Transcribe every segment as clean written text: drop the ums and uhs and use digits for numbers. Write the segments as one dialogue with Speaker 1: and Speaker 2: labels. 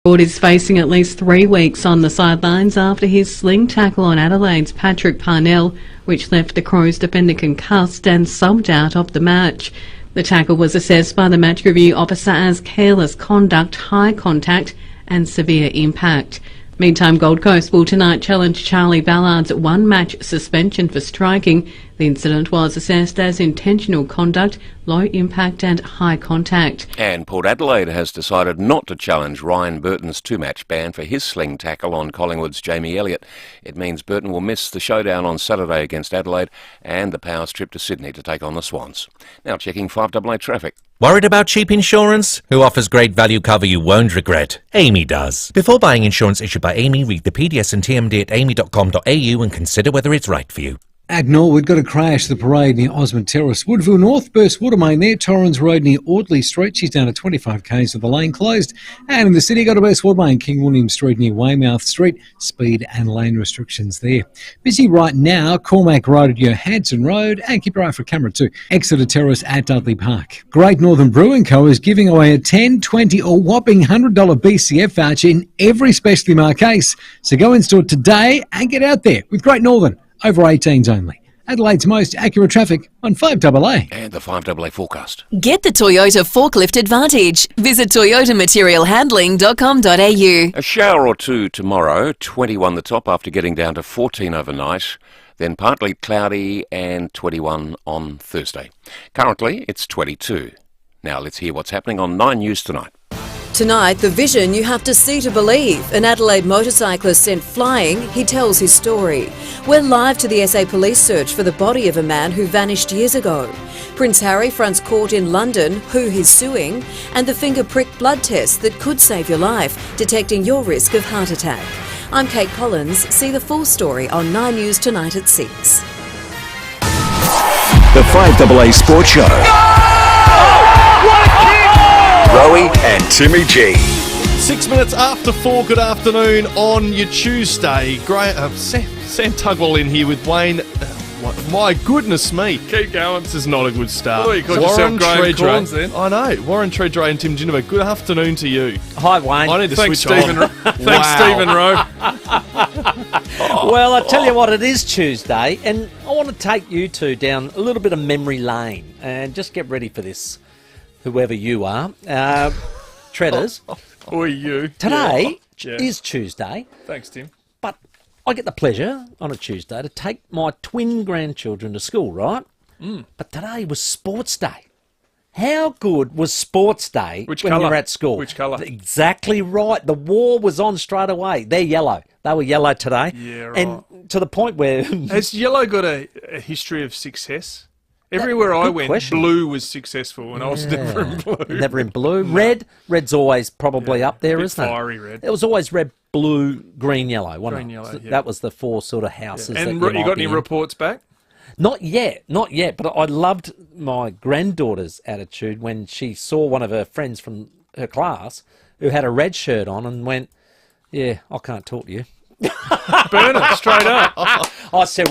Speaker 1: Ford is facing at least 3 weeks on the sidelines after his sling tackle on Adelaide's Patrick Parnell, which left the Crows defender concussed and subbed out of the match. The tackle was assessed by the match review officer as careless conduct, high contact and severe impact. Meantime, Gold Coast will tonight challenge Charlie Ballard's 1-match suspension for striking. The incident was assessed as intentional conduct, low impact and high contact.
Speaker 2: And Port Adelaide has decided not to challenge Ryan Burton's 2-match ban for his sling tackle on Collingwood's Jamie Elliott. It means Burton will miss the showdown on Saturday against Adelaide and the Power's trip to Sydney to take on the Swans. Now checking FIVEAA traffic.
Speaker 3: Worried about cheap insurance? Who offers great value cover you won't regret? Amy does. Before buying insurance issued by Amy, read the PDS and TMD at amy.com.au and consider whether it's right for you.
Speaker 4: At Norwood, got a crash at the parade near Osmond Terrace. Woodville North, burst water main there. Torrens Road near Audley Street. She's down to 25 k's with the lane closed. And in the city, got a burst water main, King William Street near Weymouth Street. Speed and lane restrictions there. Busy right now, Cormac Road at Johansson Road. And keep your eye for camera too. Exeter Terrace at Dudley Park. Great Northern Brewing Co. is giving away a $10, $20 or whopping $100 BCF voucher in every specialty mark case. So go in store today and get out there with Great Northern. Over 18s only. Adelaide's most accurate traffic on 5AA.
Speaker 2: And the 5AA forecast.
Speaker 5: Get the Toyota Forklift Advantage. Visit toyotamaterialhandling.com.au.
Speaker 2: A shower or two tomorrow, 21 the top after getting down to 14 overnight. Then partly cloudy and 21 on Thursday. Currently, it's 22. Now let's hear what's happening on 9 News tonight.
Speaker 5: Tonight, the vision you have to see to believe. An Adelaide motorcyclist sent flying, he tells his story. We're live to the SA police search for the body of a man who vanished years ago. Prince Harry fronts court in London, who he's suing, and the finger prick blood test that could save your life, detecting your risk of heart attack. I'm Kate Collins. See the full story on 9 News tonight at 6.
Speaker 6: The 5AA Sports Show. Rowie and Timmy G.
Speaker 7: 6 minutes after 4, good afternoon on your Tuesday. Great, Sam Tugwell in here with Wayne. My goodness me.
Speaker 8: Keep going.
Speaker 7: This is not a good start.
Speaker 8: Oh, you called yourself Graham Corns then.
Speaker 7: I know. Warren Tredders and Tim Ginnivan, good afternoon to you.
Speaker 9: Hi, Wayne.
Speaker 7: I need to
Speaker 8: Thanks,
Speaker 7: switch
Speaker 8: Stephen.
Speaker 7: on.
Speaker 8: Thanks, Stephen Rowe.
Speaker 9: Well, I tell you what, it is Tuesday, and I want to take you two down a little bit of memory lane, and just get ready for this, whoever you are. Tredders.
Speaker 8: Or you.
Speaker 9: Today
Speaker 8: Yeah.
Speaker 9: is Tuesday,
Speaker 8: Thanks, Tim.
Speaker 9: but I get the pleasure on a Tuesday to take my twin grandchildren to school, right? But today was sports day. How good was sports day
Speaker 8: Which
Speaker 9: when
Speaker 8: colour?
Speaker 9: you're at school?
Speaker 8: Which colour?
Speaker 9: Exactly right. The war was on straight away. They're yellow. They were yellow today.
Speaker 8: Yeah, right.
Speaker 9: And to the point where...
Speaker 8: Has yellow got a history of success? Everywhere I
Speaker 9: good
Speaker 8: went,
Speaker 9: question.
Speaker 8: blue was successful, and I was never in blue.
Speaker 9: Never in blue. Red's always probably up there,
Speaker 8: Bit
Speaker 9: isn't it?
Speaker 8: fiery red.
Speaker 9: It was always red, blue, green, yellow, wasn't
Speaker 8: Green,
Speaker 9: it?
Speaker 8: yellow, yeah.
Speaker 9: That was the 4 sort of houses.
Speaker 8: And
Speaker 9: that
Speaker 8: you
Speaker 9: might
Speaker 8: got
Speaker 9: be
Speaker 8: any
Speaker 9: in.
Speaker 8: reports back?
Speaker 9: Not yet. But I loved my granddaughter's attitude when she saw one of her friends from her class who had a red shirt on and went, "Yeah, I can't talk to you."
Speaker 8: Burn it straight up.
Speaker 9: I said,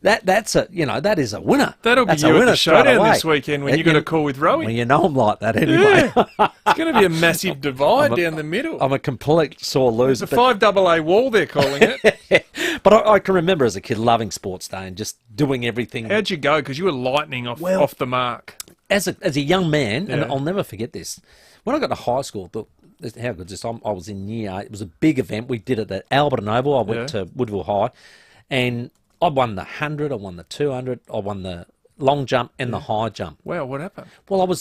Speaker 9: that is a winner.
Speaker 8: That'll be
Speaker 9: That's
Speaker 8: you
Speaker 9: a
Speaker 8: at
Speaker 9: winner
Speaker 8: the
Speaker 9: straight
Speaker 8: showdown
Speaker 9: away.
Speaker 8: this weekend when you got a call with Rowie.
Speaker 9: Well, you know I'm like that anyway.
Speaker 8: Yeah. It's going to be a massive divide down the middle.
Speaker 9: I'm a complete sore loser.
Speaker 8: It's a 5AA wall, they're calling it.
Speaker 9: But I can remember as a kid loving sports day and just doing everything.
Speaker 8: How'd you go? Because you were lightning off the mark.
Speaker 9: As a young man, and
Speaker 8: Yeah.
Speaker 9: I'll never forget this, when I got to high school, how good is this? I was in year 8. It was a big event. We did it at Alberton Oval. I went to Woodville High, and I won the 100, I won the 200, I won the long jump and the high jump.
Speaker 8: Wow, what happened?
Speaker 9: Well,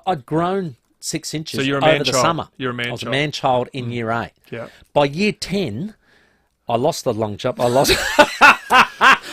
Speaker 9: I'd grown 6 inches
Speaker 8: So you're a
Speaker 9: over
Speaker 8: man
Speaker 9: the
Speaker 8: child.
Speaker 9: summer.
Speaker 8: You're a man
Speaker 9: I was
Speaker 8: child.
Speaker 9: a man child in year 8.
Speaker 8: Yeah.
Speaker 9: By year 10, I lost the long jump.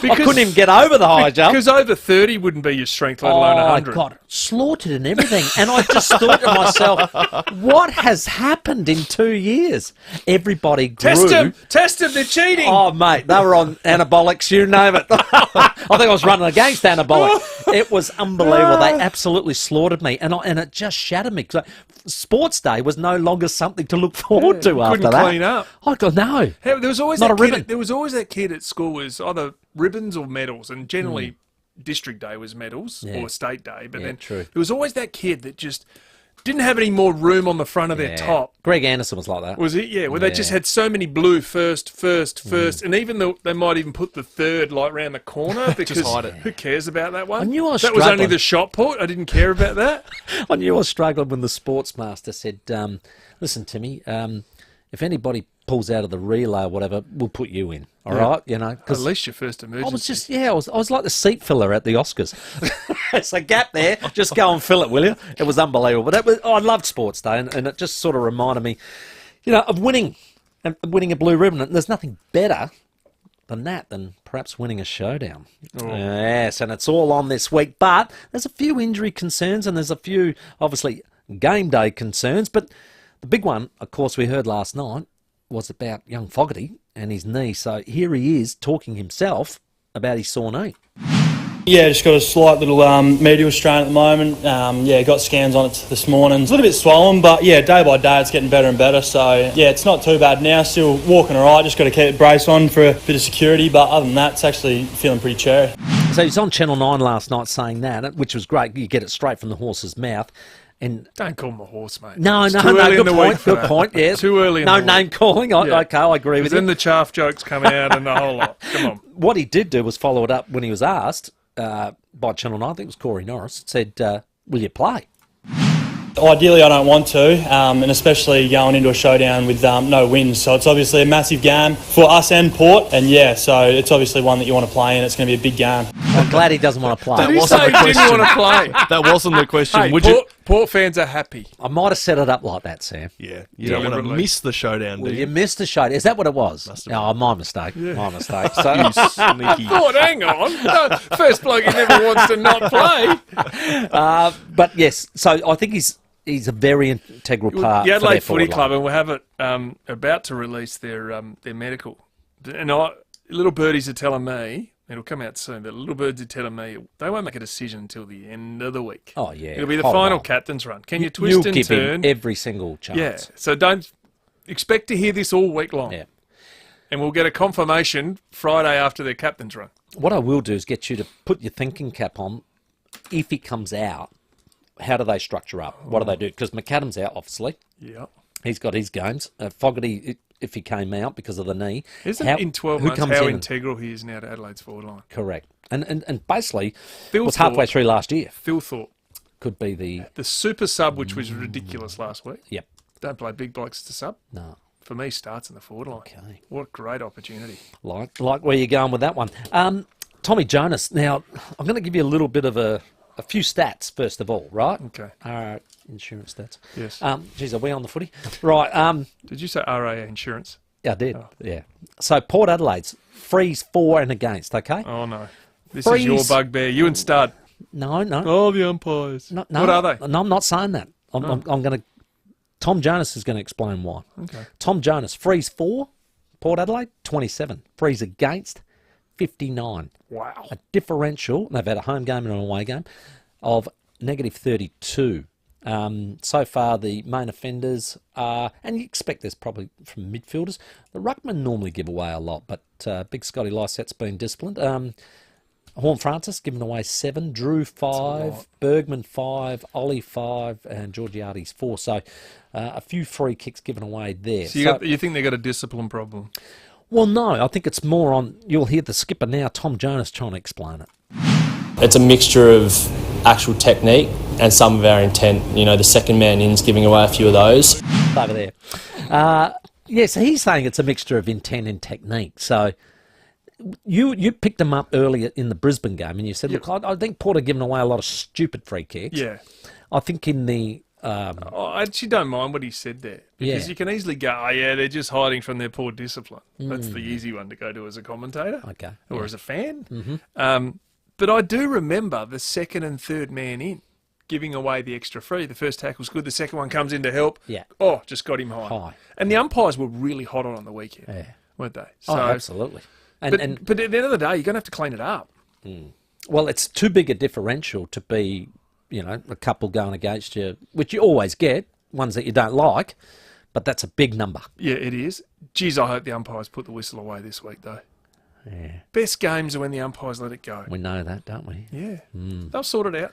Speaker 9: I couldn't even get over the high jump.
Speaker 8: Because over 30 wouldn't be your strength, let alone 100.
Speaker 9: I got slaughtered and everything. And I just thought to myself, what has happened in 2 years? Everybody grew.
Speaker 8: Test them, they're cheating.
Speaker 9: Oh, mate, they were on anabolics, you name it. I think I was running against anabolic. It was unbelievable. They absolutely slaughtered me. And it just shattered me. Cause sports day was no longer something to look forward to after
Speaker 8: couldn't
Speaker 9: that.
Speaker 8: clean up.
Speaker 9: I go, no.
Speaker 8: There was always
Speaker 9: Not
Speaker 8: that
Speaker 9: a
Speaker 8: kid.
Speaker 9: ribbon.
Speaker 8: There was always that kid at school was either ribbons or medals, and generally district day was medals or state day. But then
Speaker 9: true.
Speaker 8: there was always that kid that just didn't have any more room on the front of their top.
Speaker 9: Greg Anderson was like that.
Speaker 8: Was it? Yeah, where they just had so many blue first, and even though they might even put the third like round the corner because
Speaker 7: hide it.
Speaker 8: Who cares about that one?
Speaker 9: I knew I was
Speaker 8: that was only
Speaker 9: struggling.
Speaker 8: the shot put. I didn't care about that.
Speaker 9: I knew I was struggling when the sportsmaster said, listen, Timmy, if anybody pulls out of the relay or whatever, we'll put you in. All right, you know,
Speaker 8: At
Speaker 9: because
Speaker 8: least your first emergency.
Speaker 9: I was just, I was like the seat filler at the Oscars. It's a gap there. Just go and fill it, will you? It was unbelievable. But I loved Sports Day, and it just sort of reminded me, of winning and winning a blue ribbon. And there's nothing better than perhaps winning a showdown. Yes, and it's all on this week. But there's a few injury concerns, and there's a few, obviously, game day concerns. But the big one, of course, we heard last night was about young Fogarty and his knee. So here he is talking himself about his sore knee.
Speaker 10: Yeah, just got a slight little medial strain at the moment. Got scans on it this morning. It's a little bit swollen, but day by day it's getting better and better. So it's not too bad now. Still walking all right. Just got to keep the brace on for a bit of security. But other than that, it's actually feeling pretty cherry.
Speaker 9: So he's on Channel 9 last night saying that, which was great. You get it straight from the horse's mouth. And
Speaker 8: don't call him a horse, mate.
Speaker 9: No,
Speaker 8: good point.
Speaker 9: Good point. Yeah,
Speaker 8: too early.
Speaker 9: No name calling. Okay, I agree with you.
Speaker 8: Then the chaff jokes come out and the whole lot. Come on.
Speaker 9: What he did do was follow it up when he was asked by Channel 9. I think it was Corey Norris. Said, "Will you play?"
Speaker 10: Ideally, I don't want to, and especially going into a showdown with no wins. So it's obviously a massive game for us and Port, and so it's obviously one that you want to play in. It's going to be a big game.
Speaker 9: I'm glad he doesn't want to play.
Speaker 8: Did he say he didn't want to play?
Speaker 7: That wasn't the question.
Speaker 8: Hey, Port fans are happy.
Speaker 9: I might have set it up like that, Sam.
Speaker 7: Yeah, you don't want to miss the showdown, do
Speaker 9: Well,
Speaker 7: you?
Speaker 9: you missed the showdown. Is that what it was? Oh, my mistake.
Speaker 8: Yeah.
Speaker 9: My mistake. So,
Speaker 7: You sneaky.
Speaker 8: Thought, hang on. No, first bloke who never wants to not play.
Speaker 9: but yes, so I think he's a very integral part.
Speaker 8: The
Speaker 9: for
Speaker 8: Adelaide
Speaker 9: their
Speaker 8: Footy
Speaker 9: forward
Speaker 8: Club,
Speaker 9: line.
Speaker 8: and we'll have it about to release their medical. And little birdies are telling me, it'll come out soon, but little birds are telling me they won't make a decision until the end of the week.
Speaker 9: Oh, yeah.
Speaker 8: It'll be the final captain's run. Can you twist
Speaker 9: You'll
Speaker 8: and
Speaker 9: give
Speaker 8: turn?
Speaker 9: him every single chance.
Speaker 8: Yeah, so don't expect to hear this all week long.
Speaker 9: Yeah.
Speaker 8: And we'll get a confirmation Friday after their captain's run.
Speaker 9: What I will do is get you to put your thinking cap on. If he comes out, how do they structure up? What do they do? Because McAdam's out, obviously.
Speaker 8: Yeah.
Speaker 9: He's got his games. Fogarty, if he came out because of the knee.
Speaker 8: In 12 months how integral he is now to Adelaide's forward line.
Speaker 9: Correct. And basically,
Speaker 8: Phil
Speaker 9: was halfway through last year.
Speaker 8: Phil Thorpe.
Speaker 9: Could be the
Speaker 8: super sub, which was ridiculous last week.
Speaker 9: Yep.
Speaker 8: Don't play big blokes to sub.
Speaker 9: No.
Speaker 8: For me, starts in the forward line.
Speaker 9: Okay.
Speaker 8: What a great opportunity.
Speaker 9: Like where you're going with that one. Tommy Jonas. Now, I'm going to give you a little bit of a few stats, first of all, right?
Speaker 8: Okay.
Speaker 9: Insurance stats.
Speaker 8: Yes.
Speaker 9: Geez, are we on the footy? Right.
Speaker 8: Did you say RA Insurance?
Speaker 9: Yeah, I did. Oh. Yeah. So, Port Adelaide's freeze for and against, okay?
Speaker 8: Oh, no. This is your bugbear. You and Stud.
Speaker 9: No.
Speaker 8: Oh, the umpires.
Speaker 9: No,
Speaker 8: what are they?
Speaker 9: No, I'm not saying that. I'm going to... Tom Jonas is going to explain why.
Speaker 8: Okay.
Speaker 9: Tom Jonas, freeze for, Port Adelaide, 27. Freeze against, 59.
Speaker 8: Wow.
Speaker 9: A differential, they've had a home game and an away game, of negative 32. So far, the main offenders are, and you expect this probably from midfielders, the ruckmen normally give away a lot, but Big Scotty Lysette's been disciplined. Horn Francis giving away 7, Drew 5, Bergman 5, Ollie 5, and Georgiades 4. So a few free kicks given away there.
Speaker 8: So you think they've got a discipline problem?
Speaker 9: Well, no, I think it's more on, you'll hear the skipper now, Tom Jonas, trying to explain it.
Speaker 11: It's a mixture of actual technique and some of our intent. The second man in's giving away a few of those.
Speaker 9: Over there. So he's saying it's a mixture of intent and technique. So you picked them up earlier in the Brisbane game and you said, look, I think Port are giving away a lot of stupid free kicks.
Speaker 8: Yeah.
Speaker 9: I think in the...
Speaker 8: I actually don't mind what he said there. Because you can easily go, they're just hiding from their poor discipline. That's the easy one to go to as a commentator.
Speaker 9: Okay.
Speaker 8: Or as a fan. Mm-hmm. But I do remember the second and third man in giving away the extra free. The first tackle's good. The second one comes in to help.
Speaker 9: Yeah.
Speaker 8: Oh, just got him high. And the umpires were really hot on the weekend, weren't they? So,
Speaker 9: absolutely.
Speaker 8: But at the end of the day, you're going to have to clean it up.
Speaker 9: Well, it's too big a differential to be, a couple going against you, which you always get, ones that you don't like, but that's a big number.
Speaker 8: Yeah, it is. Geez, I hope the umpires put the whistle away this week, though.
Speaker 9: Yeah.
Speaker 8: Best games are when the umpires let it go.
Speaker 9: We know that, don't we?
Speaker 8: Yeah. They'll sort it out.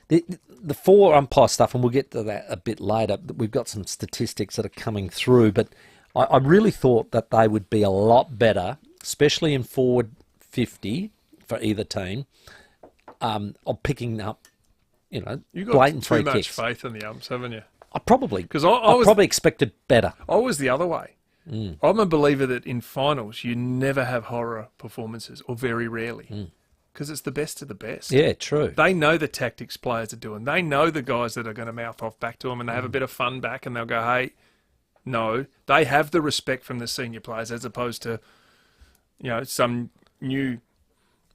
Speaker 9: The 4 umpire stuff, and we'll get to that a bit later. We've got some statistics that are coming through, but I really thought that they would be a lot better, especially in forward 50 for either team, of picking up,
Speaker 8: You got
Speaker 9: blatant
Speaker 8: too
Speaker 9: free
Speaker 8: much
Speaker 9: kicks.
Speaker 8: faith in the umps, haven't you?
Speaker 9: I probably,
Speaker 8: Because
Speaker 9: I probably expected better.
Speaker 8: I was the other way. I'm a believer that in finals you never have horror performances, or very rarely, because it's the best of the best.
Speaker 9: Yeah, true.
Speaker 8: They know the tactics players are doing. They know the guys that are going to mouth off back to them, and they have a bit of fun back, and they'll go, hey, no. They have the respect from the senior players as opposed to, some new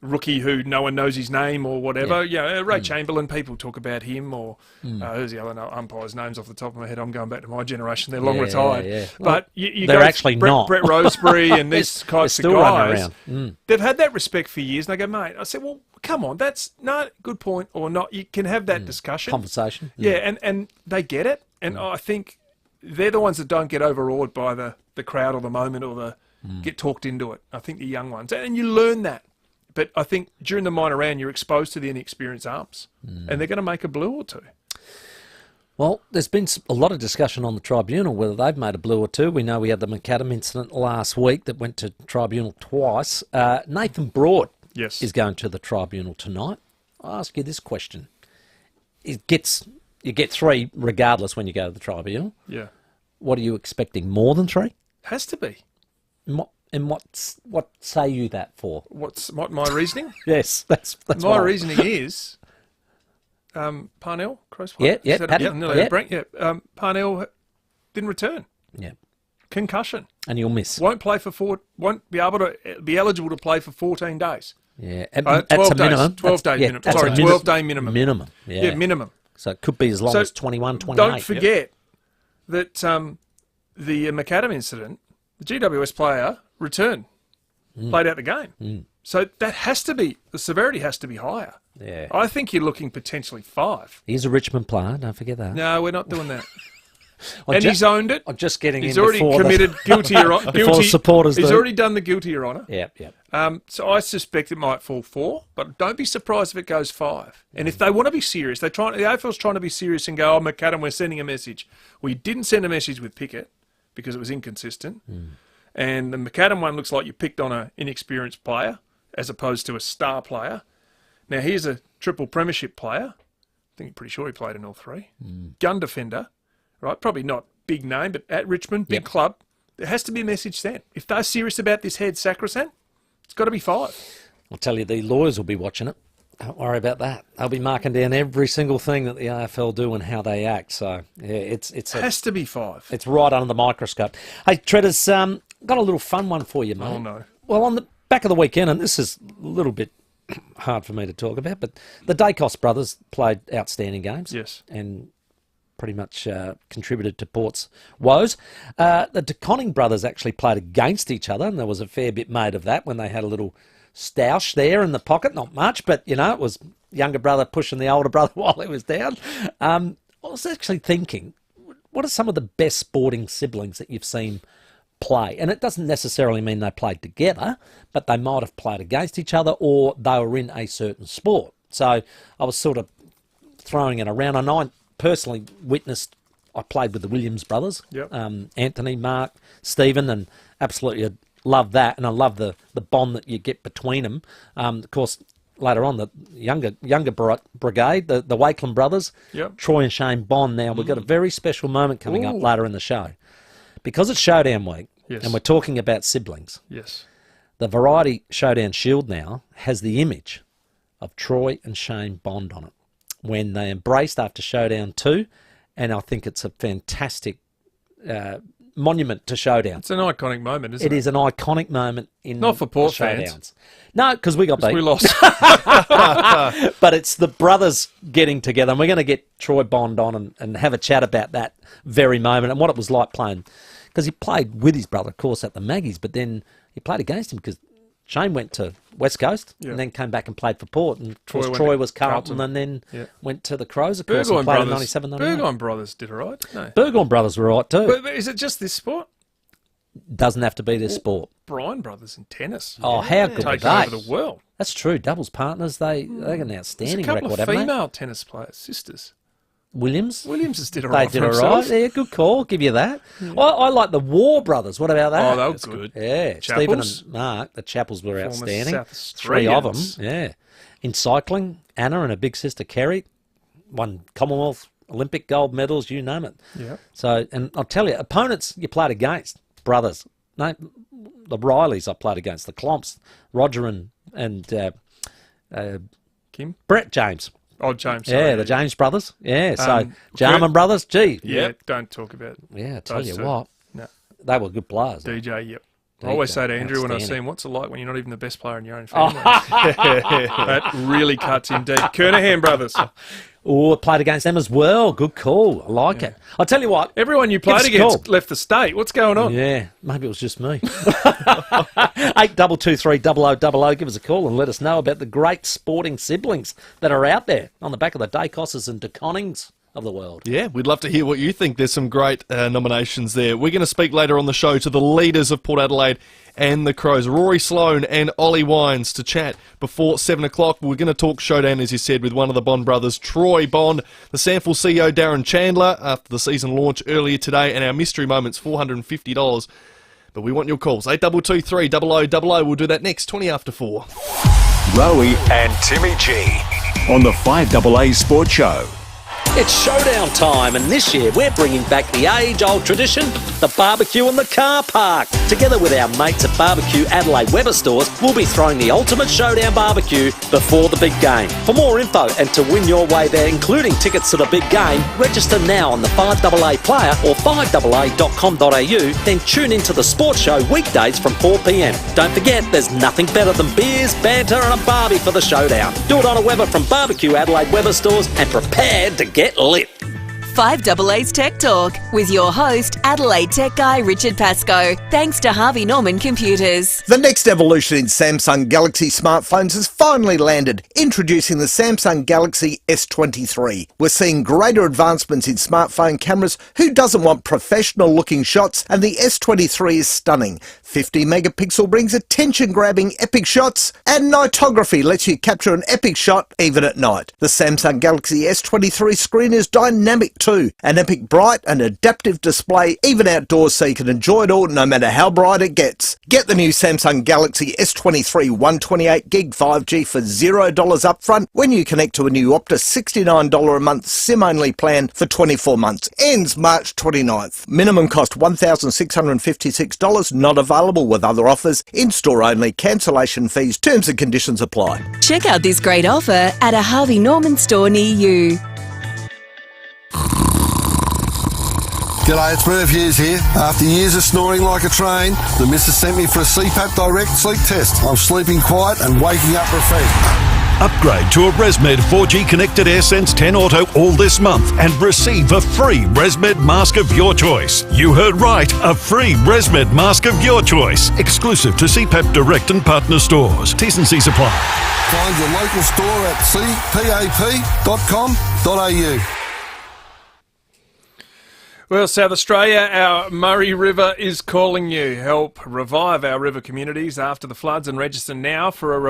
Speaker 8: rookie who no one knows his name or whatever. Ray Chamberlain, people talk about him, or who's the other umpires' names off the top of my head? I'm going back to my generation. They're long retired.
Speaker 9: Yeah.
Speaker 8: But you
Speaker 9: they're
Speaker 8: go
Speaker 9: actually not.
Speaker 8: Brett Roseberry and these types of
Speaker 9: still running
Speaker 8: guys.
Speaker 9: around.
Speaker 8: They've had that respect for years, and they go, mate, I said, well, come on, that's not a good point or not. You can have that discussion.
Speaker 9: Conversation.
Speaker 8: Yeah, and they get it. And I think they're the ones that don't get overawed by the crowd or the moment or get talked into it. I think the young ones. And you learn that. But I think during the minor round, you're exposed to the inexperienced umps, and they're going to make a blue or two.
Speaker 9: Well, there's been a lot of discussion on the tribunal whether they've made a blue or two. We know we had the McAdam incident last week that went to tribunal twice. Nathan Broad is going to the tribunal tonight. I'll ask you this question. You get 3 regardless when you go to the tribunal.
Speaker 8: Yeah.
Speaker 9: What are you expecting? More than 3?
Speaker 8: Has to be.
Speaker 9: And what say you that for?
Speaker 8: What's my reasoning?
Speaker 9: Yes, that's
Speaker 8: my
Speaker 9: right.
Speaker 8: reasoning is Parnell, Crows. Parnell didn't return.
Speaker 9: Yeah.
Speaker 8: Concussion.
Speaker 9: And you'll miss.
Speaker 8: Won't be able to be eligible to play for 14 days.
Speaker 9: Yeah,
Speaker 8: 12
Speaker 9: that's a
Speaker 8: days.
Speaker 9: minimum.
Speaker 8: 12 day minimum. Sorry, 12-day minimum.
Speaker 9: Minimum.
Speaker 8: Yeah, minimum.
Speaker 9: So it could be as long as 21, 28.
Speaker 8: Don't forget that the McAdam incident, the GWS player returned, played out the game. So that has to be, the severity has to be higher.
Speaker 9: Yeah.
Speaker 8: I think you're looking potentially 5.
Speaker 9: He's a Richmond player, don't forget that.
Speaker 8: No, we're not doing that. He's owned it.
Speaker 9: I'm just getting
Speaker 8: He's
Speaker 9: in
Speaker 8: already committed guilty.
Speaker 9: Before the supporters
Speaker 8: He's
Speaker 9: do.
Speaker 8: already done the guilty, Your Honour.
Speaker 9: Yep.
Speaker 8: So I suspect it might fall 4, but don't be surprised if it goes 5. And if they want to be serious, the AFL's trying to be serious and go, McAdam, we're sending a message. We didn't send a message with Pickett because it was inconsistent. And the McAdam one looks like you picked on an inexperienced player as opposed to a star player. Now, here's a triple premiership player. I think I'm pretty sure he played in all 3. Gun defender, right? Probably not big name, but at Richmond, big club. There has to be a message sent. If they're serious about this head sacrosanct, it's got to be 5.
Speaker 9: I'll tell you, the lawyers will be watching it. Don't worry about that. They'll be marking down every single thing that the AFL do and how they act. So, yeah, it
Speaker 8: has to be 5.
Speaker 9: It's right under the microscope. Hey, Tredders, got a little fun one for you, mate.
Speaker 8: Oh, no.
Speaker 9: Well, on the back of the weekend, and this is a little bit hard for me to talk about, but the Dacos brothers played outstanding games.
Speaker 8: Yes.
Speaker 9: And pretty much contributed to Port's woes. The De Conning brothers actually played against each other, and there was a fair bit made of that when they had a little stoush there in the pocket. Not much, but, it was younger brother pushing the older brother while he was down. I was actually thinking, what are some of the best sporting siblings that you've seen play? And it doesn't necessarily mean they played together, but they might have played against each other or they were in a certain sport. So I was sort of throwing it around. And I personally I played with the Williams brothers, Anthony, Mark, Stephen, and absolutely love that. And I love the bond that you get between them. Of course, later on, the younger brigade, the Wakeland brothers, Troy and Shane Bond. Now, we've got a very special moment coming up later in the show. Because it's Showdown week, and we're talking about siblings.
Speaker 8: Yes.
Speaker 9: The Variety Showdown Shield now has the image of Troy and Shane Bond on it when they embraced after Showdown 2, and I think it's a fantastic monument to Showdown.
Speaker 8: It's an iconic moment, isn't it?
Speaker 9: It is an iconic moment in
Speaker 8: not for Port
Speaker 9: Showdowns.
Speaker 8: Fans.
Speaker 9: No, because we got beat.
Speaker 8: We lost.
Speaker 9: But it's the brothers getting together, and we're going to get Troy Bond on and have a chat about that very moment and what it was like playing. Because he played with his brother, of course, at the Maggies, but then he played against him because Shane went to West Coast and then came back and played for Port. And Troy was Carlton and then went to the Crows, of course, and played in 97, 99.
Speaker 8: Burgoyne brothers did all right, didn't they?
Speaker 9: Burgoyne brothers were right too.
Speaker 8: But is it just this sport?
Speaker 9: Doesn't have to be their sport.
Speaker 8: Bryan brothers in tennis.
Speaker 9: Oh, how good are
Speaker 8: Taking
Speaker 9: they?
Speaker 8: over the world.
Speaker 9: That's true. Doubles partners, they got an outstanding
Speaker 8: There's a couple
Speaker 9: record,
Speaker 8: of
Speaker 9: haven't
Speaker 8: female tennis players, sisters.
Speaker 9: they? Williams
Speaker 8: Williams did all
Speaker 9: they
Speaker 8: right
Speaker 9: did
Speaker 8: for
Speaker 9: all right.
Speaker 8: themselves.
Speaker 9: Yeah, good call. Give you that. I like the War brothers. What about that?
Speaker 8: Oh, they were good.
Speaker 9: Yeah,
Speaker 8: Chapels.
Speaker 9: Stephen and Mark. The Chapels were
Speaker 8: Former
Speaker 9: outstanding.
Speaker 8: South
Speaker 9: 3 of them.
Speaker 8: Australians.
Speaker 9: Yeah. In cycling, Anna and her big sister Kerry won Commonwealth, Olympic gold medals. You name it.
Speaker 8: Yeah.
Speaker 9: So, and I'll tell you, opponents you played against, brothers. No, the Rileys I played against, the Clomps, Roger and
Speaker 8: Kim?
Speaker 9: Brett James.
Speaker 8: Oh, James.
Speaker 9: Yeah,
Speaker 8: sorry.
Speaker 9: the James brothers. Yeah, so Jarman
Speaker 8: Kurt-
Speaker 9: brothers. Gee,
Speaker 8: Yeah, don't talk about
Speaker 9: yeah. I tell
Speaker 8: those
Speaker 9: you
Speaker 8: two.
Speaker 9: what,
Speaker 8: No.
Speaker 9: they were good players.
Speaker 8: DJ, yep. I always
Speaker 9: DJ,
Speaker 8: say to Andrew when I see
Speaker 9: outstanding.
Speaker 8: him, what's it like when you're not even the best player in your own family? That really cuts him deep. Kernahan brothers.
Speaker 9: Oh, played against them as well. Good call. I like it. I'll tell you what.
Speaker 8: Everyone you
Speaker 9: Give us
Speaker 8: played
Speaker 9: a
Speaker 8: against
Speaker 9: call.
Speaker 8: left the state. What's going on?
Speaker 9: Yeah, maybe it was just me. 8223 Give us a call and let us know about the great sporting siblings that are out there on the back of the Dacosses and DeConnings of the world.
Speaker 7: Yeah, we'd love to hear what you think. There's some great nominations there. We're going to speak later on the show to the leaders of Port Adelaide and the Crows, Rory Sloane and Ollie Wines, to chat before 7 o'clock. We're going to talk showdown, as you said, with one of the Bond brothers, Troy Bond, the Samful CEO, Darren Chandler, after the season launch earlier today, and our mystery moments, $450. But we want your calls, 8223 0000. We'll do that next, 20 after 4.
Speaker 6: Rowie and Timmy G on the 5AA Sports Show.
Speaker 9: It's showdown time, and this year we're bringing back the age-old tradition, the barbecue in the car park. Together with our mates at Barbecue Adelaide Weber stores, we'll be throwing the ultimate showdown barbecue before the big game. For more info and to win your way there, including tickets to the big game, register now on the 5AA player or 5AA.com.au, then tune into the sports show weekdays from 4 p.m. Don't forget, there's nothing better than beers, banter and a barbie for the showdown. Do it on a Weber from Barbecue Adelaide Weber stores and prepare to get lit.
Speaker 12: 5AA's Tech Talk with your host, Adelaide Tech guy Richard Pascoe. Thanks to Harvey Norman Computers.
Speaker 13: The next evolution in Samsung Galaxy smartphones has finally landed, introducing the Samsung Galaxy S23. We're seeing greater advancements in smartphone cameras. Who doesn't want professional-looking shots? And the S23 is stunning. 50 megapixel brings attention-grabbing epic shots, and nightography lets you capture an epic shot even at night. The Samsung Galaxy S23 screen is dynamic too, an epic bright and adaptive display even outdoors, so you can enjoy it all no matter how bright it gets. Get the new Samsung Galaxy S23 128GB 5G for $0 upfront when you connect to a new Optus $69 a month SIM-only plan for 24 months. Ends March 29th. Minimum cost $1,656, not available with other offers. In-store only. Cancellation fees. Terms and conditions apply.
Speaker 12: Check out this great offer at a Harvey Norman store near you.
Speaker 14: G'day, it's Merv Hughes here. After years of snoring like a train, the missus sent me for a CPAP Direct sleep test. I'm sleeping quiet and waking up refreshed.
Speaker 15: Upgrade to a ResMed 4G connected AirSense 10 Auto all this month and receive a free ResMed mask of your choice. You heard right, a free ResMed mask of your choice. Exclusive to CPAP Direct and partner stores. T's and C's apply.
Speaker 14: Find your local store at cpap.com.au.
Speaker 8: Well, South Australia, our Murray River is calling you. Help revive our river communities after the floods and register now for a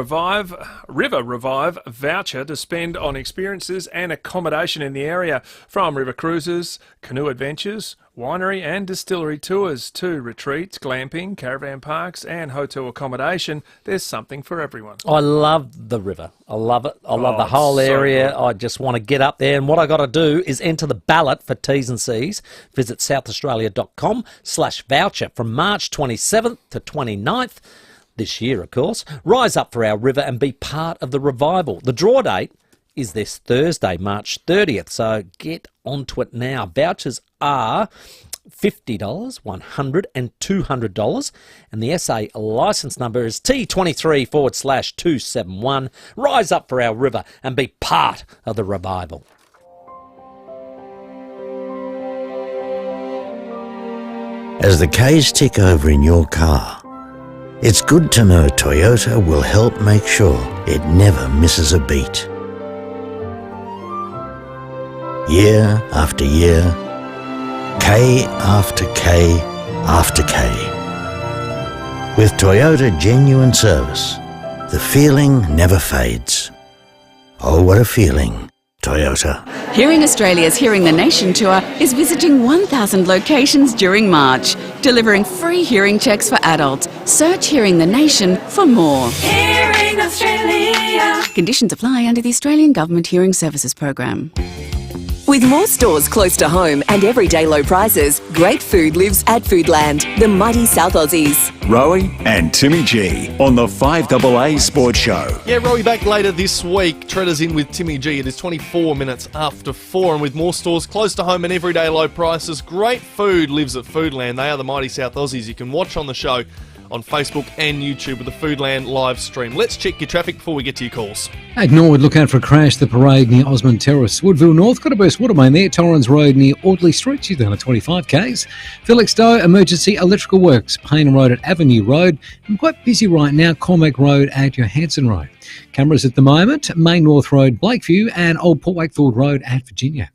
Speaker 8: River Revive voucher to spend on experiences and accommodation in the area, from river cruises, canoe adventures, winery and distillery tours to retreats, glamping, caravan parks and hotel accommodation. There's something for everyone.
Speaker 9: I love the river. I love it. I love the whole
Speaker 8: it's so
Speaker 9: area.
Speaker 8: good.
Speaker 9: I just want to get up there. And what I got to do is enter the ballot for T's and C's. Visit southaustralia.com/voucher from March 27th to 29th this year, of course. Rise up for our river and be part of the revival. The draw date is this Thursday, March 30th. So get onto it now. Vouchers are $50, $100 and $200, and the SA licence number is T23/271. Rise up for our river and be part of the revival.
Speaker 16: As the K's tick over in your car, it's good to know Toyota will help make sure it never misses a beat. Year after year, K after K after K, With Toyota Genuine Service, the feeling never fades. Oh, what a feeling. Toyota.
Speaker 12: Hearing Australia's Hearing the Nation tour is visiting 1,000 locations during March, delivering free hearing checks for adults. Search Hearing the Nation for more.
Speaker 17: Hearing Australia.
Speaker 12: Conditions apply under the Australian Government Hearing Services Program.
Speaker 18: With more stores close to home and everyday low prices, great food lives at Foodland, the mighty South Aussies.
Speaker 6: Rowie and Timmy G on the 5AA Sports Show.
Speaker 7: Yeah, Rowie back later this week. Tredders in with Timmy G. It is 24 minutes after 4, and with more stores close to home and everyday low prices, great food lives at Foodland. They are the mighty South Aussies. You can watch on the show on Facebook and YouTube with the Foodland live stream. Let's check your traffic before we get to your calls.
Speaker 4: At Norwood, look out for a crash. The parade near Osmond Terrace. Woodville North, got a burst water main there. Torrens Road near Audley Street. She's down at 25 k's. Felixstowe, emergency electrical works. Payne Road at Avenue Road. I'm quite busy right now. Cormac Road at Johansson Road. Cameras at the moment. Main North Road, Blakeview, and Old Port Wakefield Road at Virginia.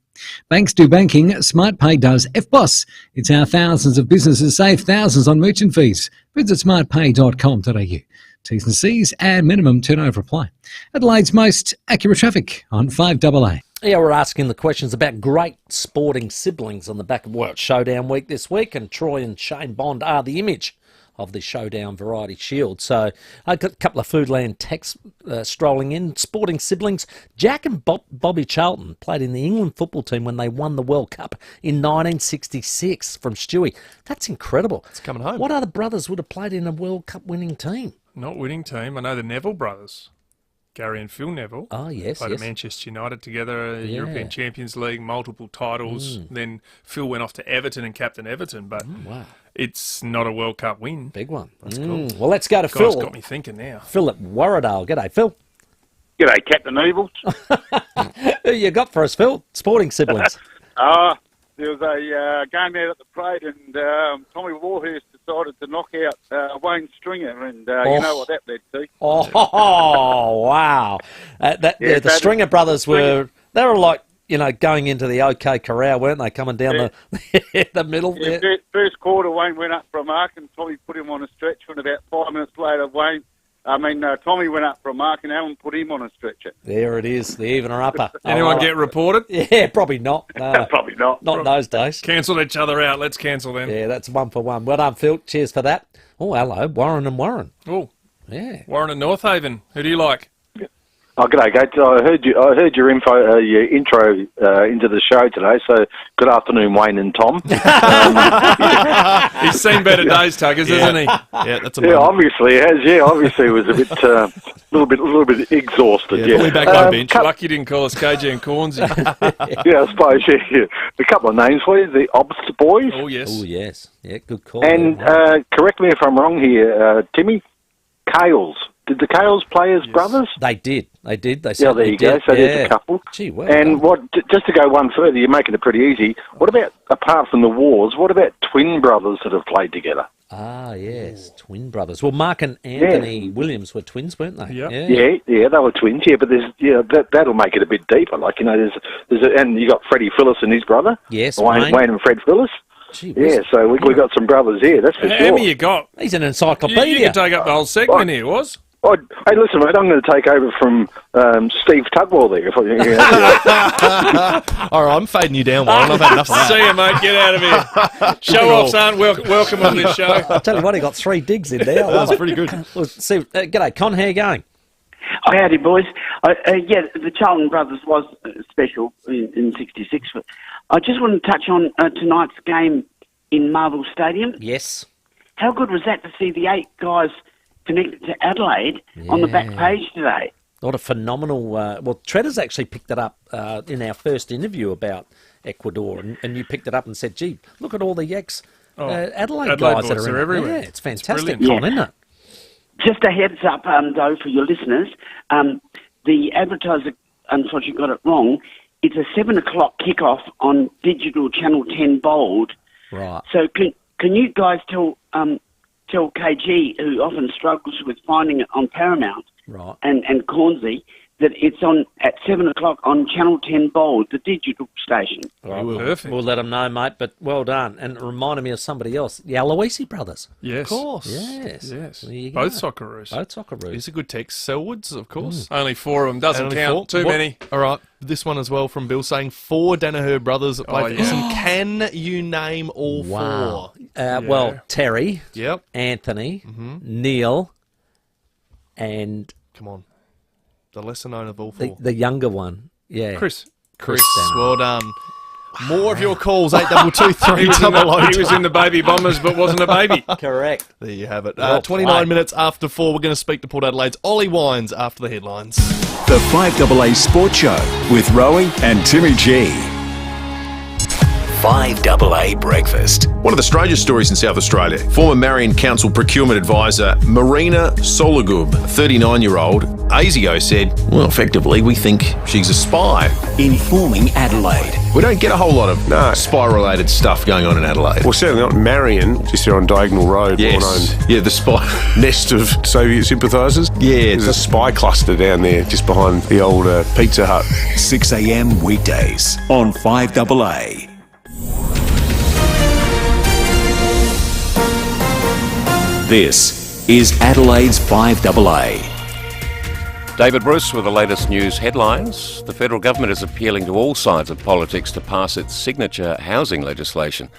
Speaker 4: Banks do banking. SmartPay does FBOS. It's how thousands of businesses save thousands on merchant fees. Visit smartpay.com.au. T's and C's and minimum turnover apply. Adelaide's most accurate traffic on 5AA.
Speaker 9: Yeah, we're asking the questions about great sporting siblings on the back of World Showdown Week this week, and Troy and Shane Bond are the image of the Showdown Variety Shield. So I got a couple of Foodland texts strolling in. Sporting siblings, Jack and Bobby Charlton played in the England football team when they won the World Cup in 1966 from Stewie. That's incredible.
Speaker 7: It's coming home.
Speaker 9: What other brothers would have played in a World Cup winning team?
Speaker 8: Not winning team. I know the Neville brothers. Gary and Phil Neville.
Speaker 9: Oh, yes,
Speaker 8: Played
Speaker 9: yes.
Speaker 8: at Manchester United together, European Champions League, multiple titles. Then Phil went off to Everton and captain Everton, but
Speaker 9: wow.
Speaker 8: It's not a World Cup win.
Speaker 9: Big one.
Speaker 8: That's cool.
Speaker 9: Well, let's go to
Speaker 8: Guys
Speaker 9: Phil.
Speaker 8: got me thinking now.
Speaker 9: Phil at Warradale. G'day, Phil.
Speaker 19: G'day, Captain Evil.
Speaker 9: Who you got for us, Phil? Sporting siblings.
Speaker 19: There was a game out at the parade, and Tommy Warhurst decided to knock out Wayne Stringer, and you know what that led to.
Speaker 9: Oh, wow. The Stringer brothers were like, going into the OK Corral, weren't they? Coming down the middle.
Speaker 19: Yeah, first quarter, Wayne went up for a mark, and Tommy put him on a stretcher, and about 5 minutes later, Tommy went up for a mark, and Alan put him on a stretcher.
Speaker 9: There it is, the even or upper.
Speaker 8: Anyone get reported?
Speaker 9: Yeah, probably not. No.
Speaker 19: Probably not.
Speaker 9: Not in those days.
Speaker 8: Cancel each other out. Let's cancel them.
Speaker 9: Yeah, that's 1 for 1. Well done, Phil. Cheers for that. Oh, hello, Warren and Warren.
Speaker 8: Oh,
Speaker 9: yeah.
Speaker 8: Warren and North Haven. Who do you like?
Speaker 20: Oh, g'day, Gates. I heard your intro into the show today. So, good afternoon, Wayne and Tom.
Speaker 8: He's seen better days, Tuggers, hasn't he?
Speaker 7: Yeah, that's a
Speaker 20: obviously he has. Yeah, obviously he was a little bit exhausted. Yeah,
Speaker 7: probably back on bench.
Speaker 8: Lucky you didn't call us KJ and Cornsey.
Speaker 20: Yeah, I suppose. Yeah. A couple of names for you: the Obst Boys.
Speaker 8: Oh yes.
Speaker 9: Oh yes. Yeah, good call.
Speaker 20: And correct me if I'm wrong here, Timmy. Kales. Did the Kales play as brothers?
Speaker 9: They did. They
Speaker 20: there
Speaker 9: certainly
Speaker 20: you go.
Speaker 9: did.
Speaker 20: So there's a couple.
Speaker 9: Gee, well
Speaker 20: and
Speaker 9: done.
Speaker 20: just to go one further, you're making it pretty easy. What about, apart from the wars, what about twin brothers that have played together?
Speaker 9: Ah, yes, twin brothers. Well, Mark and Anthony Williams were twins, weren't they?
Speaker 8: Yep.
Speaker 20: Yeah, they were twins. Yeah, but that'll make it a bit deeper. Like and you got Freddie Phillis and his brother.
Speaker 9: Yes,
Speaker 20: Wayne and Fred Phillis.
Speaker 9: Gee,
Speaker 20: So we got some brothers here. That's for
Speaker 8: How
Speaker 20: sure.
Speaker 8: many you got?
Speaker 9: He's an encyclopedia.
Speaker 8: You can take up the whole segment here, was?
Speaker 20: Oh, hey, listen, mate, I'm going to take over from Steve Tugwell there.
Speaker 7: All right, I'm fading you down, Warren. I've had enough of that.
Speaker 8: See you, mate. Get out of here. Show-offs aren't welcome on this show.
Speaker 9: I'll tell you what, he got 3 digs in there.
Speaker 7: That was pretty good.
Speaker 9: Well, see, g'day, Con, how you going?
Speaker 21: Oh, howdy, boys. The Charlton Brothers was special in 66. But I just want to touch on tonight's game in Marvel Stadium.
Speaker 9: Yes.
Speaker 21: How good was that to see the 8 guys connected to Adelaide on the back page today?
Speaker 9: What a phenomenal... well, Tredders actually picked it up in our first interview about Ecuador, and you picked it up and said, gee, look at all the Adelaide guys
Speaker 8: boys,
Speaker 9: that are in
Speaker 8: they're
Speaker 9: it.
Speaker 8: everywhere.
Speaker 9: Yeah, it's fantastic,
Speaker 21: brilliant.
Speaker 9: Con, isn't it?
Speaker 21: Just a heads up, though, for your listeners, the advertiser unfortunately got it wrong. It's a 7 o'clock kickoff on digital Channel 10 Bold.
Speaker 9: Right.
Speaker 21: So can you guys tell KG, who often struggles with finding it on Paramount,
Speaker 9: right,
Speaker 21: and Cornsey, that it's on at 7 o'clock on Channel 10 Bold, the digital station.
Speaker 8: Perfect.
Speaker 9: We'll let them know, mate, but well done. And it reminded me of somebody else, the Aloisi brothers.
Speaker 8: Yes.
Speaker 7: Of course.
Speaker 9: Yes.
Speaker 8: Yes.
Speaker 9: There you
Speaker 8: Both
Speaker 9: go.
Speaker 8: Socceroos.
Speaker 9: Both Socceroos.
Speaker 7: He's a good text. Selwoods, of course.
Speaker 8: Only 4 of them. Doesn't
Speaker 7: Only
Speaker 8: count.
Speaker 7: 4.
Speaker 8: Too many.
Speaker 7: All right. This one as well from Bill saying 4 Danaher brothers that played for
Speaker 8: yeah.
Speaker 7: Essendon. Can you name all 4?
Speaker 9: Well, Terry,
Speaker 7: Yep.
Speaker 9: Anthony, Neil, and...
Speaker 7: Come on. The lesser known of all 4.
Speaker 9: The younger one. Yeah.
Speaker 8: Chris.
Speaker 7: Well done. More of your calls, 8223.
Speaker 8: He was in the baby bombers but wasn't a baby.
Speaker 9: Correct.
Speaker 7: There you have it.
Speaker 9: Well
Speaker 7: 29
Speaker 9: played.
Speaker 7: minutes after 4, we're going to speak to Port Adelaide's Ollie Wines after the headlines.
Speaker 6: The 5AA Sports Show with Rowie and Timmy G.
Speaker 1: 5AA Breakfast. One of the strangest stories in South Australia. Former Marion Council Procurement Advisor Marina Sologub, a 39-year-old, ASIO said, well, effectively, we think she's a spy. Informing Adelaide. We don't get a whole lot of spy-related stuff going on in Adelaide.
Speaker 22: Well, certainly not Marion, just there on Diagonal Road.
Speaker 1: Yes. Yeah, the spy
Speaker 22: Nest of Soviet sympathisers.
Speaker 1: Yeah.
Speaker 22: There's a spy cluster down there just behind the old Pizza Hut.
Speaker 6: 6 a.m. weekdays on 5AA. This is Adelaide's 5AA.
Speaker 2: David Bruce with the latest news headlines. The federal government is appealing to all sides of politics to pass its signature housing legislation.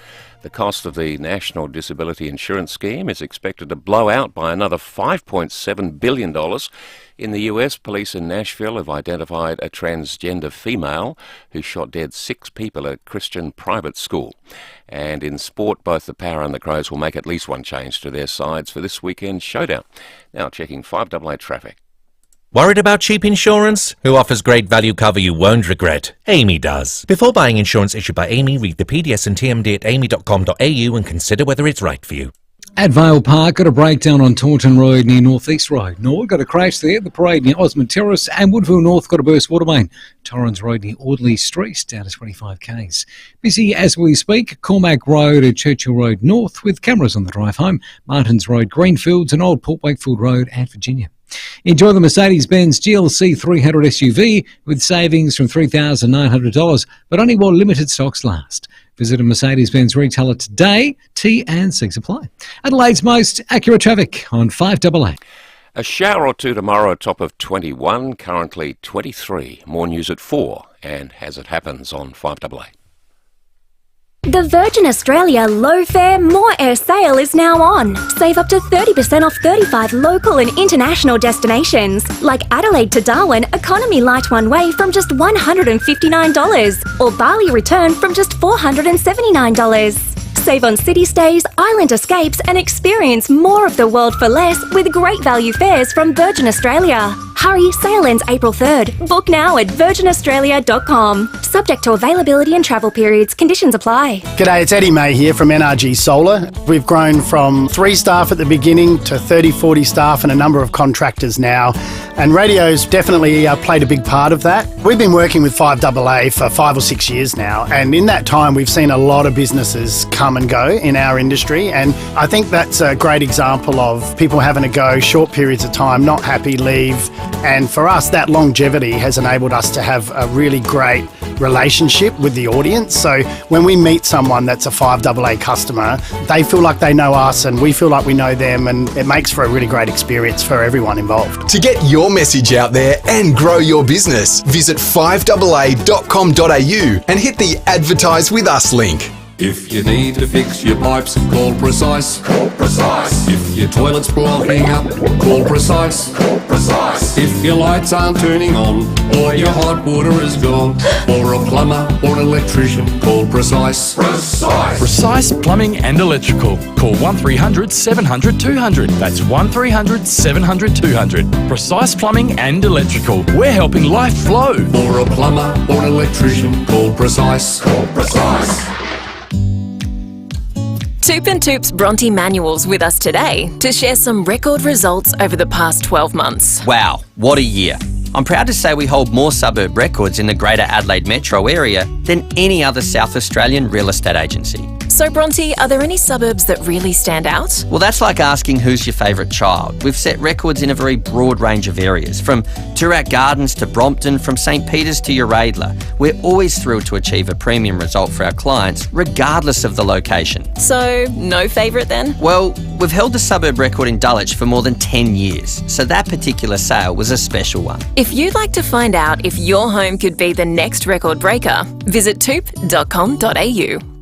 Speaker 2: The cost of the National Disability Insurance Scheme is expected to blow out by another $5.7 billion. In the US, police in Nashville have identified a transgender female who shot dead 6 people at a Christian private school. And in sport, both the Power and the Crows will make at least one change to their sides for this weekend's showdown. Now checking 5AA traffic.
Speaker 3: Worried about cheap insurance? Who offers great value cover you won't regret? Amy does. Before buying insurance issued by Amy, read the PDS and TMD at amy.com.au and consider whether it's right for you.
Speaker 4: At Vale Park, got a breakdown on Taunton Road near North East Road. Norwood got a crash there, the parade near Osmond Terrace, and Woodville North got a burst water main. Torrens Road near Audley Street, down to 25 k's. Busy as we speak, Cormac Road at Churchill Road North, with cameras on the drive home. Martins Road, Greenfields, and Old Port Wakefield Road at Virginia. Enjoy the Mercedes-Benz GLC 300 SUV with savings from $3,900, but only while limited stocks last. Visit a Mercedes-Benz retailer today. T and C's apply. Adelaide's most accurate traffic on 5AA.
Speaker 2: A shower or two tomorrow, top of 21, currently 23. More news at 4 and As It Happens on 5AA.
Speaker 23: The Virgin Australia Low Fare More Air sale is now on. Save up to 30% off 35 local and international destinations, like Adelaide to Darwin Economy Light One Way from just $159, or Bali Return from just $479. Save on city stays, island escapes, and experience more of the world for less with great value fares from Virgin Australia. Hurry, sale ends April 3rd. Book now at virginaustralia.com. Subject to availability and travel periods. Conditions apply.
Speaker 24: G'day, it's Eddie May here from NRG Solar. We've grown from 3 staff at the beginning to 30, 40 staff and a number of contractors now. And radio's definitely played a big part of that. We've been working with 5AA for 5 or 6 years now. And in that time, we've seen a lot of businesses come and go in our industry. And I think that's a great example of people having to go short periods of time, not happy, leave. And for us, that longevity has enabled us to have a really great relationship with the audience. So when we meet someone that's a 5AA customer, they feel like they know us and we feel like we know them, and it makes for a really great experience for everyone involved.
Speaker 25: To get your message out there and grow your business, visit 5AA.com.au and hit the Advertise With Us link.
Speaker 26: If you need to fix your pipes, call Precise. Call Precise. If your toilet's blocking up, call Precise. Call Precise. If your lights aren't turning on, or your hot water is gone, or a plumber or an electrician, call Precise. Precise.
Speaker 27: Precise Plumbing and Electrical. Call 1300 700 200. That's 1300 700 200. Precise Plumbing and Electrical. We're helping life flow.
Speaker 26: Or a plumber or an electrician, call Precise. Call Precise.
Speaker 18: Toop and Toop's Bronte Manual's with us today to share some record results over the past 12 months.
Speaker 28: Wow, what a year.
Speaker 5: I'm proud to say we hold more suburb records in the Greater Adelaide metro area than any other South Australian real estate agency.
Speaker 10: So, Bronte, are there any suburbs that really stand out?
Speaker 5: Well, that's like asking who's your favourite child. We've set records in a very broad range of areas, from Toorak Gardens to Brompton, from St Peters to Uradla. We're always thrilled to achieve a premium result for our clients, regardless of the location.
Speaker 10: So, no favourite then?
Speaker 5: Well, we've held the suburb record in Dulwich for more than 10 years, so that particular sale was a special one.
Speaker 10: If you'd like to find out if your home could be the next record breaker, visit toop.com.au.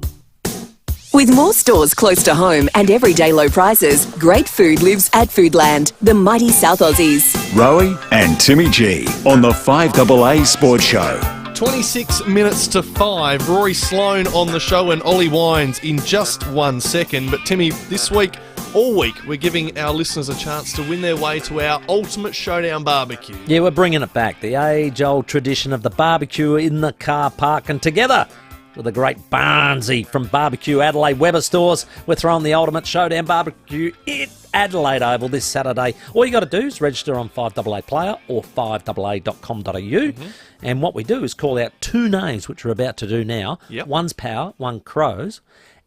Speaker 18: With more stores close to home and everyday low prices, great food lives at Foodland, the mighty South Aussies.
Speaker 6: Rowie and Timmy G on the 5AA Sports Show.
Speaker 7: 26 minutes to 5. Rory Sloane on the show and Ollie Wines in just 1 second. But Timmy, this week, all week, we're giving our listeners a chance to win their way to our Ultimate Showdown barbecue.
Speaker 9: Yeah, we're bringing it back. The age-old tradition of the barbecue in the car park, and together with the great Barnesy from Barbecue Adelaide Weber stores, we're throwing the Ultimate Showdown barbecue at Adelaide Oval this Saturday. All you got to do is register on 5AA Player or 5AA.com.au. And what we do is call out two names, which we're about to do now.
Speaker 7: Yep.
Speaker 9: One's Power, one Crows.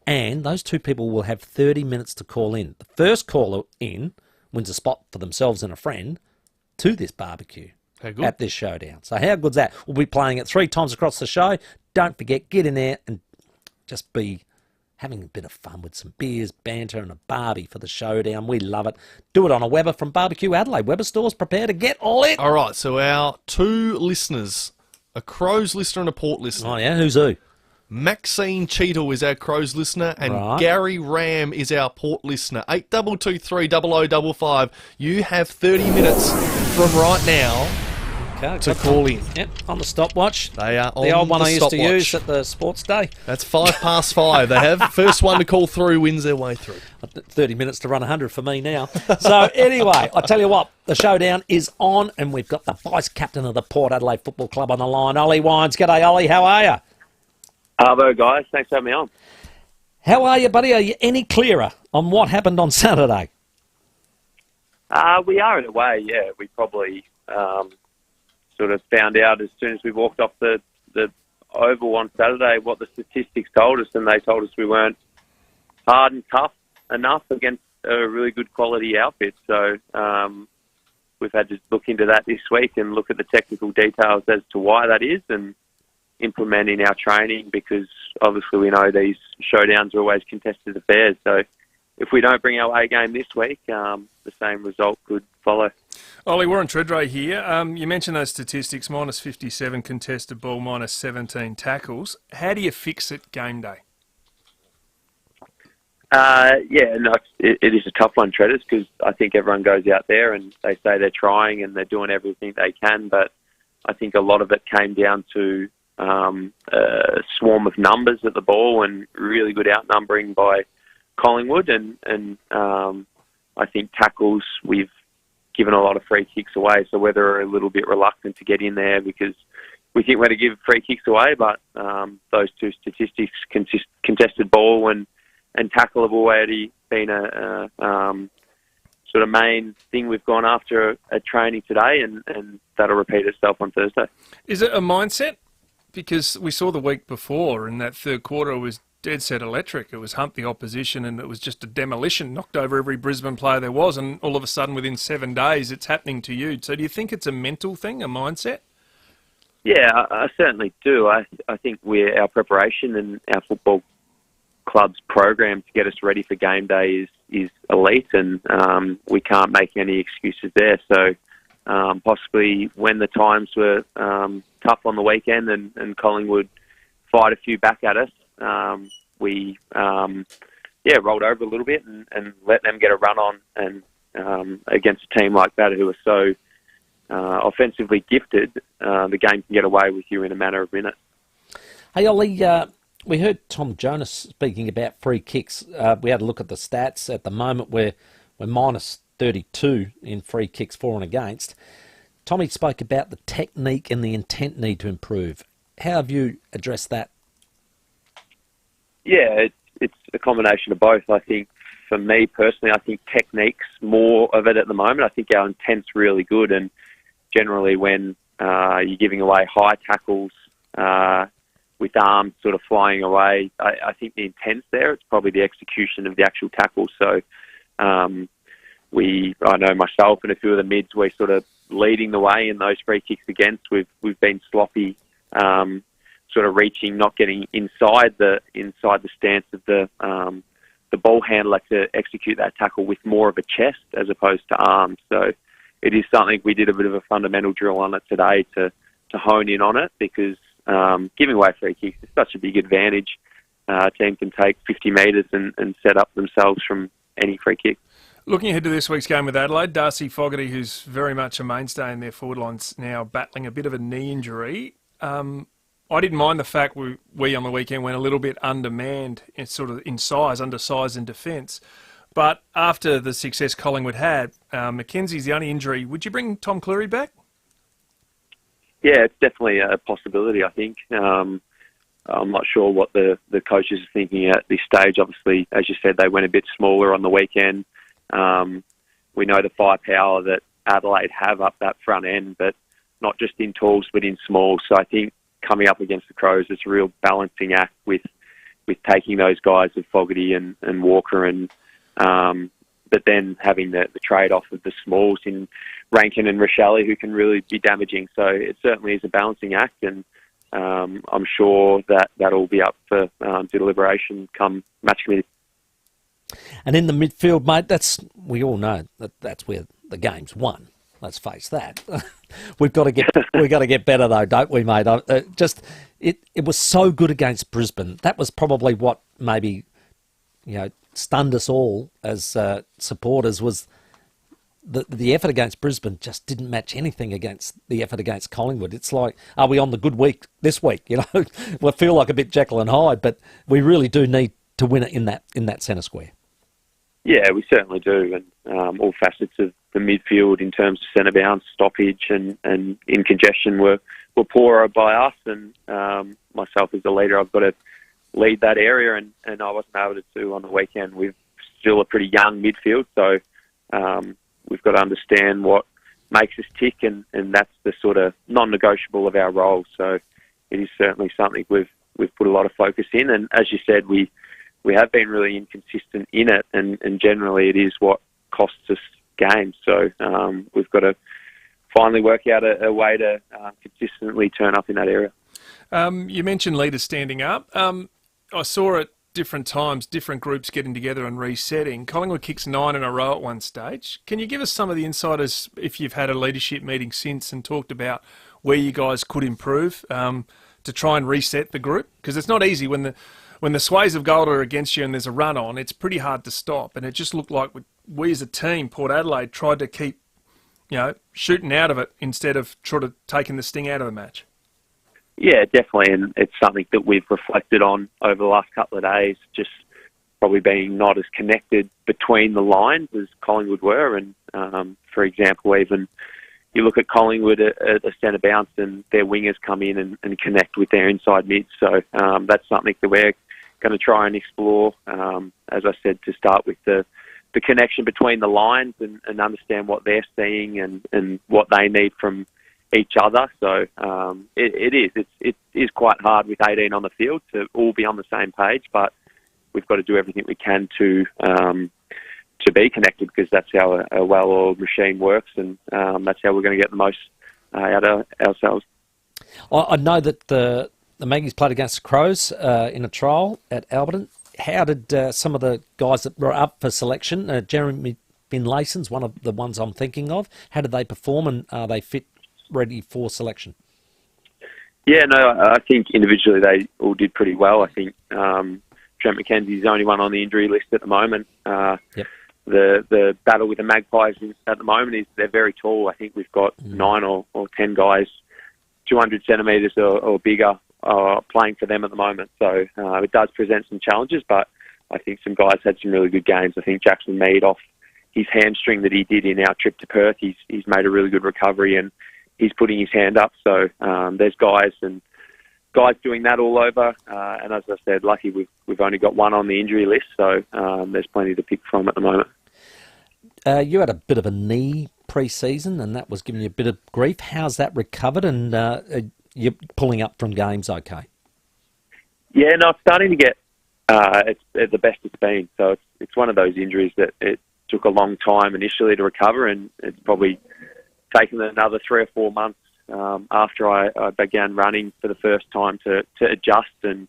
Speaker 9: And those two people will have 30 minutes to call in. The first caller in wins a spot for themselves and a friend to this barbecue at this showdown. So how good's that? We'll be playing it 3 times across the show. Don't forget, get in there and just be having a bit of fun with some beers, banter and a barbie for the showdown. We love it. Do it on a Weber from Barbecue Adelaide. Weber stores, prepare to get lit.
Speaker 7: All right, so our 2 listeners, a Crows listener and a Port listener.
Speaker 9: Oh, yeah? Who's who?
Speaker 7: Maxine Cheadle is our Crows listener and Gary Ram is our Port listener. 8223 You have 30 minutes from right now to call in.
Speaker 9: Yep, on the stopwatch.
Speaker 7: They are on
Speaker 9: the old one
Speaker 7: the
Speaker 9: I used to
Speaker 7: stopwatch.
Speaker 9: use at the sports day.
Speaker 7: That's 5:05. They have. First one to call through wins their way through.
Speaker 9: 30 minutes to run 100 for me now. So anyway, I tell you what, the showdown is on and we've got the vice captain of the Port Adelaide Football Club on the line, Ollie Wines. G'day, Ollie. How are you?
Speaker 11: Hello, guys. Thanks for having me on.
Speaker 9: How are you, buddy? Are you any clearer on what happened on Saturday?
Speaker 11: We are in a way, yeah. We probably sort of found out as soon as we walked off the oval on Saturday what the statistics told us, and they told us we weren't hard and tough enough against a really good quality outfit. So we've had to look into that this week and look at the technical details as to why that is and implement in our training, because obviously we know these showdowns are always contested affairs. So if we don't bring our A game this week, the same result could follow.
Speaker 8: Ollie, Warren Tredders here. You mentioned those statistics, minus 57 contested ball, minus 17 tackles. How do you fix it game day?
Speaker 11: It is a tough one, Tredders, because I think everyone goes out there and they say they're trying and they're doing everything they can, but I think a lot of it came down to a swarm of numbers at the ball and really good outnumbering by Collingwood, and I think tackles, we've given a lot of free kicks away, so we're a little bit reluctant to get in there because we think we're going to give free kicks away, but those two statistics, contested ball and tackle, have already been a sort of main thing we've gone after at training today, and that'll repeat itself on Thursday.
Speaker 8: Is it a mindset? Because we saw the week before in that third quarter it was dead set electric. It was hunt the opposition and it was just a demolition, knocked over every Brisbane player there was, and all of a sudden within 7 days it's happening to you. So do you think it's a mental thing, a mindset?
Speaker 11: Yeah, I certainly do. I think our preparation and our football club's program to get us ready for game day is elite, and we can't make any excuses there. So possibly when the times were tough on the weekend and Collingwood fired a few back at us, we rolled over a little bit and let them get a run on, and against a team like that who are so offensively gifted, the game can get away with you in a matter of minutes.
Speaker 9: Hey, Ollie, we heard Tom Jonas speaking about free kicks. We had a look at the stats. At the moment, we're minus 32 in free kicks for and against. Tommy spoke about the technique and the intent need to improve. How have you addressed that?
Speaker 11: Yeah, it's a combination of both. I think for me personally, I think technique's more of it at the moment. I think our intent's really good, and generally when you're giving away high tackles with arms sort of flying away, I think the intent's there. It's probably the execution of the actual tackle. So I know myself and a few of the mids, we're sort of leading the way in those free kicks against. We've been sloppy, sort of reaching, not getting inside the stance of the ball handler to execute that tackle with more of a chest as opposed to arms. So it is something we did a bit of a fundamental drill on it today to hone in on it, because giving away free kicks is such a big advantage. A team can take 50 metres and set up themselves from any free kick.
Speaker 8: Looking ahead to this week's game with Adelaide, Darcy Fogarty, who's very much a mainstay in their forward lines now, battling a bit of a knee injury. I didn't mind the fact we on the weekend went a little bit undermanned, undersized in defence. But after the success Collingwood had, Mackenzie's the only injury. Would you bring Tom Cleary back?
Speaker 11: Yeah, it's definitely a possibility, I think. I'm not sure what the coaches are thinking at this stage. Obviously, as you said, they went a bit smaller on the weekend. We know the firepower that Adelaide have up that front end, but not just in talls, but in smalls. So I think coming up against the Crows, it's a real balancing act with taking those guys of Fogarty and Walker, and but then having the trade-off of the smalls in Rankin and Rochelle, who can really be damaging. So it certainly is a balancing act, and I'm sure that'll be up for deliberation come match committee.
Speaker 9: And in the midfield, mate, we all know that's where the game's won. Let's face that. We've got to get better though, don't we, mate? It was so good against Brisbane. That was probably what maybe stunned us all as supporters, was the effort against Brisbane just didn't match anything against the effort against Collingwood. It's like, are we on the good week this week? We feel like a bit Jekyll and Hyde, but we really do need to win it in that centre square. Yeah,
Speaker 11: we certainly do, and all facets of the midfield in terms of centre bounce, stoppage, and in congestion were poorer by us. And myself as the leader, I've got to lead that area, and I wasn't able to on the weekend. We're still a pretty young midfield, so we've got to understand what makes us tick, and that's the sort of non-negotiable of our role. So it is certainly something we've put a lot of focus in, and as you said, we have been really inconsistent in it, and generally it is what costs us games. So we've got to finally work out a way to consistently turn up in that area.
Speaker 8: You mentioned leaders standing up. I saw at different times different groups getting together and resetting. Collingwood kicks 9 in a row at one stage. Can you give us some of the insiders, if you've had a leadership meeting since and talked about where you guys could improve to try and reset the group? Because it's not easy when the sways of gold are against you and there's a run on. It's pretty hard to stop, and it just looked like we as a team, Port Adelaide, tried to keep shooting out of it instead of sort of taking the sting out of the match.
Speaker 11: Yeah, definitely, and it's something that we've reflected on over the last couple of days, just probably being not as connected between the lines as Collingwood were. And, for example, even you look at Collingwood at a centre bounce and their wingers come in and connect with their inside mids. So that's something that we're going to try and explore, as I said, to start with the connection between the lines and understand what they're seeing and what they need from each other. So it is quite hard with 18 on the field to all be on the same page, but we've got to do everything we can to be connected, because that's how a well-oiled machine works, and that's how we're going to get the most out of ourselves.
Speaker 9: I know that the Maggies played against the Crows in a trial at Alberton. How did some of the guys that were up for selection, Jeremy Finlayson's one of the ones I'm thinking of, how did they perform, and are they fit, ready for selection?
Speaker 11: Yeah, no, I think individually they all did pretty well. I think Trent McKenzie's the only one on the injury list at the moment.
Speaker 9: Yep.
Speaker 11: The battle with the Magpies at the moment is they're very tall. I think we've got 9 or 10 guys 200 centimetres or bigger playing for them at the moment. So it does present some challenges, but I think some guys had some really good games. I think Jackson Mead, off his hamstring that he did in our trip to Perth, he's made a really good recovery, and he's putting his hand up. So there's guys doing that all over. And as I said, lucky we've only got one on the injury list, so there's plenty to pick from at the moment.
Speaker 9: You had a bit of a knee pre-season, and that was giving you a bit of grief. How's that recovered, and you're pulling up from games okay?
Speaker 11: Yeah, no, it's starting to get it's the best it's been. So it's one of those injuries that it took a long time initially to recover, and it's probably taken another 3 or 4 months after I began running for the first time to adjust and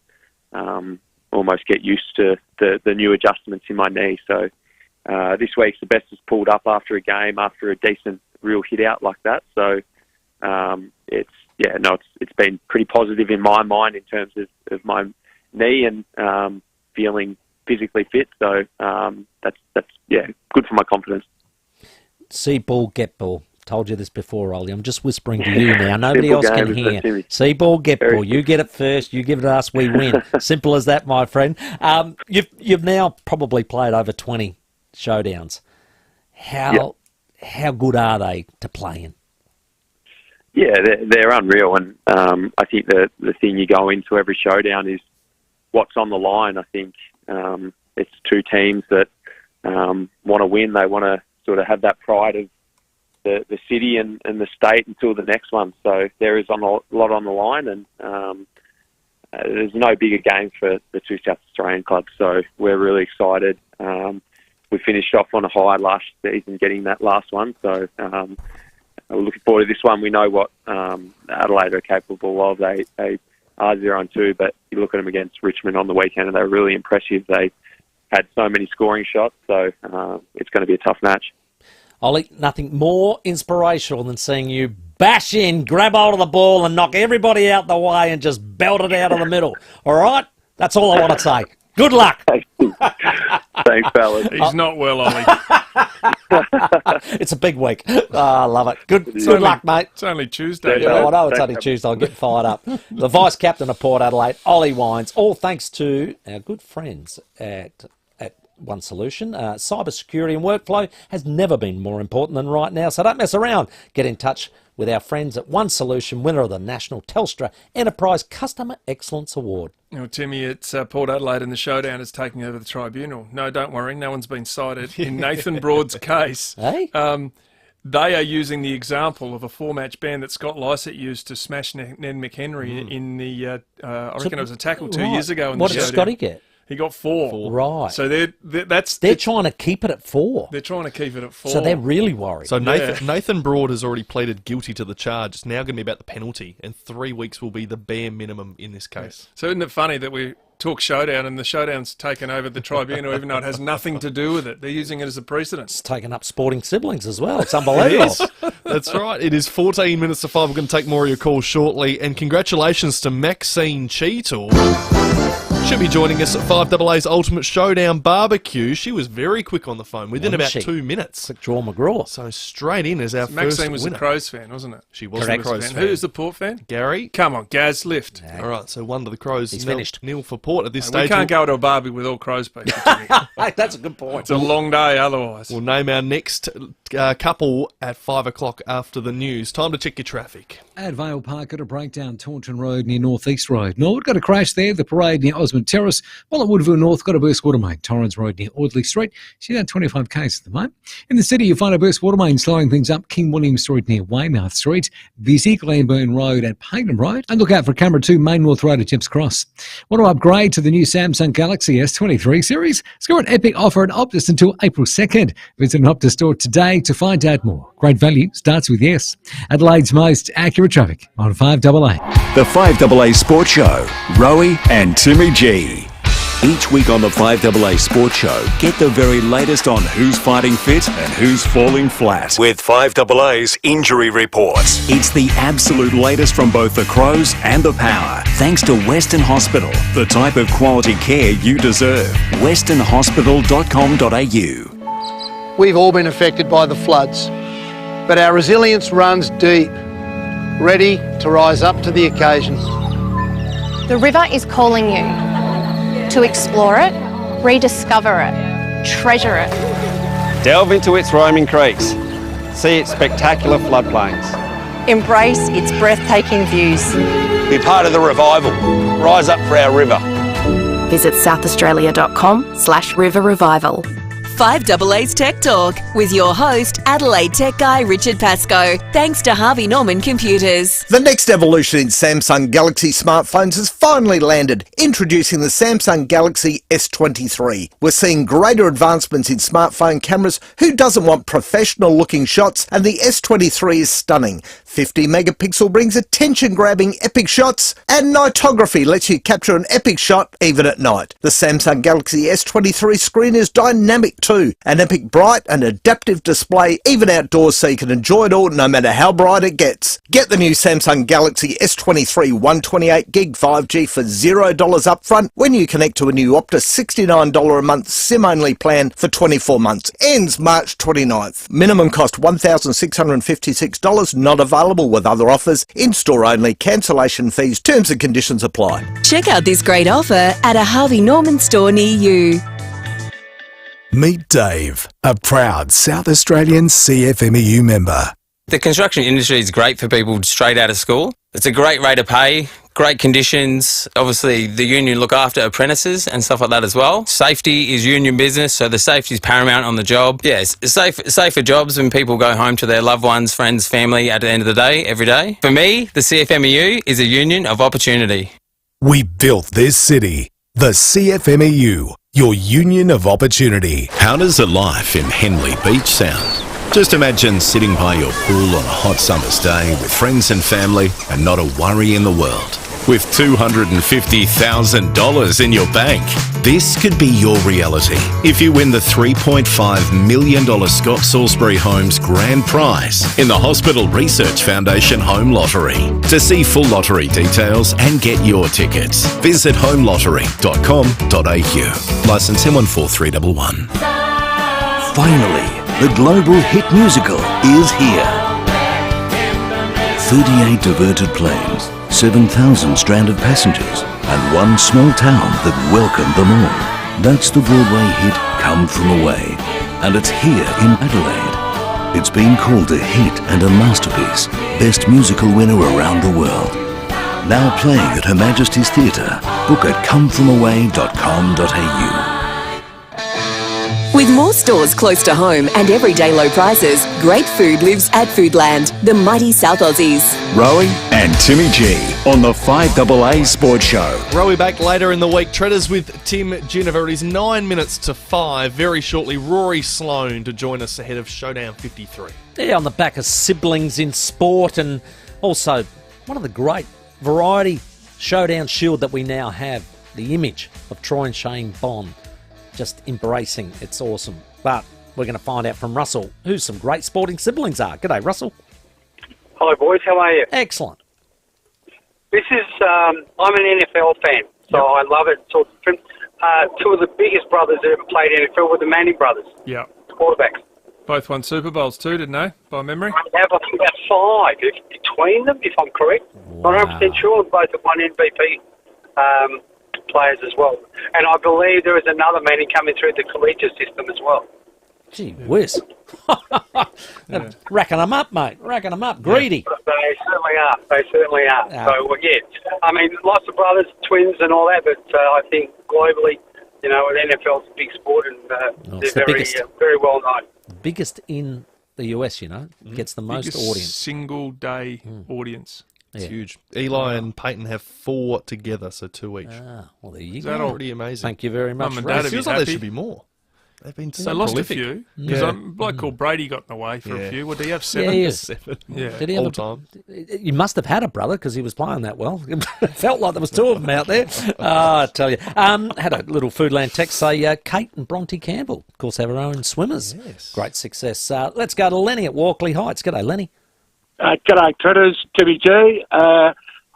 Speaker 11: almost get used to the new adjustments in my knee. So this week's the best it's pulled up after a game, after a decent real hit out like that. So it's been pretty positive in my mind in terms of my knee and feeling physically fit. So that's good for my confidence.
Speaker 9: See ball, get ball. Told you this before, Ollie. I'm just whispering to you now. Nobody else can hear. See ball, get ball. You get it first. You give it to us. We win. Simple as that, my friend. You've now probably played over 20 showdowns. How good are they to play in?
Speaker 11: Yeah, they're unreal, and I think the thing you go into every showdown is what's on the line. I think it's two teams that want to win. They want to sort of have that pride of the city and the state until the next one. So there is a lot on the line, and there's no bigger game for the two South Australian clubs. So we're really excited. We finished off on a high last season, getting that last one. So we're looking forward to this one. We know what Adelaide are capable of. They are 0-2, but you look at them against Richmond on the weekend, and they're really impressive. They had so many scoring shots, so it's going to be a tough match.
Speaker 9: Ollie, nothing more inspirational than seeing you bash in, grab hold of the ball and knock everybody out the way and just belt it out of the middle. All right? That's all I want to say. Good luck.
Speaker 11: Thanks, fellas.
Speaker 8: He's not well, Ollie.
Speaker 9: It's a big week. I love it. Good luck, mate.
Speaker 8: It's only Tuesday.
Speaker 9: Yeah, I know it's only Tuesday. I'll get fired up. The Vice-Captain of Port Adelaide, Ollie Wines, all thanks to our good friends at One Solution. Cyber security and workflow has never been more important than right now, so don't mess around. Get in touch with our friends at One Solution, winner of the National Telstra Enterprise Customer Excellence Award.
Speaker 8: Timmy, it's Port Adelaide and the showdown is taking over the tribunal. No, don't worry, no one's been cited. In Nathan Broad's case,
Speaker 9: hey?
Speaker 8: They are using the example of a 4-match ban that Scott Lysett used to smash Ned McHenry in the, I reckon it was a tackle 2 years ago.
Speaker 9: What did Scotty get?
Speaker 8: He got 4.
Speaker 9: Right.
Speaker 8: So they're
Speaker 9: trying to keep it at 4.
Speaker 8: They're trying to keep it at 4.
Speaker 9: So they're really worried.
Speaker 7: So Nathan Broad has already pleaded guilty to the charge. It's now going to be about the penalty, and 3 weeks will be the bare minimum in this case.
Speaker 8: So isn't it funny that we talk showdown and the showdown's taken over the tribunal, even though it has nothing to do with it? They're using it as a precedent.
Speaker 9: It's taken up sporting siblings as well. It's unbelievable.
Speaker 7: That's right. It is 14 minutes to 5. We're going to take more of your calls shortly. And congratulations to Maxine Cheetle. She'll be joining us at 5AA's Ultimate Showdown Barbecue. She was very quick on the phone, within about 2 minutes.
Speaker 9: Like Draw McGraw.
Speaker 7: So straight in as our first
Speaker 8: Maxine was
Speaker 7: winner.
Speaker 8: a Crows fan, wasn't it?
Speaker 7: She was a Crows fan.
Speaker 8: Who's the Port fan?
Speaker 7: Gary.
Speaker 8: Come on, Gaz, lift.
Speaker 7: All right, so 1 to the Crows.
Speaker 9: He's finished.
Speaker 7: Nil for Port at this
Speaker 8: We
Speaker 7: stage.
Speaker 8: can't go to a barbie with all Crows people.
Speaker 9: That's a good point.
Speaker 8: It's a long day otherwise.
Speaker 7: We'll name our next couple at 5 o'clock after the news. Time to check your traffic.
Speaker 4: At Vale Park, got a breakdown, Taunton Road near North East Road. Norwood got a crash there, the parade near Osmond Terrace. While at Woodville North, got a burst water main, Torrens Road near Audley Street. She's at 25 k's at the moment. In the city, you find a burst water main slowing things up, King William Street near Weymouth Street. Busy, Glenburn Road at Paynham Road. And look out for camera 2, Main North Road at Chips Cross. Want to upgrade to the new Samsung Galaxy S23 series? Score an epic offer at Optus until April 2nd. Visit an Optus store today to find out more. Great value starts with yes. Adelaide's most accurate traffic on 5AA.
Speaker 6: The 5AA Sports Show, Rowie and Timmy G. Each week on the 5AA Sports Show, get the very latest on who's fighting fit and who's falling flat with 5AA's injury reports. It's the absolute latest from both the Crows and the Power, thanks to Western Hospital, the type of quality care you deserve. westernhospital.com.au.
Speaker 12: We've all been affected by the floods, but our resilience runs deep, ready to rise up to the occasion.
Speaker 13: The river is calling you to explore it, rediscover it, treasure it.
Speaker 14: Delve into its roaming creeks, see its spectacular floodplains.
Speaker 13: Embrace its breathtaking views.
Speaker 14: Be part of the revival. Rise up for our river.
Speaker 10: Visit southaustralia.com/river revival. 5AA's Tech Talk with your host, Adelaide Tech Guy Richard Pascoe. Thanks to Harvey Norman Computers.
Speaker 1: The next evolution in Samsung Galaxy smartphones has finally landed, introducing the Samsung Galaxy S23. We're seeing greater advancements in smartphone cameras. Who doesn't want professional-looking shots? And the S23 is stunning. 50 megapixel brings attention-grabbing epic shots, and nightography lets you capture an epic shot even at night. The Samsung Galaxy S23 screen is dynamic too, an epic bright and adaptive display even outdoors, so you can enjoy it all no matter how bright it gets. Get the new Samsung Galaxy S23 128GB 5G for $0 upfront when you connect to a new Optus $69 a month SIM-only plan for 24 months. Ends March 29th. Minimum cost $1,656, not available with other offers. In-store only. Cancellation fees. Terms and conditions apply.
Speaker 10: Check out this great offer at a Harvey Norman store near you.
Speaker 25: Meet Dave, a proud South Australian CFMEU member.
Speaker 15: The construction industry is great for people straight out of school. It's a great rate of pay, great conditions. Obviously, the union look after apprentices and stuff like that as well. Safety is union business, so the safety is paramount on the job. Yes, safer jobs when people go home to their loved ones, friends, family at the end of the day, every day. For me, the CFMEU is a union of opportunity.
Speaker 25: We built this city. The CFMEU, your union of opportunity.
Speaker 16: How does a life in Henley Beach sound? Just imagine sitting by your pool on a hot summer's day with friends and family and not a worry in the world. With $250,000 in your bank, this could be your reality if you win the $3.5 million Scott Salisbury Homes grand prize in the Hospital Research Foundation Home Lottery. To see full lottery details and get your tickets, visit homelottery.com.au. Licence M143111.
Speaker 17: Finally, the global hit musical is here. 38 diverted planes, 7,000 stranded passengers, and one small town that welcomed them all. That's the Broadway hit Come From Away, and it's here in Adelaide. It's been called a hit and a masterpiece, best musical winner around the world. Now playing at Her Majesty's Theatre. Book at comefromaway.com.au.
Speaker 10: With more stores close to home and everyday low prices, great food lives at Foodland, the mighty South Aussies.
Speaker 6: Rowie and Timmy G on the 5AA Sports Show.
Speaker 7: Rowie back later in the week. Tredders with Tim Ginniver. It is 9 minutes to 5. Very shortly, Rory Sloane to join us ahead of Showdown 53.
Speaker 9: Yeah, on the back of siblings in sport, and also one of the great variety Showdown Shield that we now have, the image of Troy and Shane Bond. Just embracing. It's awesome. But we're going to find out from Russell who some great sporting siblings are. G'day, Russell.
Speaker 19: Hello, boys. How are you?
Speaker 9: Excellent.
Speaker 19: This is, I'm an NFL fan, so I love it. So, two of the biggest brothers that ever played NFL were the Manning brothers.
Speaker 8: Yeah.
Speaker 19: Quarterbacks.
Speaker 8: Both won Super Bowls too, didn't they? By memory?
Speaker 19: I have, I think, about 5 between them, if I'm correct.
Speaker 9: Wow.
Speaker 19: Not 100% sure. Both have won MVP players as well. And I believe there is another Manning coming through the collegiate system as well.
Speaker 9: Gee whiz. Racking them up, mate. Racking them up. Greedy.
Speaker 19: They certainly are. They certainly are.
Speaker 9: Yeah.
Speaker 19: So, well, yeah. I mean, lots of brothers, twins and all that, but I think globally, you know, NFL's a big sport and
Speaker 9: it's
Speaker 19: they're
Speaker 9: the
Speaker 19: very,
Speaker 9: biggest.
Speaker 19: very well known.
Speaker 9: Biggest in the US, you know. Gets the most
Speaker 8: Biggest
Speaker 9: audience.
Speaker 8: single day audience.
Speaker 7: It's
Speaker 9: Yeah.
Speaker 7: huge. Eli and Peyton have 4 together, so 2 each.
Speaker 9: Well, there you
Speaker 7: Is
Speaker 9: go.
Speaker 7: that pretty amazing?
Speaker 9: Thank you very much.
Speaker 8: Mum and
Speaker 9: Russ.
Speaker 8: Dad
Speaker 7: It
Speaker 8: would be
Speaker 7: feels like there
Speaker 8: happy.
Speaker 7: should be more. They've been so
Speaker 8: They lost
Speaker 7: prolific.
Speaker 8: a few. Because a bloke called Brady got in the way for a few. What, did he have 7?
Speaker 9: Yeah.
Speaker 7: 7.
Speaker 8: Yeah.
Speaker 9: Did he
Speaker 7: all
Speaker 9: have
Speaker 7: time.
Speaker 9: You must have had a brother because he was playing that well. It felt like there was 2 of them out there. I tell you. Had a little Foodland text say Kate and Bronte Campbell, of course, have her own swimmers.
Speaker 7: Yes.
Speaker 9: Great success. Let's go to Lenny at Walkley Heights. G'day, Lenny.
Speaker 20: G'day, Tredders, Timmy G. I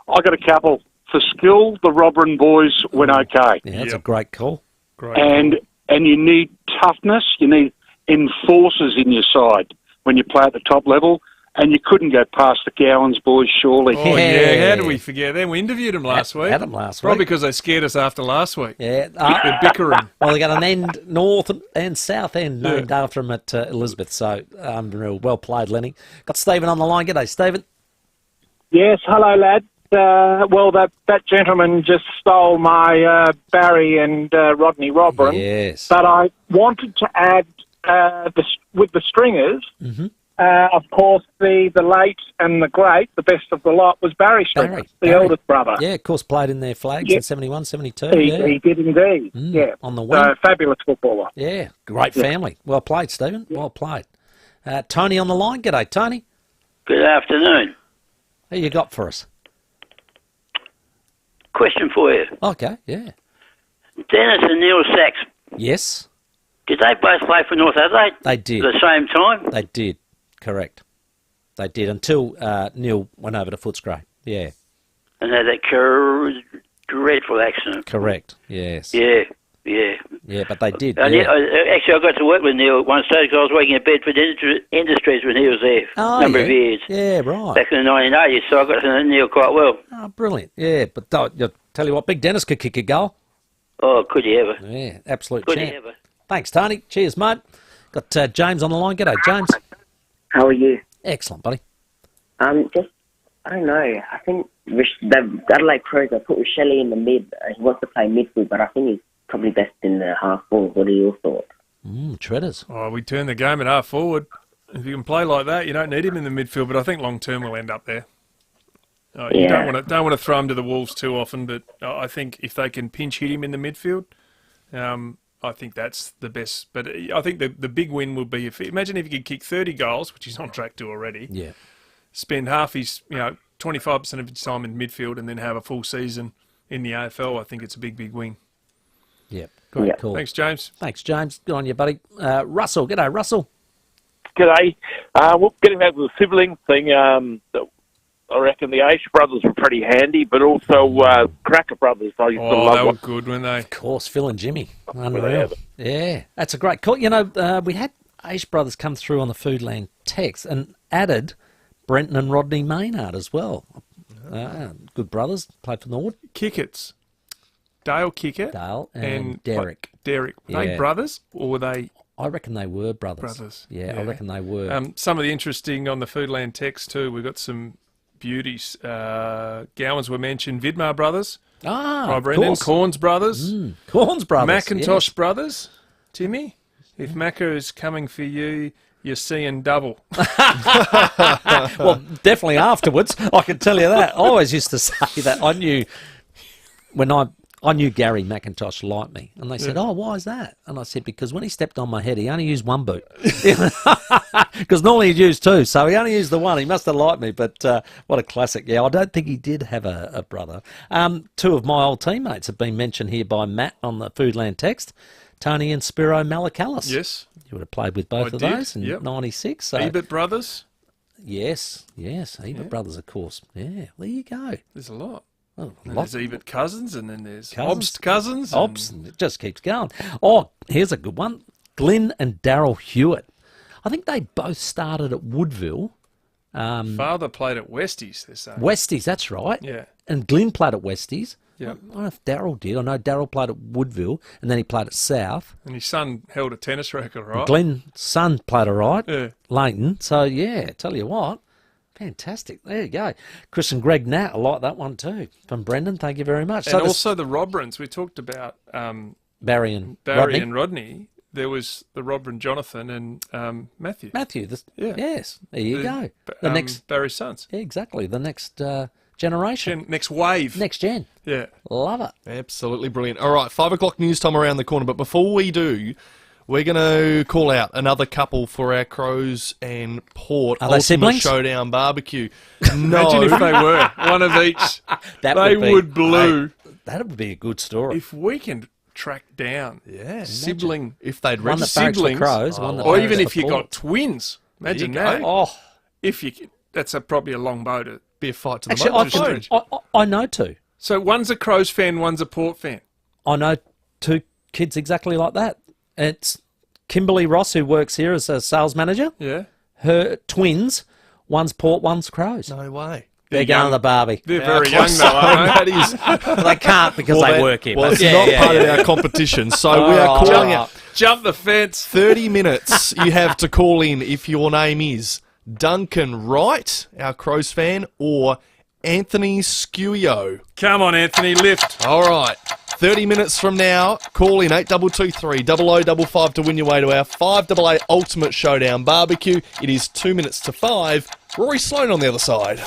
Speaker 20: got a couple. For skill, the Robin boys went okay.
Speaker 9: Yeah, that's a great call.
Speaker 8: Great.
Speaker 20: And you need toughness. You need enforcers in your side when you play at the top level. And you couldn't go past the Gowans boys, surely.
Speaker 8: Oh, yeah. How do we forget them? We interviewed them last week.
Speaker 9: Had them last
Speaker 8: Probably
Speaker 9: week.
Speaker 8: because they scared us after last week.
Speaker 9: Yeah.
Speaker 8: They're bickering.
Speaker 9: Well, they got an end north and south end named after them at Elizabeth. So, unreal. Well played, Lenny. Got Stephen on the line. G'day, Stephen.
Speaker 20: Yes, hello, lad.
Speaker 2: well, that gentleman just stole my Barry and Rodney Robran.
Speaker 9: Yes.
Speaker 2: But I wanted to add with the stringers.
Speaker 9: Mm-hmm.
Speaker 2: Of course, the late and the great, the best of the lot, was Barry Stringer, the eldest brother.
Speaker 9: Yeah, of course, played in their flags in 71, 72.
Speaker 2: He did indeed. Yeah,
Speaker 9: on the wing.
Speaker 2: Fabulous footballer.
Speaker 9: Yeah, great family. Well played, Stephen. Well played. Tony on the line. G'day, Tony.
Speaker 3: Good afternoon.
Speaker 9: Who you got for us?
Speaker 3: Question for you.
Speaker 9: Okay, yeah.
Speaker 3: Dennis and Neil Sachs,
Speaker 9: Yes,
Speaker 3: did they both play for North Adelaide?
Speaker 9: they did.
Speaker 3: At the same time?
Speaker 9: They did. Correct. They did until Neil went over to Footscray. Yeah,
Speaker 3: And they had that dreadful accident.
Speaker 9: correct. Yes.
Speaker 3: Yeah.
Speaker 9: Yeah, but they did.
Speaker 3: Actually,
Speaker 9: Yeah.
Speaker 3: I got to work with Neil at one stage because I was working at Bedford Industries when he was there for
Speaker 9: Oh,
Speaker 3: a number of
Speaker 9: yeah.
Speaker 3: years.
Speaker 9: Yeah, right.
Speaker 3: Back in the 1980s, so I got to know Neil quite well.
Speaker 9: Oh, brilliant. Yeah, but I'll tell you what, Big Dennis could kick a goal.
Speaker 3: Oh, could you ever?
Speaker 9: Yeah, absolute
Speaker 3: Could
Speaker 9: champ.
Speaker 3: you ever?
Speaker 9: Thanks, Tony. Cheers, mate. Got James on the line. G'day, James.
Speaker 21: How are you?
Speaker 9: Excellent, buddy.
Speaker 21: Just, I don't know. I think the Adelaide Crows, I put Shelley in the mid. He wants to play midfield, but I think he's probably best in the half forward. What are your thoughts?
Speaker 9: Tredders.
Speaker 8: Oh, we turn the game at half forward. If you can play like that, you don't need him in the midfield. But I think long term we'll end up there. You don't want to throw him to the wolves too often. But I think if they can pinch hit him in the midfield, I think that's the best. But I think the big win will be imagine if he could kick 30 goals, which he's on track to already.
Speaker 9: Yeah.
Speaker 8: Spend half his 25% of his time in midfield and then have a full season in the AFL. I think it's a big win.
Speaker 9: Yep. Great call.
Speaker 8: Thanks, James.
Speaker 9: Thanks, James. Good on you, buddy. Russell. G'day, Russell.
Speaker 22: G'day. Well, getting back to the sibling thing, I reckon the Aish brothers were pretty handy, but also Cracker brothers. I used to love
Speaker 8: they were
Speaker 22: watching.
Speaker 8: good, weren't they?
Speaker 9: Of course, Phil and Jimmy. Unreal. Yeah, that's a great call. You know, we had Aish brothers come through on the Foodland text and added Brenton and Rodney Maynard as well. Good brothers, played for Norwood.
Speaker 8: Kickett's. Dale Kickett.
Speaker 9: Dale and Derek.
Speaker 8: Derek. Were they brothers or were they...
Speaker 9: I reckon they were brothers. Yeah, I reckon they were.
Speaker 8: Some of the interesting on the Foodland text too, we've got some beauties. Gowans were mentioned. Vidmar brothers.
Speaker 9: Ah, of
Speaker 8: Brendan.
Speaker 9: course.
Speaker 8: Corns brothers.
Speaker 9: Corns brothers.
Speaker 8: Macintosh
Speaker 9: yes.
Speaker 8: brothers. Timmy, if Macca is coming for you, you're seeing double.
Speaker 9: Well, definitely afterwards. I can tell you that. I always used to say that. I knew Gary McIntosh liked me. And they said, oh, why is that? And I said, because when he stepped on my head, he only used one boot. Because normally he'd use two, so he only used the one. He must have liked me, but what a classic. Yeah, I don't think he did have a brother. Two of my old teammates have been mentioned here by Matt on the Foodland text. Tony and Spiro Malakalis.
Speaker 8: Yes.
Speaker 9: You would have played with both of those in 96. So.
Speaker 8: Ebert brothers.
Speaker 9: Yes. Ebert brothers, of course. Yeah, there you go.
Speaker 8: There's a lot.
Speaker 9: Oh,
Speaker 8: there's Ebert cousins, and then there's Obst cousins.
Speaker 9: Obst, it just keeps going. Oh, here's a good one. Glyn and Daryl Hewitt. I think they both started at Woodville.
Speaker 8: Father played at Westies, they're saying.
Speaker 9: Westies, that's right.
Speaker 8: Yeah.
Speaker 9: And Glyn played at Westies.
Speaker 8: Yeah.
Speaker 9: I don't know if Daryl did. I know Daryl played at Woodville, and then he played at South.
Speaker 8: And his son held a tennis racket, right?
Speaker 9: Glyn's son played all right.
Speaker 8: Yeah.
Speaker 9: Leighton. So, yeah, tell you what. Fantastic. There you go. Chris and Greg Nat, I like that one too. From Brendan, thank you very much.
Speaker 8: And also the Robrans. We talked about
Speaker 9: Barry and
Speaker 8: Rodney. There was the Robran Jonathan and Matthew.
Speaker 9: Yes, there you go. The next
Speaker 8: Barry's sons.
Speaker 9: Yeah, exactly. The next generation.
Speaker 8: Next wave.
Speaker 9: Next gen.
Speaker 8: Yeah.
Speaker 9: Love it.
Speaker 7: Absolutely brilliant. All right, 5 o'clock news time around the corner. But before we do, we're going to call out another couple for our Crows and Port
Speaker 9: Are they
Speaker 7: Ultimate
Speaker 9: siblings?
Speaker 7: Showdown barbecue.
Speaker 8: Imagine if they were. One of each.
Speaker 9: That
Speaker 8: would blue.
Speaker 9: That would be a good story.
Speaker 8: If we can track down sibling,
Speaker 7: if they'd
Speaker 9: One that
Speaker 7: registered
Speaker 9: barracks for
Speaker 7: siblings,
Speaker 9: Crows, one that
Speaker 8: or
Speaker 9: barracks
Speaker 8: even
Speaker 9: for
Speaker 8: if you
Speaker 9: Port.
Speaker 8: got twins. Imagine
Speaker 7: There you
Speaker 8: that.
Speaker 7: go.
Speaker 9: Oh,
Speaker 8: If you, that's probably a long bow to
Speaker 7: be a fight to the
Speaker 9: actually,
Speaker 7: most.
Speaker 9: I know two.
Speaker 8: So one's a Crows fan, one's a Port fan.
Speaker 9: I know two kids exactly like that. It's Kimberly Ross, who works here as a sales manager.
Speaker 8: Yeah.
Speaker 9: Her twins, one's Port, one's Crows.
Speaker 7: No way.
Speaker 9: They're going to the Barbie.
Speaker 8: They're very young though, aren't they?
Speaker 7: That is.
Speaker 9: They can't because they work here.
Speaker 7: Well,
Speaker 9: but
Speaker 7: it's not part of our competition, so we are calling it.
Speaker 8: Jump the fence.
Speaker 7: 30 minutes you have to call in if your name is Duncan Wright, our Crows fan, or Anthony Scuio.
Speaker 8: Come on, Anthony, lift.
Speaker 7: All right. 30 minutes from now, call in 8223 0055 to win your way to our 5AA Ultimate Showdown Barbecue. It is 2 minutes to 5. Rory Sloane on the other side.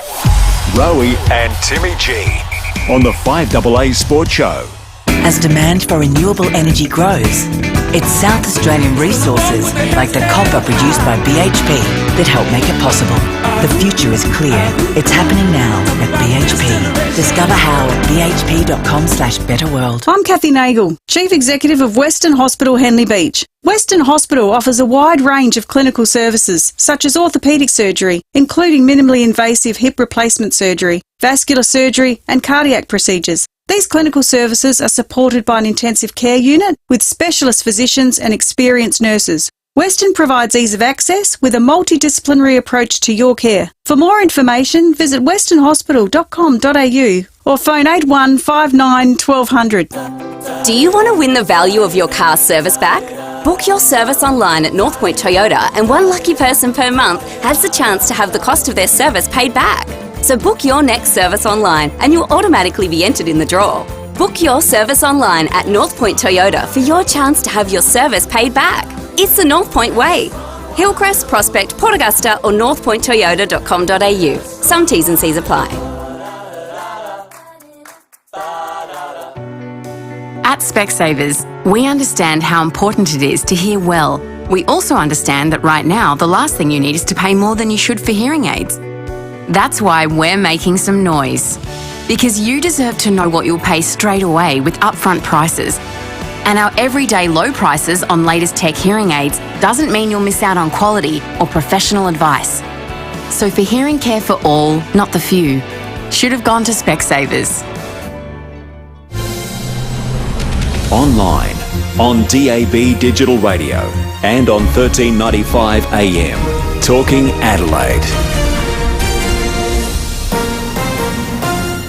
Speaker 6: Rowie and Timmy G on the 5AA Sports Show.
Speaker 5: As demand for renewable energy grows, it's South Australian resources like the copper produced by BHP that help make it possible. The future is clear. It's happening now at BHP. Discover how at bhp.com/betterworld.
Speaker 11: I'm Kathy Nagel, Chief Executive of Western Hospital Henley Beach. Western Hospital offers a wide range of clinical services, such as orthopaedic surgery, including minimally invasive hip replacement surgery, vascular surgery and cardiac procedures. These clinical services are supported by an intensive care unit with specialist physicians and experienced nurses. Western provides ease of access with a multidisciplinary approach to your care. For more information, visit westernhospital.com.au or phone 8159 1200.
Speaker 10: Do you want to win the value of your car's service back? Book your service online at North Point Toyota, and one lucky person per month has the chance to have the cost of their service paid back. So book your next service online and you'll automatically be entered in the draw. Book your service online at North Point Toyota for your chance to have your service paid back. It's the North Point way. Hillcrest, Prospect, Port Augusta or northpointtoyota.com.au. Some T's and C's apply.
Speaker 18: At Specsavers, we understand how important it is to hear well. We also understand that right now the last thing you need is to pay more than you should for hearing aids. That's why we're making some noise. Because you deserve to know what you'll pay straight away with upfront prices. And our everyday low prices on latest tech hearing aids doesn't mean you'll miss out on quality or professional advice. So for hearing care for all, not the few, should have gone to Specsavers.
Speaker 6: Online, on DAB Digital Radio and on 1395 AM. Talking Adelaide.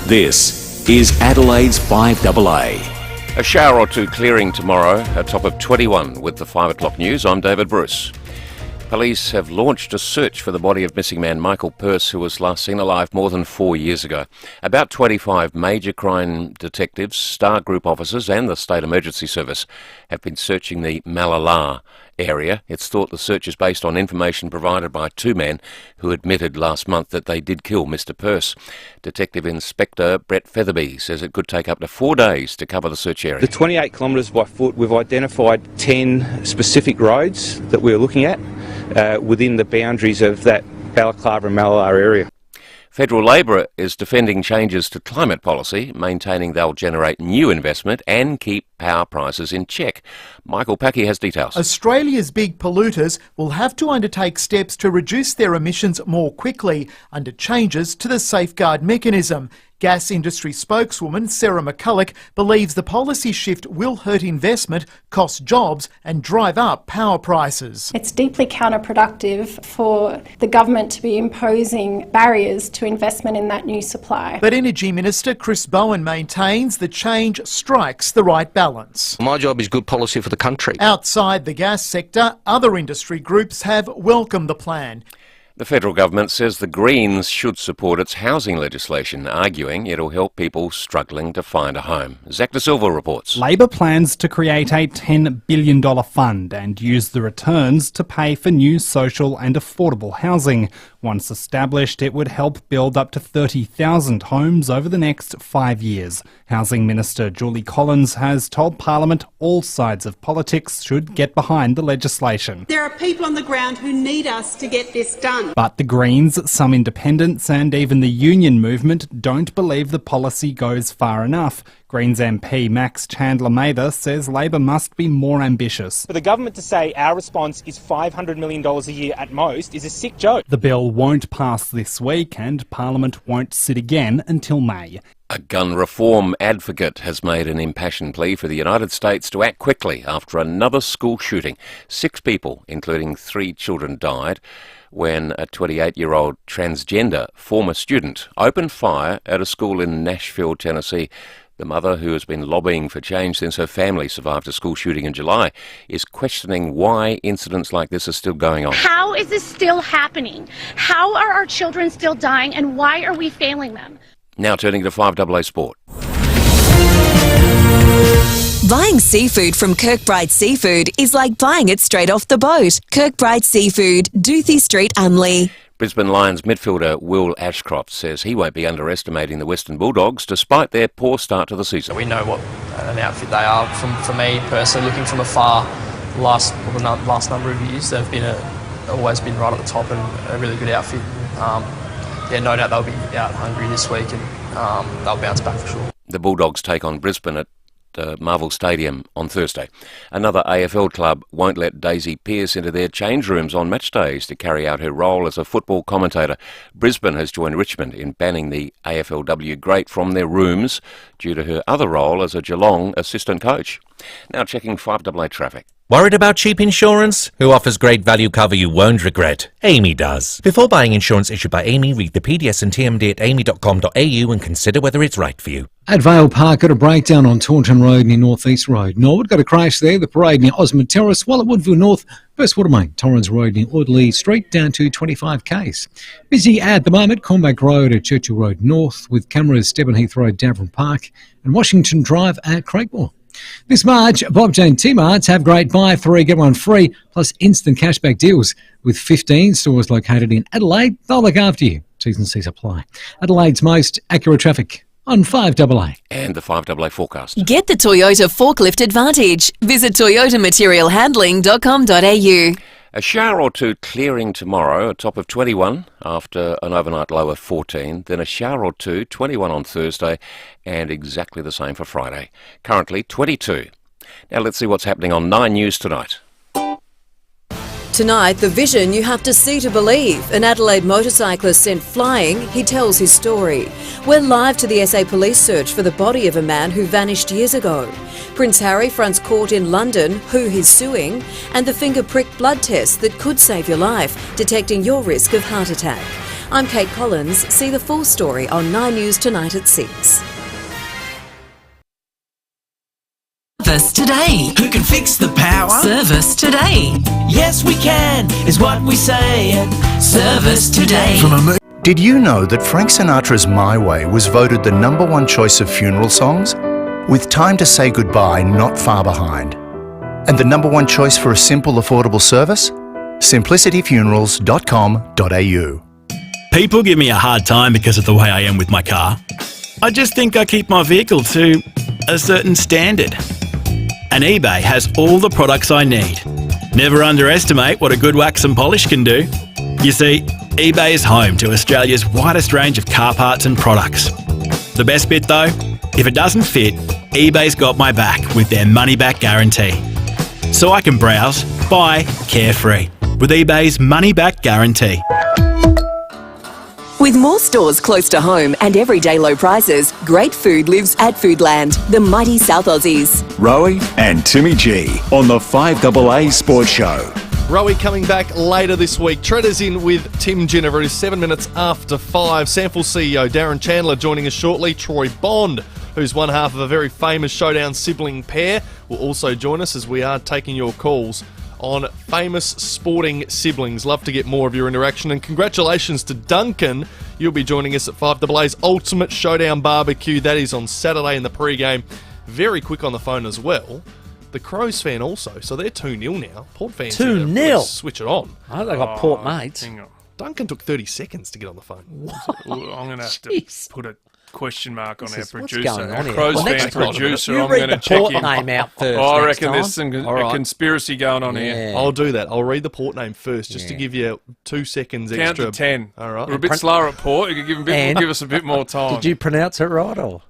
Speaker 6: This is Adelaide's 5AA.
Speaker 23: A shower or two clearing tomorrow, a top of 21 with the 5 o'clock news. I'm David Bruce. Police have launched a search for the body of missing man Michael Pearce, who was last seen alive more than 4 years ago. About 25 major crime detectives, Star Group officers and the State Emergency Service have been searching the Malala area. It's thought the search is based on information provided by two men who admitted last month that they did kill Mr. Pearce. Detective Inspector Brett Featherby says it could take up to 4 days to cover the search area.
Speaker 24: The 28 kilometres by foot, we've identified 10 specific roads that we're looking at within the boundaries of that Balaclava and Malala area.
Speaker 23: Federal Labor is defending changes to climate policy, maintaining they'll generate new investment and keep power prices in check. Michael Packey has details.
Speaker 26: Australia's big polluters will have to undertake steps to reduce their emissions more quickly under changes to the safeguard mechanism. Gas industry spokeswoman Sarah McCulloch believes the policy shift will hurt investment, cost jobs and drive up power prices.
Speaker 13: It's deeply counterproductive for the government to be imposing barriers to investment in that new supply.
Speaker 26: But Energy Minister Chris Bowen maintains the change strikes the right balance.
Speaker 27: My job is good policy for the country.
Speaker 26: Outside the gas sector, other industry groups have welcomed the plan.
Speaker 23: The federal government says the Greens should support its housing legislation, arguing it'll help people struggling to find a home. Zach De Silva reports.
Speaker 28: Labor plans to create a $10 billion fund and use the returns to pay for new social and affordable housing. Once established, it would help build up to 30,000 homes over the next 5 years. Housing Minister Julie Collins has told Parliament all sides of politics should get behind the legislation.
Speaker 29: There are people on the ground who need us to get this done.
Speaker 28: But the Greens, some independents and even the union movement don't believe the policy goes far enough. Greens MP Max Chandler-Mather says Labor must be more ambitious.
Speaker 30: For the government to say our response is $500 million a year at most is a sick joke.
Speaker 28: The bill won't pass this week and Parliament won't sit again until May.
Speaker 23: A gun reform advocate has made an impassioned plea for the United States to act quickly after another school shooting. 6 people, including 3 children, died when a 28-year-old transgender former student opened fire at a school in Nashville, Tennessee. The mother, who has been lobbying for change since her family survived a school shooting in July, is questioning why incidents like this are still going on.
Speaker 31: How is this still happening? How are our children still dying, and why are we failing them?
Speaker 23: Now turning to 5AA Sport.
Speaker 1: Buying seafood from Kirkbride Seafood is like buying it straight off the boat. Kirkbride Seafood, Doothie Street, Unley.
Speaker 23: Brisbane Lions midfielder Will Ashcroft says he won't be underestimating the Western Bulldogs despite their poor start to the season.
Speaker 4: We know what an outfit they are. For me personally, looking from afar, last number of years, they've been always been right at the top and a really good outfit. No doubt they'll be out hungry this week and they'll bounce back for sure.
Speaker 23: The Bulldogs take on Brisbane at Marvel Stadium on Thursday. Another AFL club won't let Daisy Pearce into their change rooms on match days to carry out her role as a football commentator. Brisbane has joined Richmond in banning the AFLW great from their rooms due to her other role as a Geelong assistant coach. Now checking 5AA traffic.
Speaker 12: Worried about cheap insurance? Who offers great value cover you won't regret? Amy does. Before buying insurance issued by Amy, read the PDS and TMD at amy.com.au and consider whether it's right for you.
Speaker 14: At Vale Park, got a breakdown on Taunton Road near North East Road. Norwood got a crash there, the parade near Osmond Terrace, while at Woodville North, First Water Main, Torrens Road near Audley Street, down to 25 Ks. Busy at the moment, Cornback Road at Churchill Road North, with cameras Stevenheath Road, Davern Park, and Washington Drive at Craigmore. This March, Bob Jane T-Marts have great buy 3, get 1 free, plus instant cashback deals. With 15 stores located in Adelaide, they'll look after you. T's and C's apply. Adelaide's most accurate traffic on 5AA.
Speaker 23: And the 5AA forecast.
Speaker 1: Get the Toyota Forklift Advantage. Visit toyotamaterialhandling.com.au.
Speaker 23: A shower or two clearing tomorrow, a top of 21 after an overnight low of 14. Then a shower or two, 21 on Thursday, and exactly the same for Friday. Currently 22. Now let's see what's happening on 9 News tonight.
Speaker 15: Tonight, the vision you have to see to believe. An Adelaide motorcyclist sent flying, he tells his story. We're live to the SA police search for the body of a man who vanished years ago. Prince Harry fronts court in London, who he's suing, and the finger prick blood test that could save your life, detecting your risk of heart attack. I'm Kate Collins. See the full story on 9 News tonight at 6.
Speaker 16: Service today.
Speaker 17: Who can fix the power?
Speaker 16: Service today.
Speaker 17: Yes, we can, is what we say. Service today.
Speaker 19: Did you know that Frank Sinatra's My Way was voted the #1 choice of funeral songs? With Time to Say Goodbye not far behind. And the #1 choice for a simple, affordable service? simplicityfunerals.com.au.
Speaker 20: People give me a hard time because of the way I am with my car. I just think I keep my vehicle to a certain standard. And eBay has all the products I need. Never underestimate what a good wax and polish can do. You see, eBay is home to Australia's widest range of car parts and products. The best bit though? If it doesn't fit, eBay's got my back with their money-back guarantee. So I can browse, buy, carefree with eBay's money-back guarantee.
Speaker 15: With more stores close to home and everyday low prices, great food lives at Foodland, the mighty South Aussies.
Speaker 6: Rowie and Timmy G on the 5AA Sports Show.
Speaker 7: Rowie coming back later this week. Tredders in with Tim Ginniver. It is 7 minutes after 5. Sample CEO Darren Chandler joining us shortly. Troy Bond, who's one half of a very famous Showdown sibling pair, will also join us as we are taking your calls on famous sporting siblings. Love to get more of your interaction, and congratulations to Duncan. You'll be joining us at 5AA's Ultimate Showdown Barbecue. That is on Saturday in the pre-game. Very quick on the phone as well. The Crows fan also, so they're 2-0 now. Port fans
Speaker 9: 2-0?
Speaker 7: Switch it on.
Speaker 9: I think they got Port mates.
Speaker 8: Hang on.
Speaker 7: Duncan took 30 seconds to get on the phone.
Speaker 8: I'm going to have to put a question mark on our producer.
Speaker 9: What's going on here?
Speaker 8: Crows fan producer, I'm going to check
Speaker 9: Port
Speaker 8: in.
Speaker 9: name out first.
Speaker 8: I
Speaker 9: next
Speaker 8: reckon
Speaker 9: time.
Speaker 8: there's some
Speaker 9: All
Speaker 8: conspiracy going on here.
Speaker 7: I'll do that. I'll read the Port name first, just to give you 2 seconds
Speaker 8: Count
Speaker 7: extra.
Speaker 8: to 10.
Speaker 7: All right.
Speaker 8: We're a bit slower at Port. You could give us a bit more time.
Speaker 9: Did you pronounce it right, or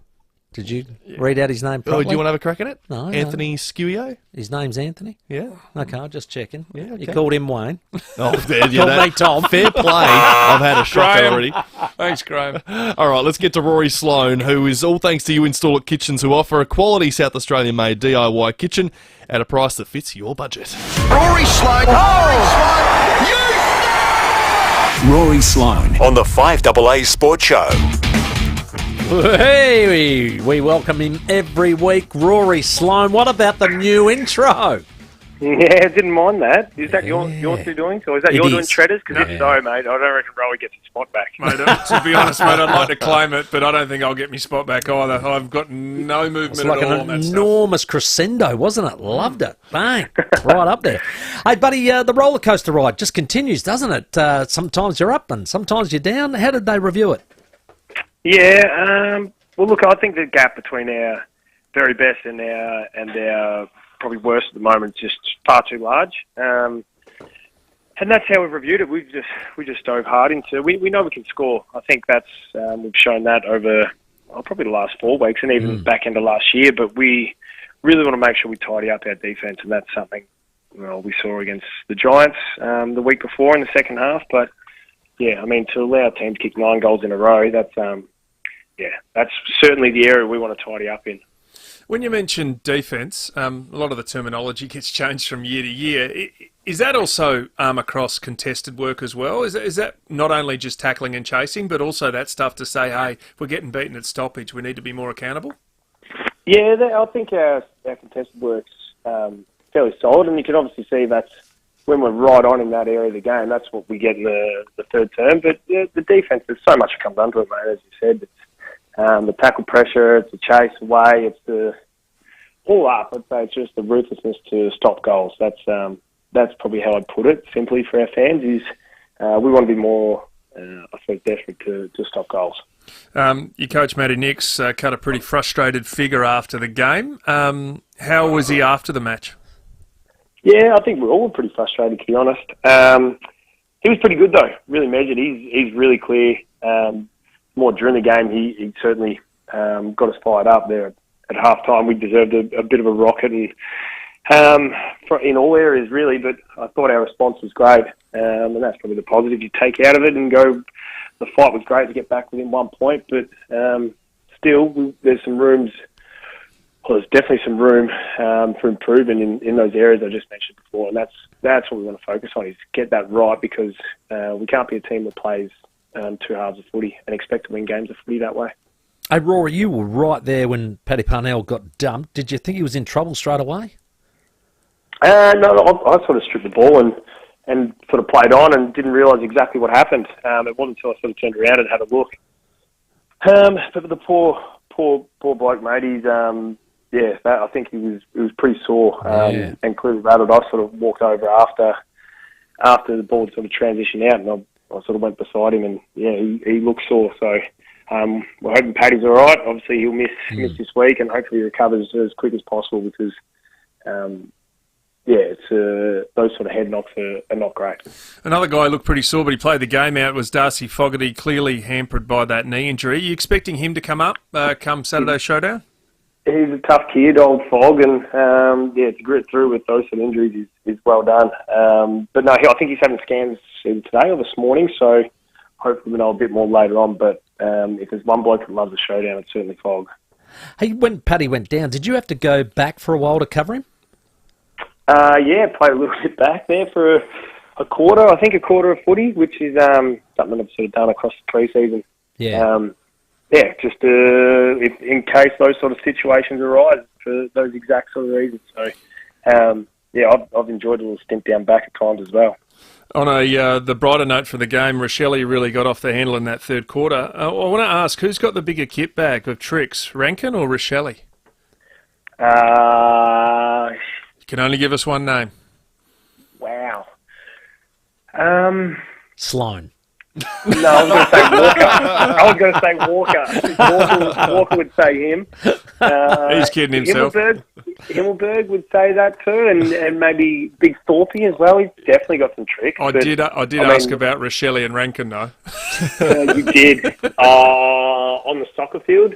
Speaker 9: did you read out his name properly?
Speaker 7: Do you want to have a crack at it?
Speaker 9: No.
Speaker 7: Anthony Scuio?
Speaker 9: His name's Anthony?
Speaker 7: Yeah.
Speaker 9: Okay, I'm just checking.
Speaker 7: Yeah, okay.
Speaker 9: You called him Wayne.
Speaker 7: Oh,
Speaker 9: Called me Tom.
Speaker 7: Fair play. I've had a shocker
Speaker 8: Graham.
Speaker 7: already.
Speaker 8: Thanks, Graham.
Speaker 7: All right, let's get to Rory Sloan, who is all thanks to You Install It Kitchens, who offer a quality South Australian-made DIY kitchen at a price that fits your budget.
Speaker 25: Rory Sloan.
Speaker 6: Rory Sloan on the 5AA Sports Show.
Speaker 9: Hey, we welcome him every week, Rory Sloan. What about the new intro?
Speaker 2: Yeah, I didn't mind that. Is that your two doing? Or is that your doing, Tredders? Because if so, mate, I don't reckon Rowie gets his spot back.
Speaker 8: Mate, to be honest, mate, I'd like to claim it, but I don't think I'll get my spot back either. I've got no movement
Speaker 9: It's like
Speaker 8: at all
Speaker 9: an
Speaker 8: on that stuff.
Speaker 9: enormous crescendo, wasn't it? Loved it. Bang. Right up there. Hey, buddy, the roller coaster ride just continues, doesn't it? Sometimes you're up and sometimes you're down. How did they review it?
Speaker 2: Yeah, well, look, I think the gap between our very best and our probably worst at the moment is just far too large. And that's how we've reviewed it. We just dove hard into. We know we can score. I think that's we've shown that over probably the last 4 weeks and even back into last year. But we really want to make sure we tidy up our defence, and that's something we saw against the Giants the week before in the second half. But yeah, I mean, to allow a team to kick 9 goals in a row, that's certainly the area we want to tidy up in.
Speaker 8: When you mention defence, a lot of the terminology gets changed from year to year. Is that also across contested work as well? Is that not only just tackling and chasing, but also that stuff to say, hey, if we're getting beaten at stoppage, we need to be more accountable?
Speaker 2: Yeah, I think our contested work's fairly solid, and you can obviously see that's when we're right on in that area of the game. That's what we get in the third term. But the defence, there's so much that comes under it, mate, as you said. It's the tackle pressure, it's the chase away, it's the all up. I'd say it's just the ruthlessness to stop goals. That's probably how I'd put it. Simply for our fans is we want to be more, I suppose, desperate to stop goals.
Speaker 8: Your coach Matty Nix cut a pretty frustrated figure after the game. How was he after the match?
Speaker 2: Yeah, I think we're all pretty frustrated, to be honest. He was pretty good though, really measured. He's really clear. More during the game, he certainly got us fired up there at half time. We deserved a bit of a rocket and in all areas really, but I thought our response was great, and that's probably the positive you take out of it and go. The fight was great to get back within 1 point, but still there's some rooms. Well, there's definitely some room for improvement in those areas I just mentioned before, and that's what we want to focus on is get that right, because we can't be a team that plays 2 halves of footy and expect to win games of footy that way.
Speaker 9: Hey, Rory, you were right there when Paddy Parnell got dumped. Did you think he was in trouble straight away?
Speaker 2: No, I sort of stripped the ball and sort of played on and didn't realise exactly what happened. It wasn't until I sort of turned around and had a look. But the poor bloke, mate, he's I think he was pretty sore and clearly rattled. I sort of walked over after the ball sort of transitioned out, and I sort of went beside him, and he looked sore. So we're hoping Paddy's all right. Obviously, he'll miss this week, and hopefully he recovers as quick as possible, because those sort of head knocks are not great.
Speaker 8: Another guy who looked pretty sore, but he played the game out, was Darcy Fogarty, clearly hampered by that knee injury. Are you expecting him to come up come Saturday showdown?
Speaker 2: He's a tough kid, old Fog, and to grit through with those sort of injuries is well done. But no, I think he's having scans either today or this morning, so hopefully we'll know a bit more later on. But if there's one bloke that loves a showdown, it's certainly Fog.
Speaker 9: Hey, when Paddy went down, did you have to go back for a while to cover him?
Speaker 2: Played a little bit back there for a quarter of footy, which is something I've sort of done across the pre-season.
Speaker 9: Yeah.
Speaker 2: Just in case those sort of situations arise for those exact sort of reasons. So, I've enjoyed a little stint down back at times as well.
Speaker 8: On the brighter note for the game, Rochelle really got off the handle in that third quarter. I want to ask, who's got the bigger kit bag of tricks, Rankin or Rochelle? You can only give us one name.
Speaker 2: Wow.
Speaker 9: Sloan.
Speaker 2: No, I was going to say Walker. Walker would say him.
Speaker 8: He's kidding himself.
Speaker 2: Himmelberg would say that too, and maybe Big Thorpe as well. He's definitely got some tricks.
Speaker 8: I did ask about Rochelle and Rankin, though.
Speaker 2: You did. On the soccer field,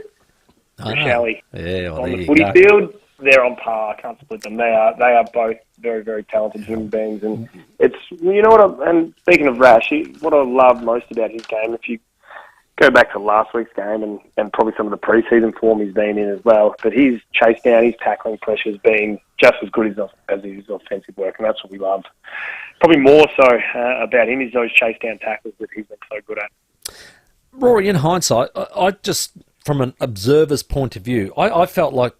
Speaker 2: Rochelle. On the footy field, they're on par. I can't split them. They are both very, very talented human beings, and it's and speaking of Rash, what I love most about his game, if you go back to last week's game and probably some of the pre-season form he's been in as well, but his chase down, his tackling pressure has been just as good as his offensive work, and that's what we love. Probably more so about him is those chase down tackles that he's been so good at. Rory,
Speaker 9: in hindsight, I just, from an observer's point of view, I felt like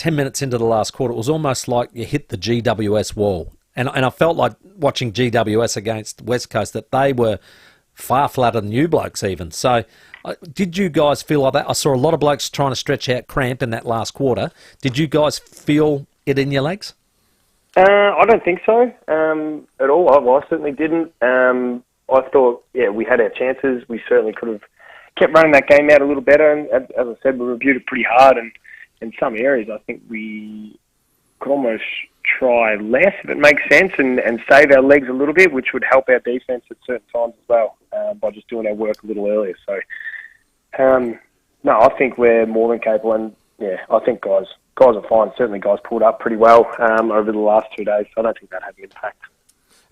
Speaker 9: 10 minutes into the last quarter, it was almost like you hit the GWS wall. And I felt like watching GWS against West Coast that they were far flatter than you blokes even. So did you guys feel like that? I saw a lot of blokes trying to stretch out cramped in that last quarter. Did you guys feel it in your legs?
Speaker 2: I don't think so at all. I certainly didn't. I thought, we had our chances. We certainly could have kept running that game out a little better. And as I said, we reviewed it pretty hard. And in some areas, I think we could almost try less, if it makes sense, and save our legs a little bit, which would help our defence at certain times as well, by just doing our work a little earlier. So, no, I think we're more than capable. And, I think guys are fine. Certainly guys pulled up pretty well over the last 2 days. So I don't think that had an impact.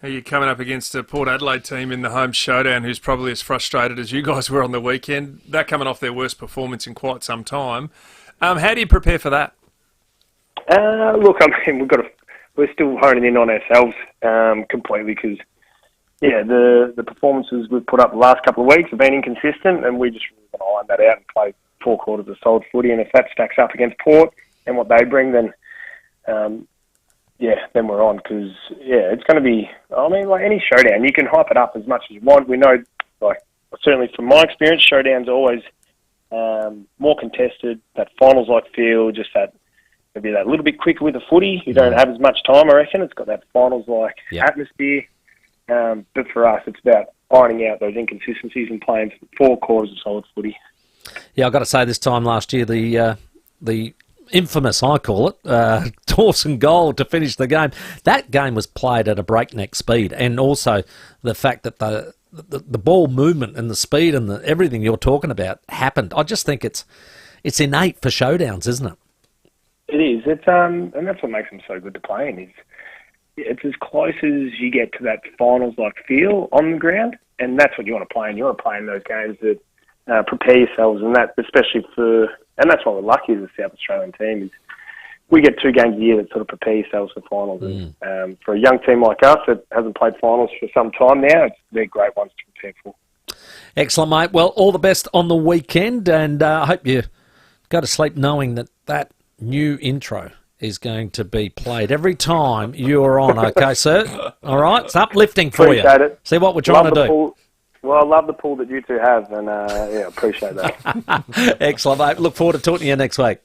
Speaker 8: You're coming up against a Port Adelaide team in the home showdown who's probably as frustrated as you guys were on the weekend. They're coming off their worst performance in quite some time. How do you prepare for that?
Speaker 2: Look, I mean, we're still honing in on ourselves completely because, the performances we've put up the last couple of weeks have been inconsistent, and we just really want to iron that out and play 4 quarters of solid footy. And if that stacks up against Port and what they bring, then then we're on, because it's going to be. I mean, like any showdown, you can hype it up as much as you want. We know, like certainly from my experience, showdowns are always more contested. That finals-like feel, just that maybe that little bit quicker with the footy. You don't have as much time, I reckon. It's got that finals-like atmosphere. But for us, it's about ironing out those inconsistencies and playing 4 quarters of solid footy.
Speaker 9: Yeah, I've got to say, this time last year, the infamous, I call it, Dawson goal to finish the game. That game was played at a breakneck speed, and also the fact that the ball movement and the speed and everything you're talking about happened. I just think it's innate for showdowns, isn't it?
Speaker 2: It is. It's and that's what makes them so good to play in. It's as close as you get to that finals-like feel on the ground, and that's what you want to play in. You want to play in those games that prepare yourselves, and that especially and that's why we're lucky as a South Australian team, is we get 2 games a year that sort of prepare yourselves for finals. And for a young team like us that hasn't played finals for some time now, they're great ones to prepare for.
Speaker 9: Excellent, mate. Well, all the best on the weekend, and I hope you go to sleep knowing that new intro is going to be played every time you're on, okay, sir? All right? It's uplifting for
Speaker 2: Appreciate
Speaker 9: you.
Speaker 2: It.
Speaker 9: See what we're trying to do.
Speaker 2: Pool. Well, I love the pool that you two have, and appreciate that.
Speaker 9: Excellent, mate. Look forward to talking to you next week.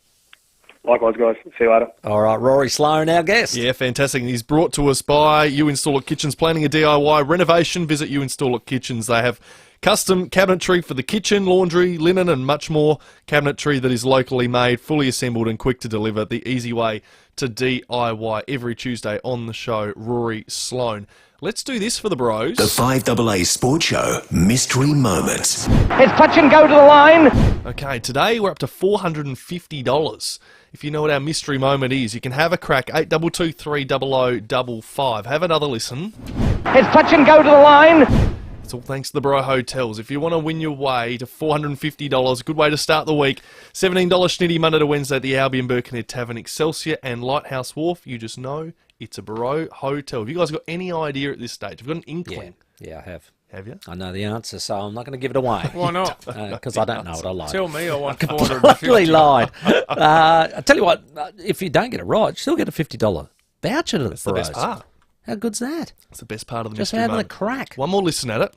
Speaker 2: Likewise, guys. See you later.
Speaker 9: All right, Rory Sloane, our guest.
Speaker 7: Yeah, fantastic. And he's brought to us by You Install It Kitchens. Planning a DIY renovation, visit You Install It Kitchens. They have custom cabinetry for the kitchen, laundry, linen and much more. Cabinetry that is locally made, fully assembled and quick to deliver. The easy way to DIY. Every Tuesday on the show, Rory Sloane. Let's do this for the bros.
Speaker 6: The 5AA Sports Show Mystery Moment.
Speaker 3: It's touch and go to the line.
Speaker 7: Okay, today we're up to $450. If you know what our mystery moment is, you can have a crack. 82230055. Have another listen.
Speaker 3: It's touch and go to the line.
Speaker 7: It's all thanks to the Bro Hotels. If you want to win your way to $450, good way to start the week. $17 schnitty Monday to Wednesday at the Albion Birkenhead Tavern, Excelsior and Lighthouse Wharf. You just know it's a Bro Hotel. Have you guys got any idea at this stage? Have you got an inkling?
Speaker 9: Yeah, I have.
Speaker 7: Have you?
Speaker 9: I know the answer, so I'm not going to give it away.
Speaker 8: Why not?
Speaker 9: Because I don't know it. I lied.
Speaker 8: Tell me I want
Speaker 9: I completely lied. I tell you what, if you don't get it right, you still get a $50 voucher to the Bros.
Speaker 7: That's the best part.
Speaker 9: How good's that?
Speaker 7: It's the best part of the
Speaker 9: Just
Speaker 7: mystery
Speaker 9: having
Speaker 7: moment.
Speaker 9: a crack.
Speaker 7: One more listen at it.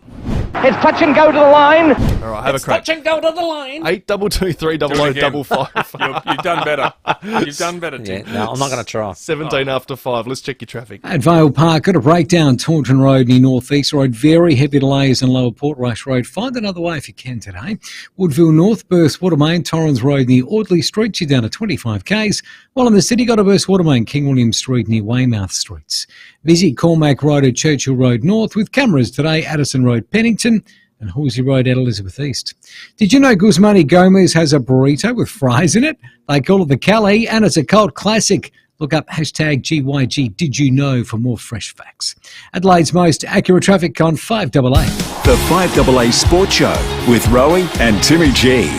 Speaker 3: It's touch and go to the line.
Speaker 7: All right, have a crack.
Speaker 3: Touch and go to the line.
Speaker 7: 82230055.
Speaker 8: You've done better. You've done better, Tim.
Speaker 9: Yeah, no, I'm not going to try.
Speaker 7: 17 after 5. Let's check your traffic.
Speaker 14: At Vale Park, got a breakdown, Taunton Road near North East Road. Very heavy delays on Lower Portrush Road. Find another way if you can today. Woodville North, Burst Watermain, Torrens Road near Audley Street. You're down to 25 k's. While in the city, got a Burst Watermain, King William Street near Weymouth Streets. Visit Cormac Road at Churchill Road North with cameras today, Addison Road, Pennington, and Halsey Road at Elizabeth East. Did you know Guzmani Gomez has a burrito with fries in it? They call it the Cali, and it's a cult classic. Look up hashtag GYG Did You Know for more fresh facts. Adelaide's most accurate traffic on 5AA.
Speaker 6: The 5AA Sports Show with Rowie and Timmy G.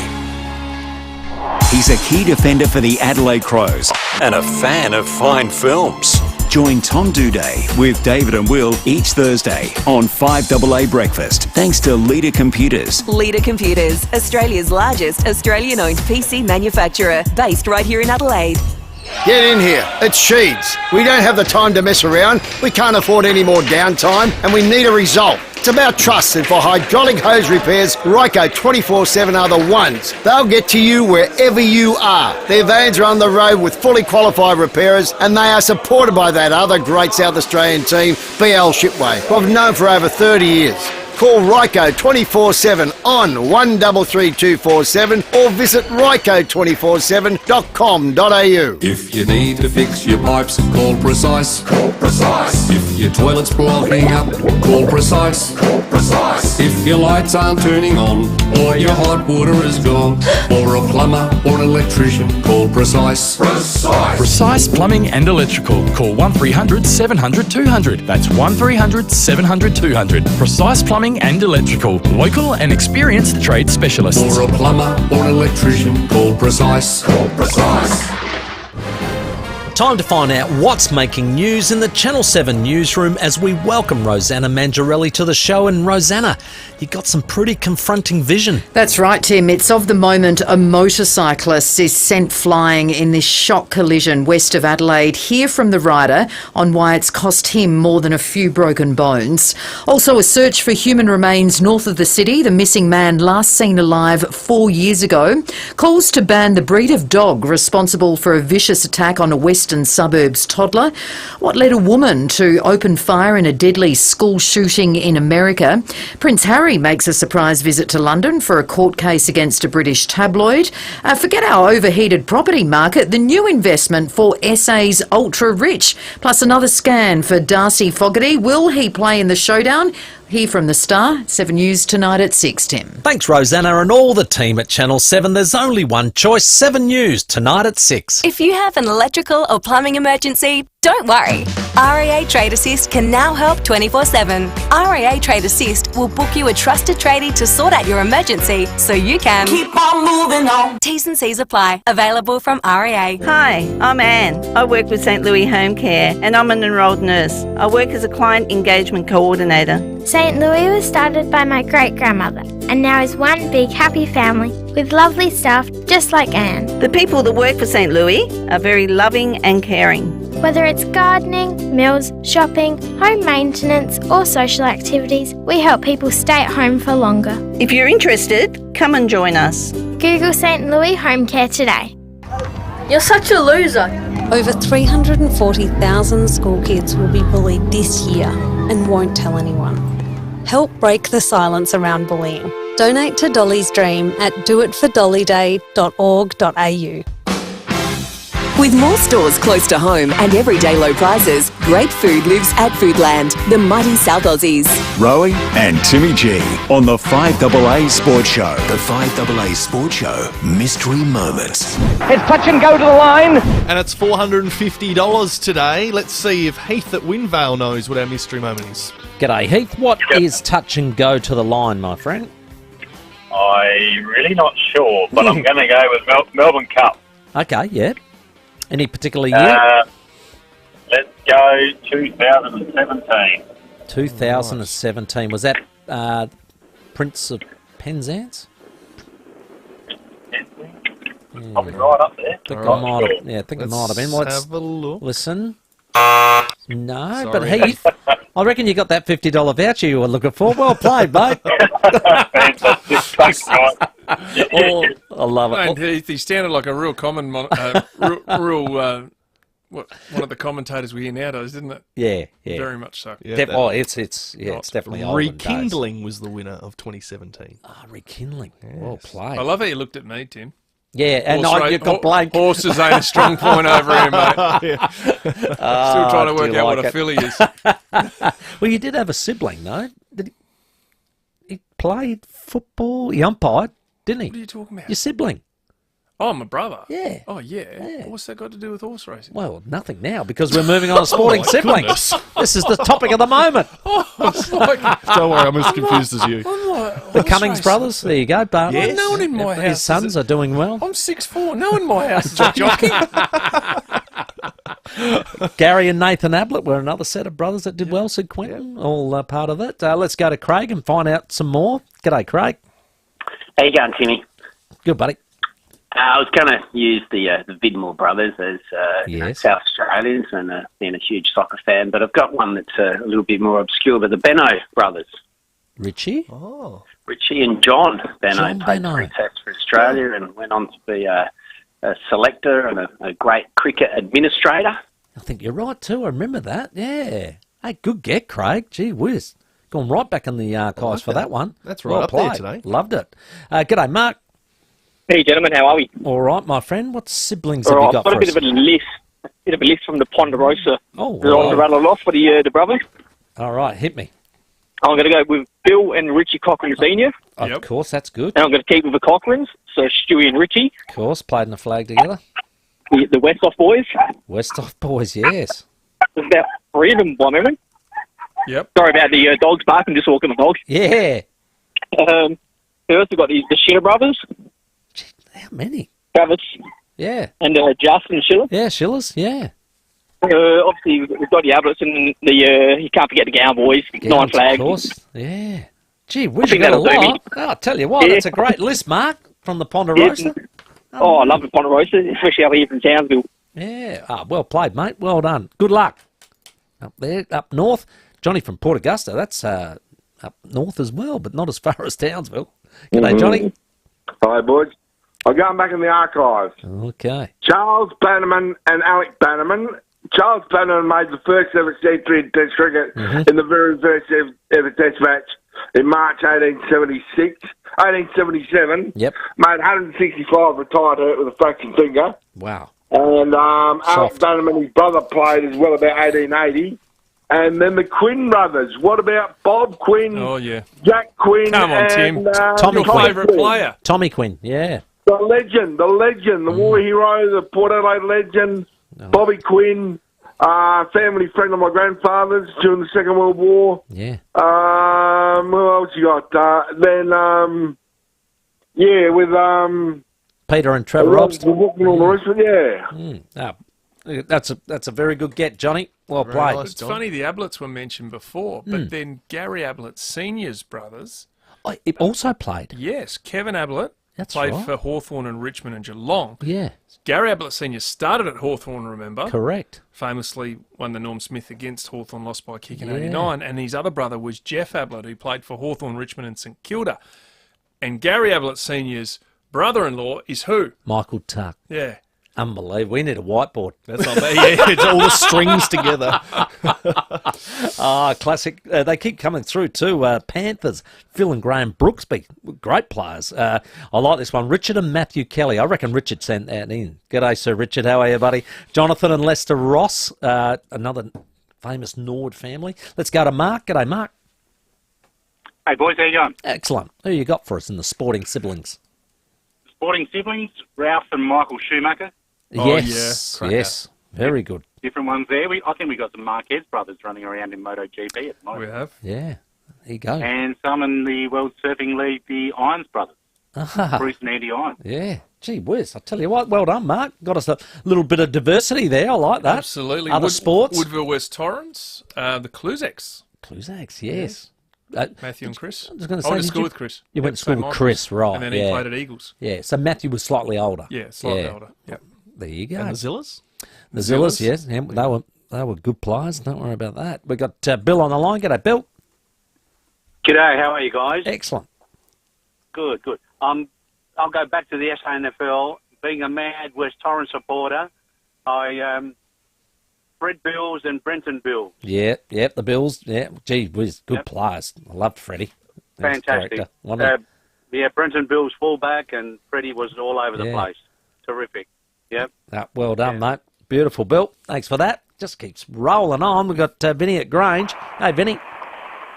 Speaker 6: He's a key defender for the Adelaide Crows and a fan of fine films. Join Tom Duday with David and Will each Thursday on 5AA Breakfast, thanks to Leader Computers.
Speaker 1: Leader Computers, Australia's largest Australian-owned PC manufacturer, based right here in Adelaide.
Speaker 5: Get in here. It's Sheeds. We don't have the time to mess around. We can't afford any more downtime, and we need a result. It's about trust, and for hydraulic hose repairs, Ryco 24/7 are the ones. They'll get to you wherever you are. Their vans are on the road with fully qualified repairers, and they are supported by that other great South Australian team, BL Shipway, who I've known for over 30 years. Call Ryco 24/7 on 133247 or visit ryco247.com.au.
Speaker 10: If you need to fix your pipes, call Precise. Call Precise. If your toilet's blocking up, call Precise. Call Precise. If your lights aren't turning on or your hot water is gone, or a plumber or an electrician, call Precise. Precise.
Speaker 11: Precise Plumbing and Electrical. Call 1300 700 200. That's 1300 700 200. Precise Plumbing and Electrical. Local and experienced trade specialists.
Speaker 10: Or a plumber or an electrician, call Precise. Call Precise.
Speaker 9: Time to find out what's making news in the Channel 7 newsroom as we welcome Rosanna Mangiarelli to the show. And Rosanna, you got some pretty confronting vision.
Speaker 13: That's right, Tim. It's of the moment a motorcyclist is sent flying in this shock collision west of Adelaide. Hear from the rider on why it's cost him more than a few broken bones. Also, a search for human remains north of the city. The missing man last seen alive 4 years ago. Calls to ban the breed of dog responsible for a vicious attack on a western suburbs toddler. What led a woman to open fire in a deadly school shooting in America. Prince Harry makes a surprise visit to London for a court case against a British tabloid. Forget our overheated property market, the new investment for SA's ultra-rich. Plus another scan for Darcy Fogarty. Will he play in the showdown? Hear from the Star, 7 News tonight at 6, Tim.
Speaker 9: Thanks, Rosanna, and all the team at Channel 7. There's only one choice, 7 News tonight at 6.
Speaker 1: If you have an electrical or plumbing emergency, don't worry. REA Trade Assist can now help 24/7. REA Trade Assist will book you a trusted tradie to sort out your emergency so you can
Speaker 17: Keep on moving on.
Speaker 1: T's and C's apply. Available from REA.
Speaker 18: Hi, I'm Anne. I work with St. Louis Home Care and I'm an enrolled nurse. I work as a client engagement coordinator.
Speaker 21: St. Louis was started by my great-grandmother and now is one big happy family with lovely staff just like Anne.
Speaker 18: The people that work for St. Louis are very loving and caring.
Speaker 21: Whether it's gardening, meals, shopping, home maintenance or social activities, we help people stay at home for longer.
Speaker 18: If you're interested, come and join us.
Speaker 21: Google St. Louis Home Care today.
Speaker 22: You're such a loser.
Speaker 15: Over 340,000 school kids will be bullied this year and won't tell anyone. Help break the silence around bullying. Donate to Dolly's Dream at doitfordollyday.org.au.
Speaker 1: With more stores close to home and everyday low prices, great food lives at Foodland, the mighty South Aussies.
Speaker 6: Rowie and Timmy G on the 5AA Sports Show. The 5AA Sports Show Mystery Moment.
Speaker 3: It's touch and go to the line.
Speaker 7: And it's $450 today. Let's see if Heath at Windvale knows what our mystery moment is.
Speaker 9: G'day, Heath. What is touch and go to the line, my friend?
Speaker 24: I'm really not sure, but I'm going to go with Melbourne Cup.
Speaker 9: Okay, yeah. Any particular year?
Speaker 24: Let's go 2017.
Speaker 9: 2017. Was that Prince of Penzance?
Speaker 24: Probably right up there.
Speaker 9: I think it might have been.
Speaker 7: Let's have a look.
Speaker 9: Listen. No, but Heath, I reckon you got that $50 voucher you were looking for. Well played, mate.
Speaker 24: Fantastic. Thanks, guys.
Speaker 9: Oh, I love it.
Speaker 8: And he sounded like a real common, one of the commentators we hear nowadays, didn't it?
Speaker 9: Yeah.
Speaker 8: Very much so.
Speaker 7: Yeah,
Speaker 9: it's definitely olden days.
Speaker 7: Rekindling was the winner of 2017.
Speaker 9: Rekindling.
Speaker 7: Yes.
Speaker 9: Well played.
Speaker 8: I love how you looked at me, Tim.
Speaker 9: Yeah, and you've got blank.
Speaker 8: Horses ain't a strong point over here, mate. Still trying to work out what a filly is.
Speaker 9: Well, you did have a sibling, though. Did he played football? He umpired, didn't he?
Speaker 8: What are you talking about?
Speaker 9: Your sibling.
Speaker 8: Oh, my brother.
Speaker 9: Yeah.
Speaker 8: Oh, yeah. What's that got to do with horse racing?
Speaker 9: Well, nothing now because we're moving on to sporting siblings. This is the topic of the moment.
Speaker 7: Don't worry, I'm as confused as you.
Speaker 9: The Cummings brothers. There you go, Bart.
Speaker 8: Yes. No one in my house.
Speaker 9: His sons are doing well.
Speaker 8: I'm 6'4". No one in my house is a jockey.
Speaker 9: Gary and Nathan Ablett were another set of brothers that did well, said Quentin. All part of it. Let's go to Craig and find out some more. G'day, Craig.
Speaker 25: How you going, Timmy?
Speaker 9: Good, buddy.
Speaker 4: I was going to use the Vidmore brothers as
Speaker 9: Yes.
Speaker 4: South Australians and being a huge soccer fan, but I've got one that's a little bit more obscure, but the Benno brothers.
Speaker 9: Richie?
Speaker 7: Oh.
Speaker 4: Richie and John Benno
Speaker 9: John
Speaker 4: played
Speaker 9: Benno.
Speaker 4: 3 tests for Australia and went on to be a selector and a great cricket administrator.
Speaker 9: I think you're right too. I remember that. Yeah. Hey, good get, Craig. Gee whiz. Gone right back in the archives for that one.
Speaker 7: That's right
Speaker 9: Well
Speaker 7: up there
Speaker 9: played.
Speaker 7: today.
Speaker 9: Loved it. G'day, Mark.
Speaker 12: Hey, gentlemen, how are we?
Speaker 9: All right, my friend. What siblings
Speaker 12: All
Speaker 9: have
Speaker 12: right,
Speaker 9: you got
Speaker 12: I've got
Speaker 9: for
Speaker 12: a bit
Speaker 9: us?
Speaker 12: of a list from the Ponderosa.
Speaker 9: Oh,
Speaker 12: that I want to rattle off for the brothers.
Speaker 9: All right, hit me.
Speaker 12: I'm going to go with Bill and Richie Cochrane Sr.
Speaker 9: Of course, that's good.
Speaker 12: And I'm going to keep with the Cochranes, so Stewie and Richie.
Speaker 9: Of course, played in the flag together.
Speaker 12: The Westhoff boys.
Speaker 9: Westhoff boys, yes.
Speaker 12: There's about 3 of them by memory.
Speaker 8: Yep.
Speaker 12: Sorry about the dogs barking, just walking the dogs.
Speaker 9: Yeah.
Speaker 12: We also got the Schiller brothers.
Speaker 9: How many?
Speaker 12: Travis.
Speaker 9: Yeah.
Speaker 12: And Justin Schiller.
Speaker 9: Yeah, Schillers, yeah.
Speaker 12: Obviously, we've got the Ablets and the, you can't forget the Gown boys, 9 flags.
Speaker 9: Of course, yeah. Gee, we
Speaker 12: think
Speaker 9: got a
Speaker 12: that'll do me.
Speaker 9: lot. Oh, I'll tell you what,
Speaker 12: Yeah.
Speaker 9: that's a great list, Mark, from the Ponderosa.
Speaker 12: Oh, I love the Ponderosa, especially up here from Townsville.
Speaker 9: Yeah. Well played, mate. Well done. Good luck. Up there, up north. Johnny from Port Augusta, that's up north as well, but not as far as Townsville. G'day, Johnny.
Speaker 16: Hi, boys. I'm going back in the archives.
Speaker 9: Okay.
Speaker 16: Charles Bannerman and Alec Bannerman. Charles Bannerman made the first ever century in Test cricket in the very first ever Test match in March 1877.
Speaker 9: Yep.
Speaker 16: Made 165, retired hurt with a fractured finger.
Speaker 9: Wow.
Speaker 16: And Alec Bannerman, his brother, played as well about 1880. And then the Quinn brothers. What about Bob Quinn?
Speaker 8: Oh, yeah.
Speaker 16: Jack Quinn.
Speaker 8: Come on,
Speaker 16: and,
Speaker 8: Tim.
Speaker 9: Tommy
Speaker 8: Your
Speaker 9: Quinn.
Speaker 8: favourite player.
Speaker 9: Tommy Quinn, yeah.
Speaker 16: The legend, the war hero, the Port Adelaide legend, Bobby Quinn, family friend of my grandfather's during the Second World War.
Speaker 9: Yeah.
Speaker 16: Who else you got? With
Speaker 9: Peter and Trevor Robson.
Speaker 16: Yeah.
Speaker 9: That's a very good get, Johnny. Well played.
Speaker 8: It's funny the Ablets were mentioned before, but then Gary Ablett Sr.'s brothers.
Speaker 9: It also played.
Speaker 8: Yes, Kevin Ablett
Speaker 9: That's
Speaker 8: played
Speaker 9: right.
Speaker 8: for Hawthorn and Richmond and Geelong.
Speaker 9: Yeah.
Speaker 8: Gary Ablett Sr. started at Hawthorn, remember?
Speaker 9: Correct.
Speaker 8: Famously won the Norm Smith against Hawthorn, lost by a kick in
Speaker 9: Yeah.
Speaker 8: 89. And his other brother was Jeff Ablett, who played for Hawthorn, Richmond and St Kilda. And Gary Ablett Sr.'s brother-in-law is who?
Speaker 9: Michael Tuck.
Speaker 8: Yeah.
Speaker 9: Unbelievable. We need a whiteboard.
Speaker 7: That's not bad. Yeah, it's all the strings together.
Speaker 9: Classic. They keep coming through too. Panthers, Phil and Graham Brooksby, great players. I like this one. Richard and Matthew Kelly. I reckon Richard sent that in. G'day, Sir Richard. How are you, buddy? Jonathan and Lester Ross, another famous Nord family. Let's go to Mark. G'day, Mark.
Speaker 23: Hey, boys, how you going?
Speaker 9: Excellent. Who you got for us in the sporting siblings?
Speaker 23: Sporting siblings, Ralph and Michael Schumacher.
Speaker 9: Yes. Very good.
Speaker 23: Different ones there. I think we got some Marquez brothers running around in MotoGP at the moment.
Speaker 8: We have.
Speaker 9: Yeah. There you go.
Speaker 23: And some in the World Surfing League, the Irons brothers.
Speaker 9: Ah.
Speaker 23: Bruce and Andy Irons.
Speaker 9: Yeah. Gee whiz. I tell you what, well done, Mark. Got us a little bit of diversity there. I like that.
Speaker 8: Absolutely.
Speaker 9: Other sports?
Speaker 8: Woodville West Torrens, the Cluzaks.
Speaker 9: Cluzaks, yes.
Speaker 8: Matthew and Chris.
Speaker 9: I was going to
Speaker 8: I
Speaker 9: say,
Speaker 8: went to
Speaker 9: did
Speaker 8: school with Chris.
Speaker 9: You went to
Speaker 8: St.
Speaker 9: school with
Speaker 8: Michael's.
Speaker 9: Chris, right?
Speaker 8: And then he played at Eagles.
Speaker 9: Yeah, so Matthew was slightly older.
Speaker 8: Yeah, slightly older. Yep.
Speaker 9: There you go.
Speaker 7: And the Zillas?
Speaker 9: The Zillas, yes. Yeah, they were good players. Don't worry about that. We got Bill on the line. G'day, Bill.
Speaker 25: G'day, how are you guys?
Speaker 9: Excellent.
Speaker 25: Good. I'll go back to the SANFL. Being a mad West Torrens supporter, I Fred Bills and Brenton Bills.
Speaker 9: Yeah, the Bills. Yeah, gee whiz, good players. I loved Freddie.
Speaker 25: Fantastic. Brenton Bills fullback and Freddie was all over the place. Terrific. Yep.
Speaker 9: Well done, mate. Beautiful, Bill. Thanks for that. Just keeps rolling on. We've got Vinny at Grange. Hey, Vinny.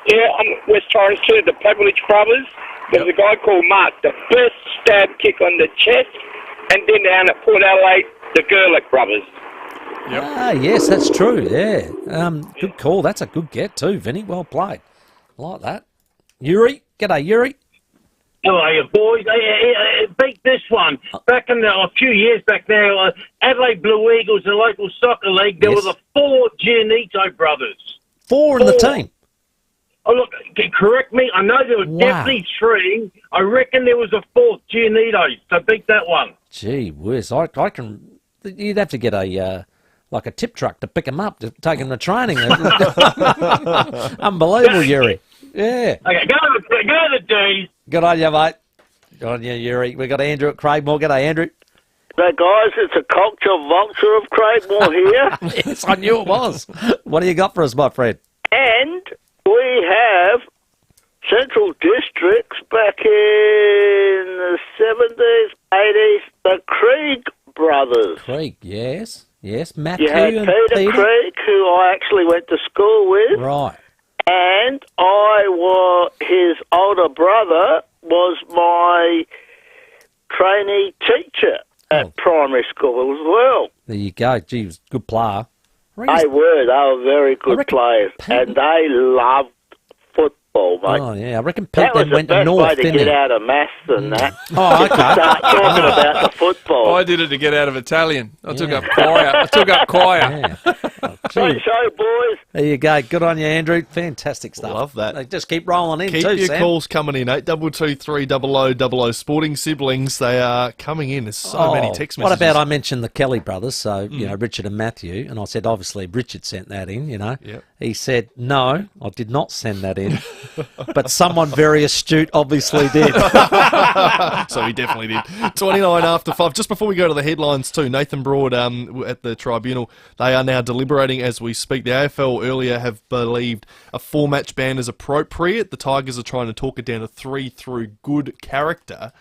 Speaker 26: Yeah, I'm West Torrens too, the Pavlich brothers. There's a guy called Mark, the first stab kick on the chest, and then down at Port Adelaide, the Gerlich brothers.
Speaker 9: Yes, that's true. Yeah. Good call. That's a good get too, Vinny. Well played. I like that. Yuri. G'day, Yuri.
Speaker 27: How are you, boys? Beat this one. Back in a few years back there, Adelaide Blue Eagles, the local soccer league, there were the 4 Gianito brothers.
Speaker 9: 4 in the team?
Speaker 27: Oh, look, correct me. I know there was definitely 3. I reckon there was a 4th, Giannito, so beat that one.
Speaker 9: Gee whiz, I can... You'd have to get a tip truck to pick them up, to take them to training. Unbelievable, Yuri. Yeah.
Speaker 27: Okay, go to the D's.
Speaker 9: Good on you, mate. Good on you, Yuri. We've got Andrew at Craigmore. G'day, Andrew.
Speaker 2: Hey guys, it's a culture vulture of Craigmore here.
Speaker 9: Yes, I knew it was. What do you got for us, my friend?
Speaker 2: And we have Central Districts back in the 70s, 80s, the Krieg brothers.
Speaker 9: Krieg, yes. Yes, Matthew
Speaker 2: You had
Speaker 9: and
Speaker 2: Peter Krieg, who I actually went to school with.
Speaker 9: Right.
Speaker 2: And his older brother was my trainee teacher at primary school as well.
Speaker 9: There you go. Gee, he was a good player.
Speaker 2: They were very good players, and they loved football, mate.
Speaker 9: Oh, yeah. I reckon Pete
Speaker 2: that was
Speaker 9: then went
Speaker 2: the
Speaker 9: to
Speaker 2: best
Speaker 9: North,
Speaker 2: way to
Speaker 9: didn't
Speaker 2: get
Speaker 9: he?
Speaker 2: out of maths and that.
Speaker 9: Oh, okay.
Speaker 2: Start talking about the football.
Speaker 8: I did it to get out of Italian. I took up choir.
Speaker 2: Great show, boys.
Speaker 9: There you go. Good on you, Andrew. Fantastic stuff.
Speaker 7: Love that.
Speaker 9: They just keep rolling in
Speaker 7: Keep
Speaker 9: too,
Speaker 7: your
Speaker 9: Sam.
Speaker 7: calls coming in, 82230000 Sporting Siblings. They are coming in. There's so many text messages.
Speaker 9: What about I mentioned the Kelly brothers, so, Richard and Matthew, and I said, obviously, Richard sent that in,
Speaker 7: Yep.
Speaker 9: He said, no, I did not send that in, but someone very astute obviously did.
Speaker 7: So he definitely did. 29 after 5. Just before we go to the headlines too, Nathan Broad at the tribunal, they are now deliberating as we speak. The AFL earlier have believed a 4-match ban is appropriate. The Tigers are trying to talk it down to 3 through good character.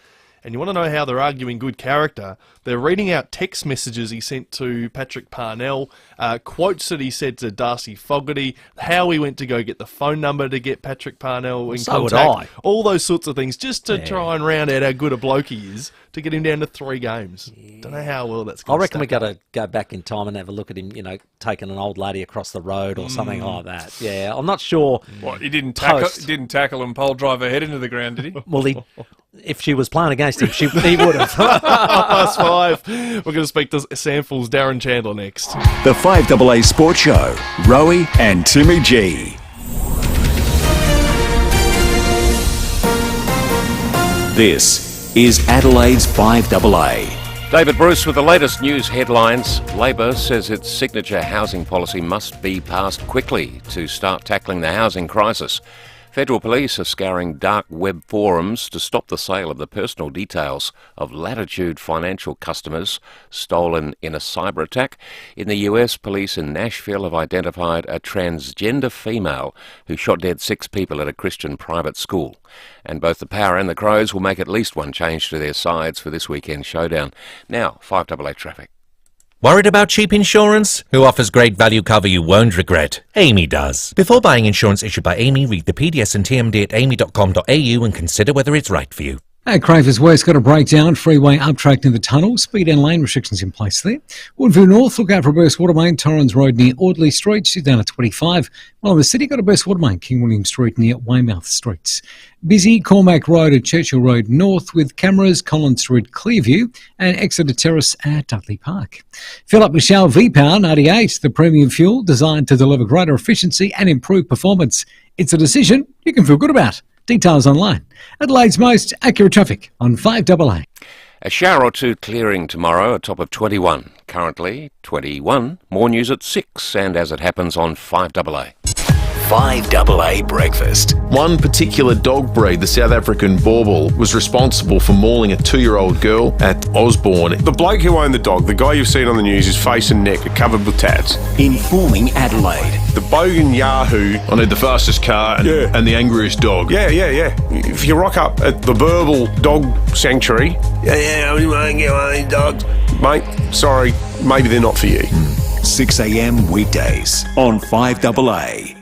Speaker 7: And you want to know how they're arguing good character? They're reading out text messages he sent to Patrick Parnell, quotes that he said to Darcy Fogarty, how he went to go get the phone number to get Patrick Parnell in
Speaker 9: So would
Speaker 7: contact.
Speaker 9: I.
Speaker 7: All those sorts of things, just to try and round out how good a bloke he is, to get him down to 3 games. Don't know how well that's going
Speaker 9: I
Speaker 7: to
Speaker 9: reckon we got to go back in time and have a look at him, taking an old lady across the road or something like that. Yeah, I'm not sure.
Speaker 8: What, he didn't tackle and pole drive her head into the ground, did he?
Speaker 9: Well, if she was playing against him, he would have.
Speaker 7: 5:30. We're going to speak to Samful's Darren Chandler next.
Speaker 6: The 5AA Sports Show, Rowie and Timmy G. This is Adelaide's 5AA.
Speaker 5: David Bruce with the latest news headlines. Labor says its signature housing policy must be passed quickly to start tackling the housing crisis. Federal police are scouring dark web forums to stop the sale of the personal details of Latitude financial customers stolen in a cyber attack. In the US, police in Nashville have identified a transgender female who shot dead 6 people at a Christian private school. And both the Power and the Crows will make at least one change to their sides for this weekend showdown. Now, 5AA traffic.
Speaker 10: Worried about cheap insurance? Who offers great value cover you won't regret? Amy does. Before buying insurance issued by Amy, read the PDS and TMD at amy.com.au and consider whether it's right for you.
Speaker 11: At Cravers West, got a breakdown, freeway uptracked in the tunnel, speed and lane restrictions in place there. Woodville North, look out for a burst water main, Torrens Road near Audley Street, she's down at 25. While in the city, got a burst water main, King William Street near Weymouth Streets. Busy, Cormac Road at Churchill Road North with cameras, Collins Street Clearview and Exeter Terrace at Dudley Park. Fill up with Shell V-Power 98, the premium fuel designed to deliver greater efficiency and improve performance. It's a decision you can feel good about. Details online. Adelaide's most accurate traffic on 5AA.
Speaker 5: A shower or two clearing tomorrow, a top of 21. Currently 21. More news at 6, and as it happens on 5AA.
Speaker 6: 5AA Breakfast.
Speaker 14: One particular dog breed, the South African Bauble, was responsible for mauling a 2-year-old girl at Osborne.
Speaker 19: The bloke who owned the dog, the guy you've seen on the news, his face and neck are covered with tats.
Speaker 6: Informing Adelaide.
Speaker 19: The bogan Yahoo.
Speaker 14: I need the fastest car and the angriest dog.
Speaker 19: Yeah. If you rock up at the Burble Dog Sanctuary, we won't get one of these dogs. Mate, sorry, maybe they're not for you.
Speaker 6: 6 a.m. weekdays on 5AA.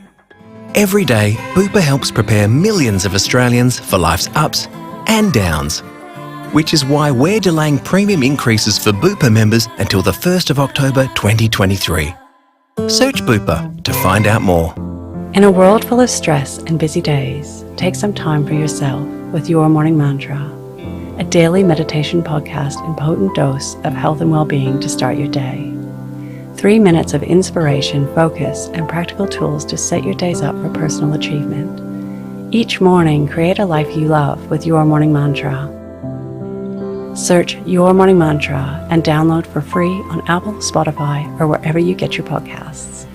Speaker 20: Every day, FIVEAA helps prepare millions of Australians for life's ups and downs. Which is why we're delaying premium increases for FIVEAA members until the 1st of October 2023. Search FIVEAA to find out more.
Speaker 28: In a world full of stress and busy days, take some time for yourself with Your Morning Mantra, a daily meditation podcast and potent dose of health and well-being to start your day. 3 minutes of inspiration, focus, and practical tools to set your days up for personal achievement. Each morning, create a life you love with Your Morning Mantra. Search Your Morning Mantra and download for free on Apple, Spotify, or wherever you get your podcasts.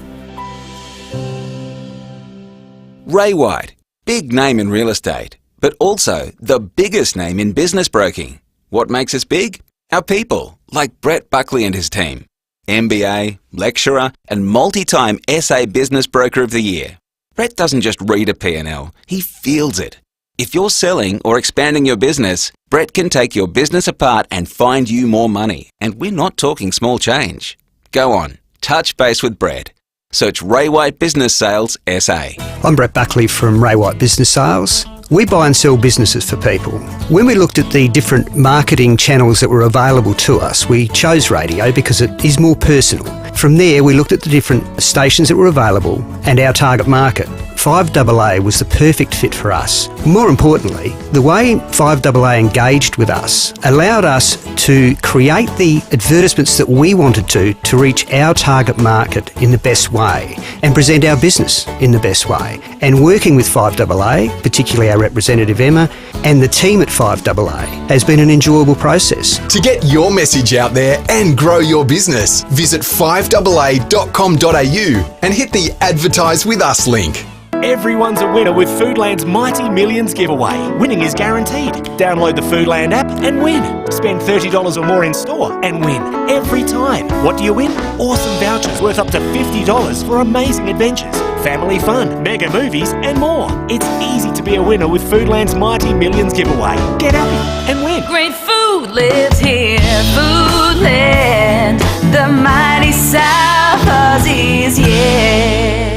Speaker 1: Ray White, big name in real estate, but also the biggest name in business broking. What makes us big? Our people, like Brett Buckley and his team. MBA, lecturer, and multi-time SA Business Broker of the Year. Brett doesn't just read a P&L, he feels it. If you're selling or expanding your business, Brett can take your business apart and find you more money. And we're not talking small change. Go on, touch base with Brett. Search Ray White Business Sales SA.
Speaker 3: I'm Brett Buckley from Ray White Business Sales. We buy and sell businesses for people. When we looked at the different marketing channels that were available to us, we chose radio because it is more personal. From there, we looked at the different stations that were available and our target market. 5AA was the perfect fit for us. More importantly, the way 5AA engaged with us allowed us to create the advertisements that we wanted to reach our target market in the best way and present our business in the best way. And working with 5AA, particularly our representative Emma, and the team at 5AA has been an enjoyable process.
Speaker 13: To get your message out there and grow your business, visit 5AA.com.au and hit the Advertise With Us link.
Speaker 15: Everyone's a winner with Foodland's Mighty Millions giveaway. Winning is guaranteed. Download the Foodland app and win. Spend $30 or more in store and win every time. What do you win? Awesome vouchers worth up to $50 for amazing adventures, family fun, mega movies and more. It's easy to be a winner with Foodland's Mighty Millions giveaway. Get happy and win.
Speaker 17: Great food lives here. Foodland, the mighty South Aussies, yeah.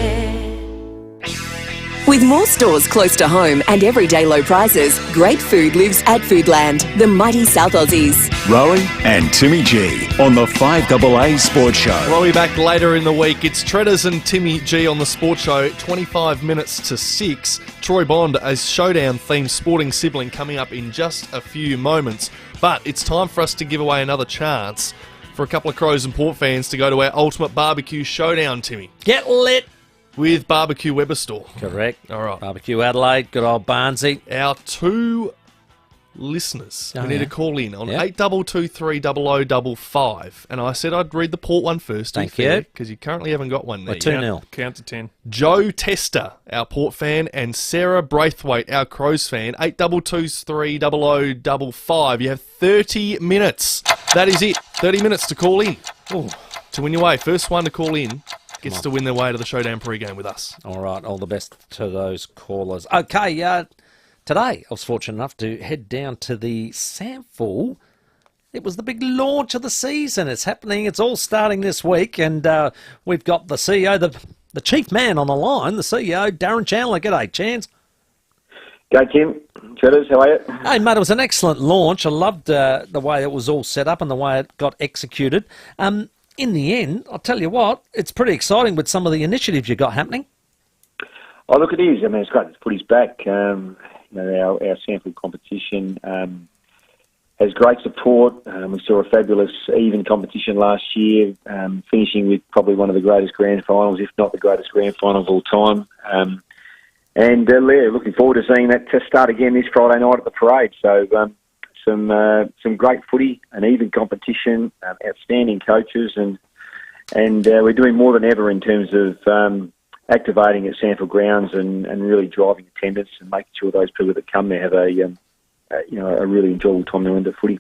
Speaker 18: With more stores close to home and everyday low prices, great food lives at Foodland, the mighty South Aussies.
Speaker 6: Rowie and Timmy G on the 5AA Sports Show.
Speaker 7: Rowie back later in the week. It's Tredders and Timmy G on the Sports Show, 25 minutes to 6. Troy Bond, a showdown-themed sporting sibling, coming up in just a few moments. But it's time for us to give away another chance for a couple of Crows and Port fans to go to our Ultimate Barbecue Showdown, Timmy.
Speaker 9: Get lit!
Speaker 7: With Barbecue Weber Store.
Speaker 9: Correct.
Speaker 7: All right.
Speaker 9: Barbecue Adelaide, good old Barnsey.
Speaker 7: Our two listeners, we need to call in on 82230055. And I said I'd read the Port one first.
Speaker 9: Thank you.
Speaker 7: Because you currently haven't got one there.
Speaker 9: 2-0.
Speaker 8: Count to 10.
Speaker 7: Joe Tester, our Port fan, and Sarah Braithwaite, our Crows fan. 82230055. You have 30 minutes. That is it. 30 minutes to call in. Ooh. To win your way. First one to call in gets to win their way to the Showdown pre-game with us.
Speaker 9: All right, all the best to those callers. Okay, today I was fortunate enough to head down to the SANFL. It was the big launch of the season. It's happening. It's all starting this week, and we've got the CEO, the chief man on the line, the CEO, Darren Chandler. G'day, Chans.
Speaker 21: G'day, Tim. Tredders, how are you?
Speaker 9: Hey, mate, it was an excellent launch. I loved the way it was all set up and the way it got executed. In the end, I'll tell you what, it's pretty exciting with some of the initiatives you got happening.
Speaker 21: Oh, look, it is. I mean, it's great to put his back. Our SANFL competition has great support. We saw a fabulous even competition last year, finishing with probably one of the greatest grand finals, if not the greatest grand final of all time. Looking forward to seeing that to start again this Friday night at the parade. So some great footy, an even competition, outstanding coaches, and we're doing more than ever in terms of activating at SANFL grounds and really driving attendance and making sure those people that come there have a really enjoyable time to end footy.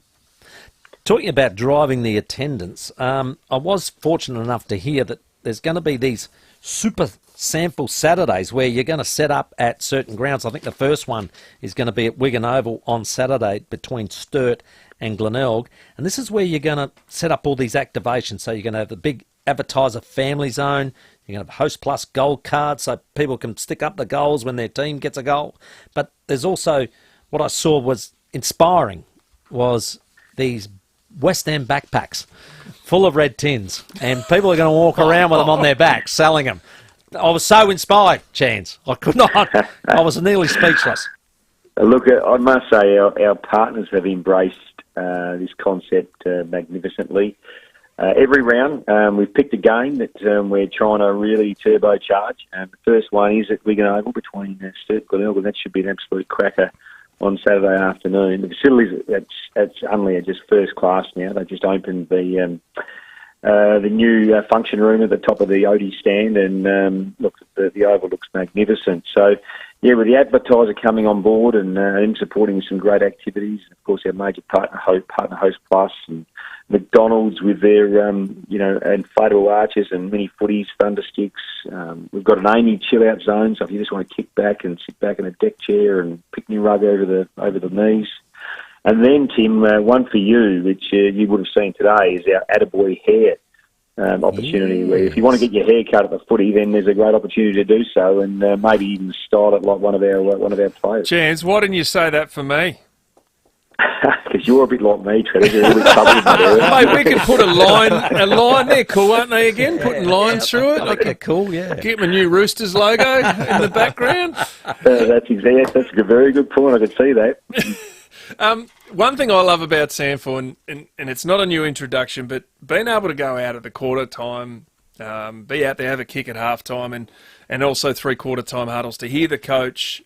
Speaker 9: Talking about driving the attendance, I was fortunate enough to hear that there's going to be these super SANFL Saturdays where you're going to set up at certain grounds. I think the first one is going to be at Wigan Oval on Saturday between Sturt and Glenelg. And this is where you're going to set up all these activations. So you're going to have the big advertiser family zone. You're going to have Host Plus gold cards so people can stick up the goals when their team gets a goal. But there's also, what I saw was inspiring, was these West Ham backpacks full of red tins. And people are going to walk around with them on their backs, selling them. I was so inspired, Chance. I could not. I was nearly speechless.
Speaker 21: Look, I must say our partners have embraced this concept magnificently. every round, we've picked a game that we're trying to really turbocharge. The first one is at Wigan Oval between Sturt and Glenelg, and that should be an absolute cracker on Saturday afternoon. The facilities at Unley are just first class now. They've just opened the new function room at the top of the Odie stand, and look, the Oval looks magnificent. So, yeah, with the advertiser coming on board and supporting some great activities, of course our major partner Host Plus and McDonald's with their inflatable arches and mini footies, thunder sticks. We've got an Amy chill out zone, so if you just want to kick back and sit back in a deck chair and picnic rug over the knees. And then, Tim, one for you, which you would have seen today, is our Attaboy hair opportunity, where if you want to get your hair cut at the footy, then there's a great opportunity to do so, and maybe even style it like one of our players.
Speaker 8: Jans, why didn't you say that for me?
Speaker 21: Because you're a bit like me, Tredders. You're a bit troubled in that area.
Speaker 8: Mate, we could put a line there. Cool, aren't they, again? Putting lines through it.
Speaker 9: Okay, cool, yeah.
Speaker 8: Get my new Roosters logo in the background.
Speaker 21: That's a very good point. I could see that.
Speaker 8: One thing I love about Sanford, and it's not a new introduction, but being able to go out at the quarter time, be out there, have a kick at half time, and also 3/4 time huddles, to hear the coach.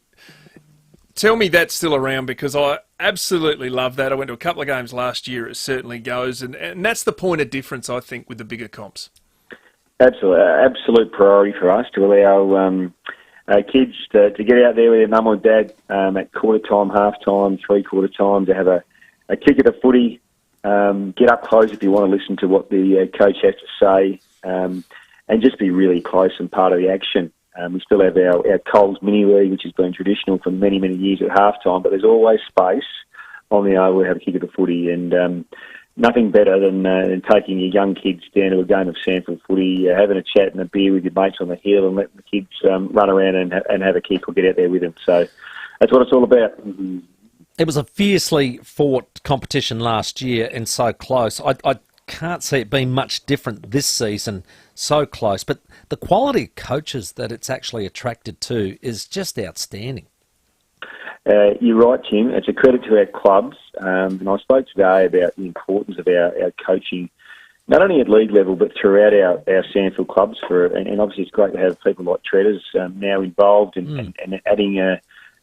Speaker 8: Tell me that's still around, because I absolutely love that. I went to a couple of games last year. It certainly goes, and that's the point of difference, I think, with the bigger comps.
Speaker 21: Absolute priority for us to allow kids to get out there with their mum or dad at quarter time, half time, 3/4 time, to have a kick at the footy, get up close if you want to listen to what the coach has to say, and just be really close and part of the action. We still have our Coles Mini League, which has been traditional for many, many years at half-time, but there's always space on the Oval to have a kick at the footy, and nothing better than taking your young kids down to a game of Sanford footy, having a chat and a beer with your mates on the hill, and letting the kids run around and have a kick or get out there with them. So that's what it's all about.
Speaker 9: It was a fiercely fought competition last year and so close. I can't see it being much different this season, so close. But the quality of coaches that it's actually attracted to is just outstanding.
Speaker 21: You're right, Tim. It's a credit to our clubs. And I spoke today about the importance of our coaching, not only at league level, but throughout our Sandfield clubs. And obviously it's great to have people like Tredders now involved and adding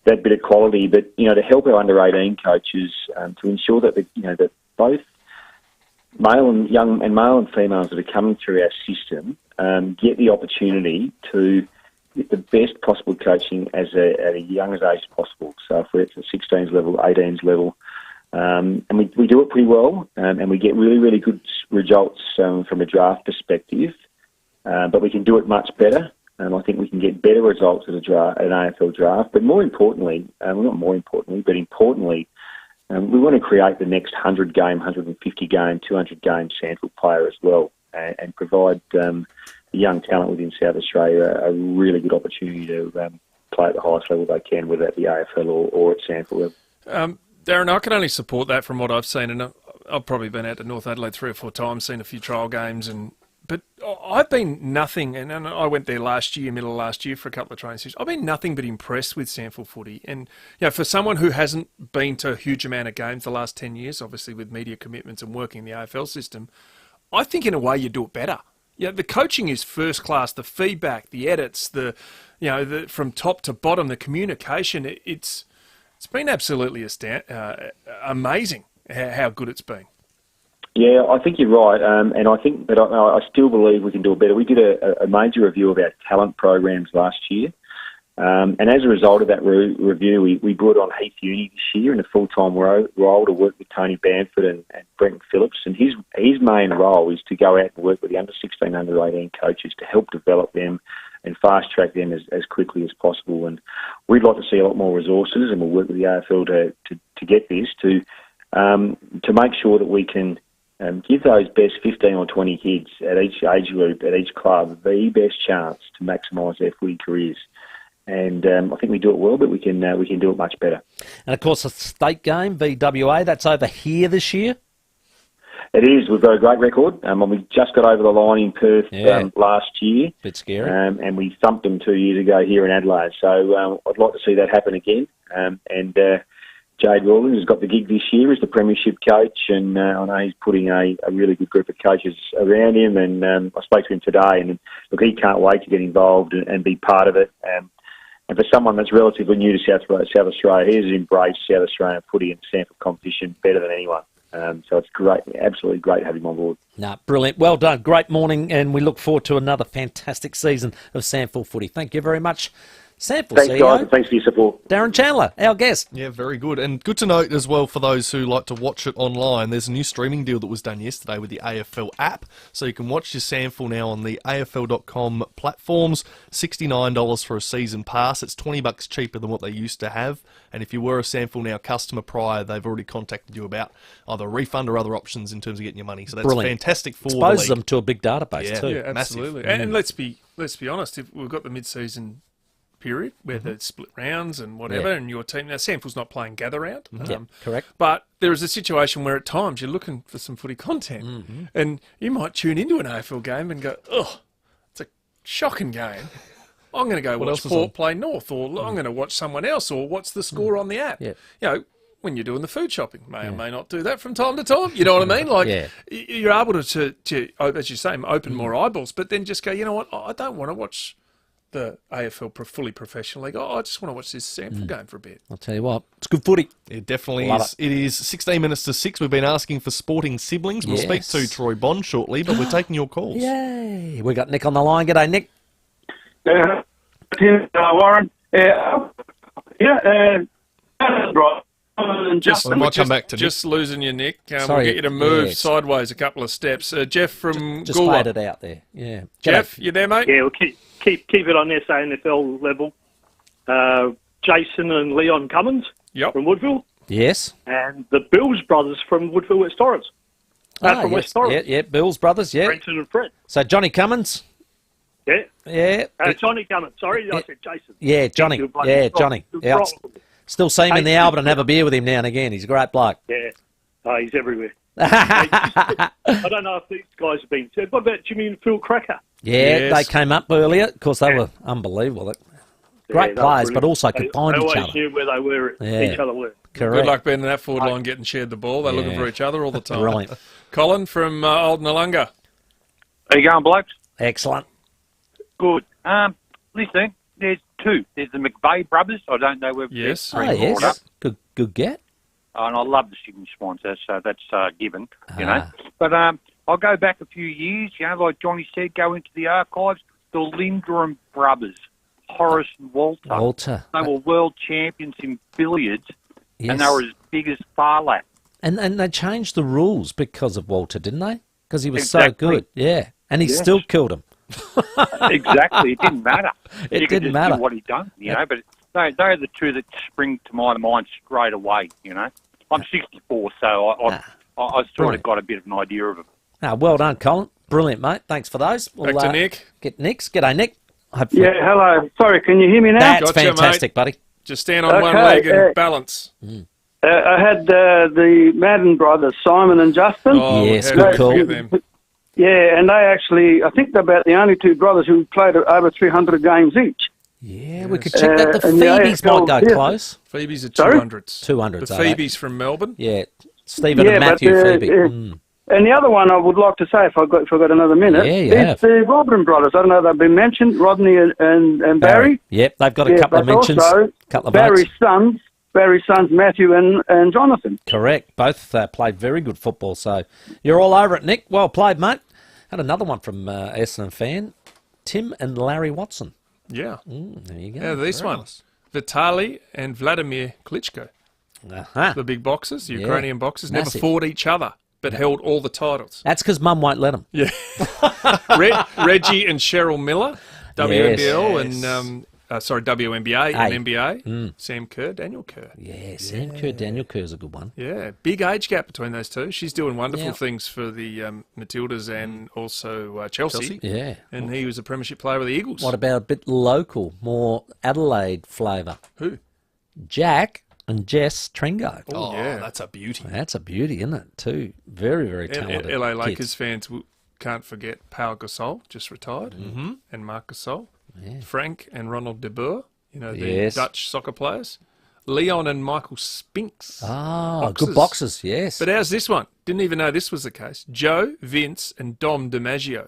Speaker 21: that bit of quality. But, to help our under-18 coaches to ensure that, that both male and females that are coming through our system get the opportunity to get the best possible coaching at a young age as possible. So if we're at the 16s level, 18s level, and we do it pretty well, and we get really, really good results from a draft perspective, but we can do it much better. I think we can get better results at an AFL draft. But more importantly, importantly, we want to create the next 100-game, 150-game, 200-game Sandfield player as well, and provide the young talent within South Australia a really good opportunity to play at the highest level they can, whether that be AFL or at Sandfield level.
Speaker 8: Darren, I can only support that from what I've seen, and I've probably been out to North Adelaide 3 or 4 times, seen a few trial games, but I've been nothing, and I went there middle of last year for a couple of training sessions. I've been nothing but impressed with Sandfield footy. And for someone who hasn't been to a huge amount of games the last 10 years, obviously with media commitments and working the AFL system, I think in a way you do it better. The coaching is first class. The feedback, the edits, from top to bottom, the communication, it's been absolutely amazing how good it's been.
Speaker 21: Yeah, I think you're right, and I think that I still believe we can do it better. We did a major review of our talent programs last year, and as a result of that review, we brought on Heath Uni this year in a full-time role to work with Tony Bamford and Brent Phillips, and his main role is to go out and work with the under-16, under-18 coaches to help develop them and fast-track them as quickly as possible. And we'd like to see a lot more resources, and we'll work with the AFL to get this, to make sure that we can give those best 15 or 20 kids at each age group, at each club, the best chance to maximise their footy careers. And I think we do it well, but we can do it much better.
Speaker 9: And of course, the state game, FIVEAA, that's over here this year.
Speaker 21: It is. We've got a great record. We just got over the line in Perth last year.
Speaker 9: Bit scary.
Speaker 21: And we thumped them 2 years ago here in Adelaide. So I'd like to see that happen again. And Jade Williams has got the gig this year as the premiership coach, and I know he's putting a really good group of coaches around him. And I spoke to him today, and look, he can't wait to get involved and be part of it. And for someone that's relatively new to South Australia, he has embraced South Australian footy and Sanford competition better than anyone. So it's great, absolutely great to have him on board.
Speaker 9: No, brilliant. Well done. Great morning, and we look forward to another fantastic season of Sandford footy. Thank you very much, Sandford
Speaker 21: Thanks,
Speaker 9: CEO.
Speaker 21: guys, and thanks for your support.
Speaker 9: Darren Chandler, our guest.
Speaker 7: Yeah, very good. And good to note as well for those who like to watch it online, there's a new streaming deal that was done yesterday with the AFL app. So you can watch your SANFL now on the AFL.com platforms. $69 for a season pass. It's $20 cheaper than what they used to have. And if you were a SANFL Now customer prior, they've already contacted you about either a refund or other options in terms of getting your money. So that's fantastic for the league.
Speaker 9: Exposes them to a big database too.
Speaker 8: Yeah, absolutely. And let's be honest, if we've got the mid-season period where there's split rounds and whatever, and your team now, Sanford's not playing gather round,
Speaker 9: correct.
Speaker 8: But there is a situation where at times you're looking for some footy content, and you might tune into an AFL game and go, "Oh, it's a shocking game. I'm going to go watch Port play North, or I'm going to watch someone else, or what's the score on the app?"
Speaker 9: Yeah.
Speaker 8: You know, when you're doing the food shopping, may or may not do that from time to time. You know what I mean? Like you're able to, as you say, open more eyeballs, but then just go, you know what? I don't want to watch the AFL fully professional league. I just want to watch this Sanford game for a bit.
Speaker 9: I'll tell you what, it's good footy.
Speaker 7: It definitely is. It is 16 minutes to 6. We've been asking for sporting siblings. We'll speak to Troy Bond shortly, but we're taking your calls.
Speaker 9: Yay! We got Nick on the line. G'day, Nick.
Speaker 4: Tim, Warren.
Speaker 8: Just losing you, Nick.
Speaker 9: Sorry,
Speaker 8: we'll get you to move
Speaker 9: yeah,
Speaker 8: sideways a couple of steps. Jeff from
Speaker 9: Just
Speaker 8: Goolwa.
Speaker 9: fade it out there. Yeah.
Speaker 8: Jeff, you there, mate?
Speaker 12: Yeah, we'll keep it on SANFL level. Jason and Leon Cummins from Woodville.
Speaker 9: Yes.
Speaker 12: And the Bills brothers from Woodville, West Torrens. From West Torrens.
Speaker 9: Yeah, Bills brothers, yeah.
Speaker 12: Brenton and Fred.
Speaker 9: So Johnny Cummins.
Speaker 12: Yeah.
Speaker 9: Yeah.
Speaker 12: Johnny Cummins. Sorry, I said Jason.
Speaker 9: Yeah, Johnny. Yeah, Johnny. Yeah, still see him in the Albert and have a beer with him now and again. He's a great bloke.
Speaker 12: Yeah. He's everywhere. I don't know if these guys have been said. What about Jimmy and Phil Cracker?
Speaker 9: Yeah, they came up earlier. Of course, they were unbelievable. Great players, but also could find each other.
Speaker 12: They always knew where they were, each other were.
Speaker 9: Correct.
Speaker 8: Good luck being in that forward line getting shared the ball. They're looking for each other all the time.
Speaker 9: Brilliant.
Speaker 8: Colin from Old Nalunga.
Speaker 4: How you going, blokes?
Speaker 9: Excellent.
Speaker 4: Good. Listen, there's two. There's the McVeigh brothers. I don't know whether
Speaker 8: yes.
Speaker 9: Yes. Good get.
Speaker 4: And I love the Sydney Swans, so that's given, you know. But I'll go back a few years, you know, like Johnny said, go into the archives. The Lindrum brothers, Horace and Walter. They were world champions in billiards, and they were as big as Farlap.
Speaker 9: And they changed the rules because of Walter, didn't they? Because he was so good. Yeah. And he still killed him.
Speaker 4: Exactly. It didn't matter.
Speaker 9: It
Speaker 4: you could
Speaker 9: didn't
Speaker 4: just
Speaker 9: matter.
Speaker 4: do what he done, you know. But they're the two that spring to my mind straight away, you know. I'm 64, so I sort of got a bit of an idea of them.
Speaker 9: Well done, Colin. Brilliant, mate. Thanks for those.
Speaker 8: Back to Nick.
Speaker 9: Get Nick's. G'day, Nick. Hopefully.
Speaker 12: Yeah, hello. Sorry, can you hear me now?
Speaker 9: That's fantastic, buddy.
Speaker 8: Just stand on one leg and balance.
Speaker 12: I had the Madden brothers, Simon and Justin.
Speaker 8: Oh,
Speaker 9: yes, good call.
Speaker 12: Yeah, and they actually, I think they're about the only two brothers who played over 300 games each.
Speaker 9: Yeah, we could check that. The Phoebes might go close.
Speaker 8: Phoebes are 200s.
Speaker 9: 200s.
Speaker 8: The Phoebes from Melbourne.
Speaker 9: Yeah, Stephen and Matthew Phoebe.
Speaker 12: And the other one I would like to say, if I've got another minute, is the Robin brothers. I don't know, they've been mentioned, Rodney and Barry.
Speaker 9: Yep, they've got a couple of mentions.
Speaker 12: Also,
Speaker 9: couple of
Speaker 12: Barry's sons, Matthew and Jonathan.
Speaker 9: Correct. Both played very good football, so you're all over it, Nick. Well played, mate. Had another one from Essendon fan, Tim and Larry Watson.
Speaker 8: Yeah.
Speaker 9: There you go.
Speaker 8: Yeah, these ones. Vitaly and Vladimir Klitschko. The big boxers, the Ukrainian boxers, never fought each other, but held all the titles.
Speaker 9: That's because Mum won't let them.
Speaker 8: Yeah. Reggie and Cheryl Miller, WNBL and WNBA and NBA. Sam Kerr, Daniel Kerr.
Speaker 9: Yeah, Sam Kerr, Daniel Kerr's a good one.
Speaker 8: Yeah, big age gap between those two. She's doing wonderful things for the Matildas and also Chelsea.
Speaker 9: Yeah.
Speaker 8: And he was a premiership player with the Eagles.
Speaker 9: What about a bit local, more Adelaide flavour?
Speaker 8: Who?
Speaker 9: Jack and Jess Tringo.
Speaker 8: Oh, yeah. That's a beauty.
Speaker 9: That's a beauty, isn't it? Two very, very talented
Speaker 8: LA Lakers
Speaker 9: kids.
Speaker 8: fans can't forget Pau Gasol, just retired, and Marc Gasol.
Speaker 9: Yeah.
Speaker 8: Frank and Ronald de Boer, the Dutch soccer players. Leon and Michael Spinks.
Speaker 9: Ah, good boxes, yes.
Speaker 8: But how's this one? Didn't even know this was the case. Joe, Vince, and Dom DiMaggio.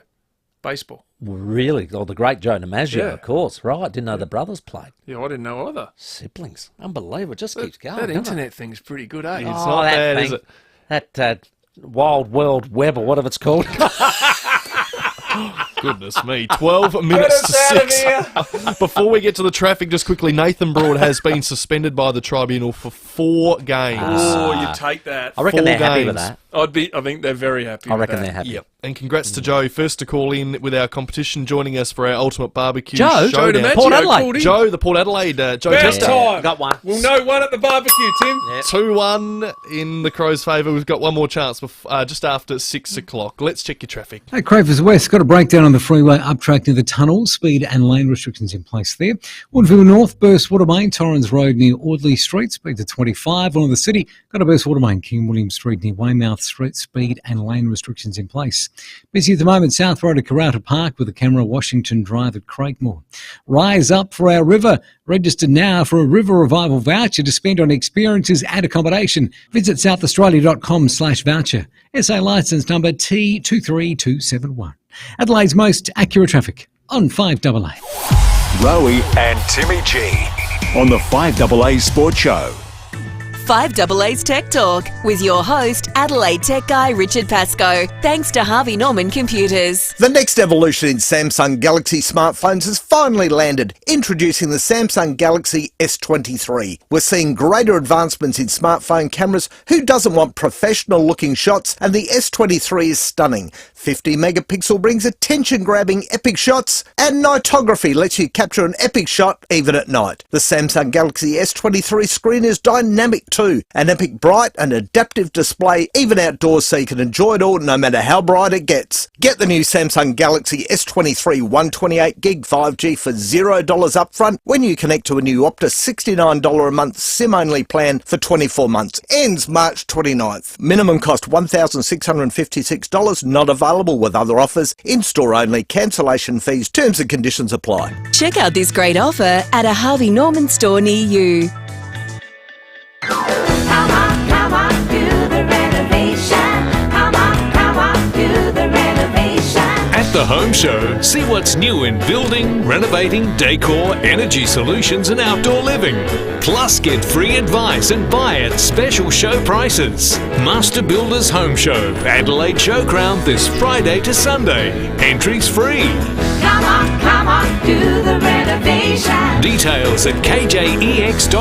Speaker 8: Baseball.
Speaker 9: Really? Oh, the great Joe DiMaggio,
Speaker 8: Yeah.
Speaker 9: of course. Right, didn't know the brothers played.
Speaker 8: Yeah, I didn't know either.
Speaker 9: Siblings. Unbelievable. It just keeps going.
Speaker 8: That
Speaker 9: doesn't
Speaker 8: internet thing's pretty good, eh?
Speaker 9: it? Oh, that thing. That Wild World Web or whatever it's called.
Speaker 7: Goodness me, 12 minutes to 6. Before we get to the traffic, just quickly, Nathan Broad has been suspended by the tribunal for 4 games.
Speaker 8: Oh, you take that.
Speaker 9: I reckon
Speaker 7: 4
Speaker 9: they're happy
Speaker 7: games.
Speaker 9: with that.
Speaker 8: I think they're very happy
Speaker 9: I
Speaker 8: with
Speaker 9: reckon
Speaker 8: that.
Speaker 9: they're happy.
Speaker 7: Yep. And congrats to Joe, first to call in with our competition, joining us for our Ultimate Barbecue
Speaker 9: Joe
Speaker 7: Showdown.
Speaker 8: DiMaggio
Speaker 9: Port Adelaide.
Speaker 8: called in.
Speaker 7: Joe, the Port Adelaide, Joe
Speaker 8: About
Speaker 7: Tester.
Speaker 8: time.
Speaker 9: Got one.
Speaker 8: We'll know one at the barbecue, Tim.
Speaker 7: 2-1 in the Crows' favour. We've got one more chance just after 6 o'clock. Let's check your traffic.
Speaker 11: Hey, Cravers West got a breakdown on the freeway uptrack near the tunnel. Speed and lane restrictions in place there. Woodville North, burst water main, Torrens Road near Audley Street, speed to 25. On the city, got a burst water main, King William Street near Weymouth Street, speed and lane restrictions in place. Busy at the moment, South Road at Karata Park with the camera, Washington Drive at Craigmore. Rise up for our river. Register now for a River Revival voucher to spend on experiences and accommodation. Visit southaustralia.com/voucher. SA licence number T23271. Adelaide's most accurate traffic on 5AA.
Speaker 6: Rowie and Timmy G on the 5AA Sports Show.
Speaker 18: 5AA's Tech Talk with your host, Adelaide Tech Guy Richard Pascoe. Thanks to Harvey Norman Computers.
Speaker 2: The next evolution in Samsung Galaxy smartphones has finally landed, introducing the Samsung Galaxy S23. We're seeing greater advancements in smartphone cameras. Who doesn't want professional-looking shots? And the S23 is stunning. 50 megapixel brings attention-grabbing epic shots, and nightography lets you capture an epic shot even at night. The Samsung Galaxy S23 screen is dynamic too, an epic bright and adaptive display even outdoors, so you can enjoy it all no matter how bright it gets. Get the new Samsung Galaxy S23 128GB 5G for $0 upfront when you connect to a new Optus $69 a month SIM-only plan for 24 months. Ends March 29th. Minimum cost $1,656, not available with other offers. In-store only. Cancellation fees. Terms and conditions apply.
Speaker 18: Check out this great offer at a Harvey Norman store near you.
Speaker 17: Come on, do the renovation. Come on, do the renovation.
Speaker 16: At the Home Show, see what's new in building, renovating, decor, energy solutions and outdoor living. Plus, get free advice and buy at special show prices. Master Builders Home Show, Adelaide Showground this Friday to Sunday. Entries free.
Speaker 17: Come on, do the renovation.
Speaker 16: Details at kjex.com.au.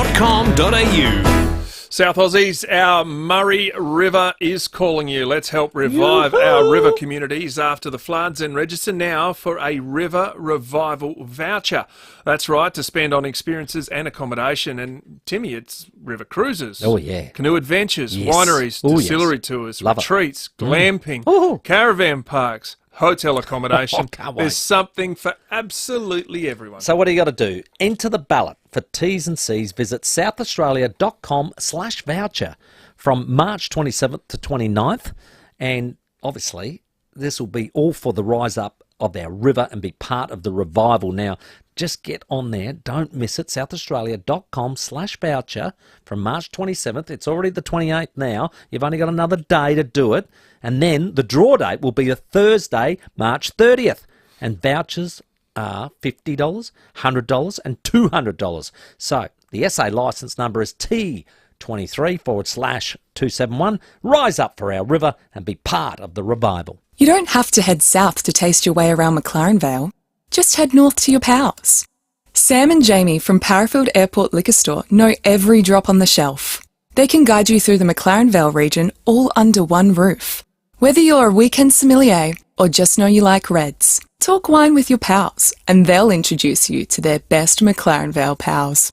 Speaker 8: South Aussies, our Murray River is calling you. Let's help revive our river communities after the floods and register now for a River Revival voucher. That's right, to spend on experiences and accommodation. And Timmy, it's river cruises.
Speaker 9: Oh, yeah.
Speaker 8: Canoe adventures,
Speaker 9: Yes.
Speaker 8: wineries,
Speaker 9: Oh,
Speaker 8: distillery
Speaker 9: yes.
Speaker 8: tours,
Speaker 9: Love it.
Speaker 8: retreats, glamping, caravan parks, hotel accommodation.
Speaker 9: Can't wait.
Speaker 8: There's something for absolutely everyone.
Speaker 9: So what do you got to do? Enter the ballot. For T's and C's, visit southaustralia.com/voucher from March 27th to 29th. And obviously, this will be all for the rise up of our river and be part of the revival. Now, just get on there. Don't miss it. southaustralia.com/voucher from March 27th. It's already the 28th now. You've only got another day to do it. And then the draw date will be a Thursday, March 30th. And vouchers are $50, $100 and $200. So the SA licence number is T23/271. Rise up for our river and be part of the revival.
Speaker 22: You don't have to head south to taste your way around McLaren Vale. Just head north to your pals. Sam and Jamie from Parafield Airport Liquor Store know every drop on the shelf. They can guide you through the McLaren Vale region all under one roof. Whether you're a weekend sommelier or just know you like reds, talk wine with your pals and they'll introduce you to their best McLaren Vale pals.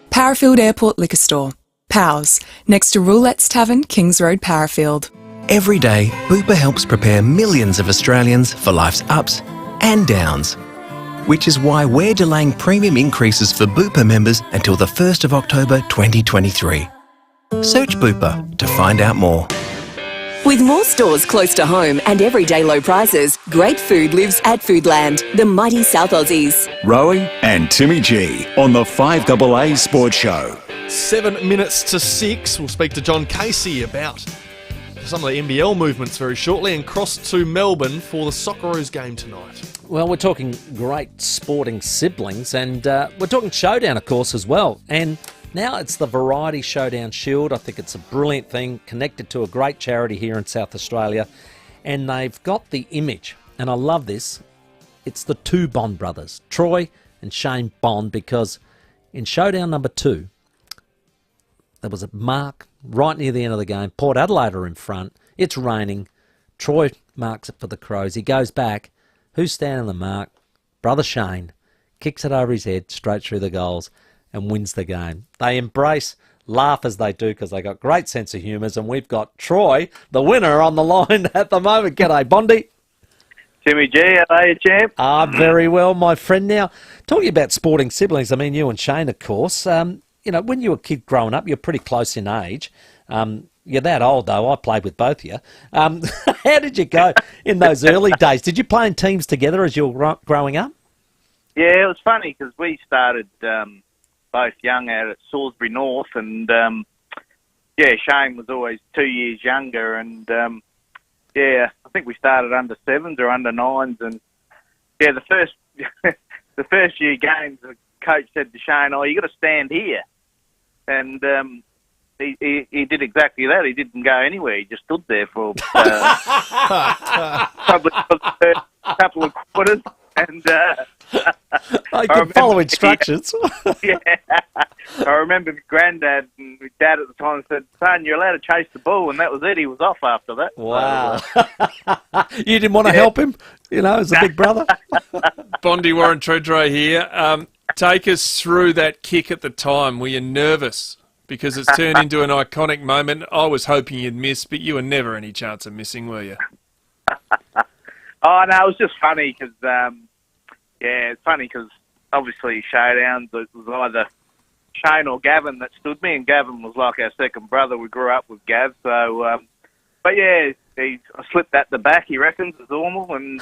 Speaker 22: Parafield Airport Liquor Store. Pals, next to Roulette's Tavern, Kings Road, Parafield.
Speaker 20: Every day, FIVEAA helps prepare millions of Australians for life's ups and downs. Which is why we're delaying premium increases for FIVEAA members until the 1st of October 2023. Search FIVEAA to find out more.
Speaker 18: With more stores close to home and everyday low prices, great food lives at Foodland, the mighty South Aussies.
Speaker 6: Rowie and Timmy G on the 5AA Sports Show.
Speaker 7: 7 minutes to 6. We'll speak to John Casey about some of the NBL movements very shortly and cross to Melbourne for the Socceroos game tonight.
Speaker 9: Well, we're talking great sporting siblings, and we're talking Showdown, of course, as well. And now it's the Variety Showdown Shield. I think it's a brilliant thing, connected to a great charity here in South Australia. And they've got the image, and I love this. It's the two Bond brothers, Troy and Shane Bond, because in Showdown number 2, there was a mark right near the end of the game. Port Adelaide are in front. It's raining. Troy marks it for the Crows. He goes back. Who's standing the mark? Brother Shane. Kicks it over his head, straight through the goals, and wins the game. They embrace, laugh as they do, because they got great sense of humours, and we've got Troy, the winner, on the line at the moment. G'day, Bondi.
Speaker 5: Timmy G, how are you, champ?
Speaker 9: Very well, my friend. Now, talking about sporting siblings, I mean, you and Shane, of course. You know, when you were a kid growing up, you're pretty close in age. You're that old, though. I played with both of you. How did you go in those early days? Did you play in teams together as you were growing up?
Speaker 5: Yeah, it was funny because we started both young out at Salisbury North, and Shane was always 2 years younger, and I think we started under 7s or under 9s, and the first the first year games, the coach said to Shane, "Oh, you got to stand here," and he did exactly that. He didn't go anywhere. He just stood there for probably for the first couple of quarters. And
Speaker 9: I could follow instructions.
Speaker 5: I remember my granddad and my dad at the time said, "Son, you're allowed to chase the ball," and that was it. He was off after that.
Speaker 9: Wow. You didn't want to help him, you know, as a big brother?
Speaker 8: Bondi, Warren Tredders here. Take us through that kick at the time. Were you nervous? Because it's turned into an iconic moment. I was hoping you'd miss, but you were never any chance of missing, were you?
Speaker 5: Oh, no, it was just funny because, it's funny because obviously Showdowns, it was either Shane or Gavin that stood me, and Gavin was like our second brother. We grew up with Gav, so, I slipped at the back, he reckons, as normal, and,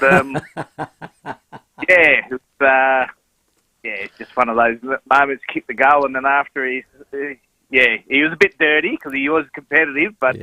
Speaker 5: it's just one of those moments, kick the goal, and then after he was a bit dirty because he was competitive, but,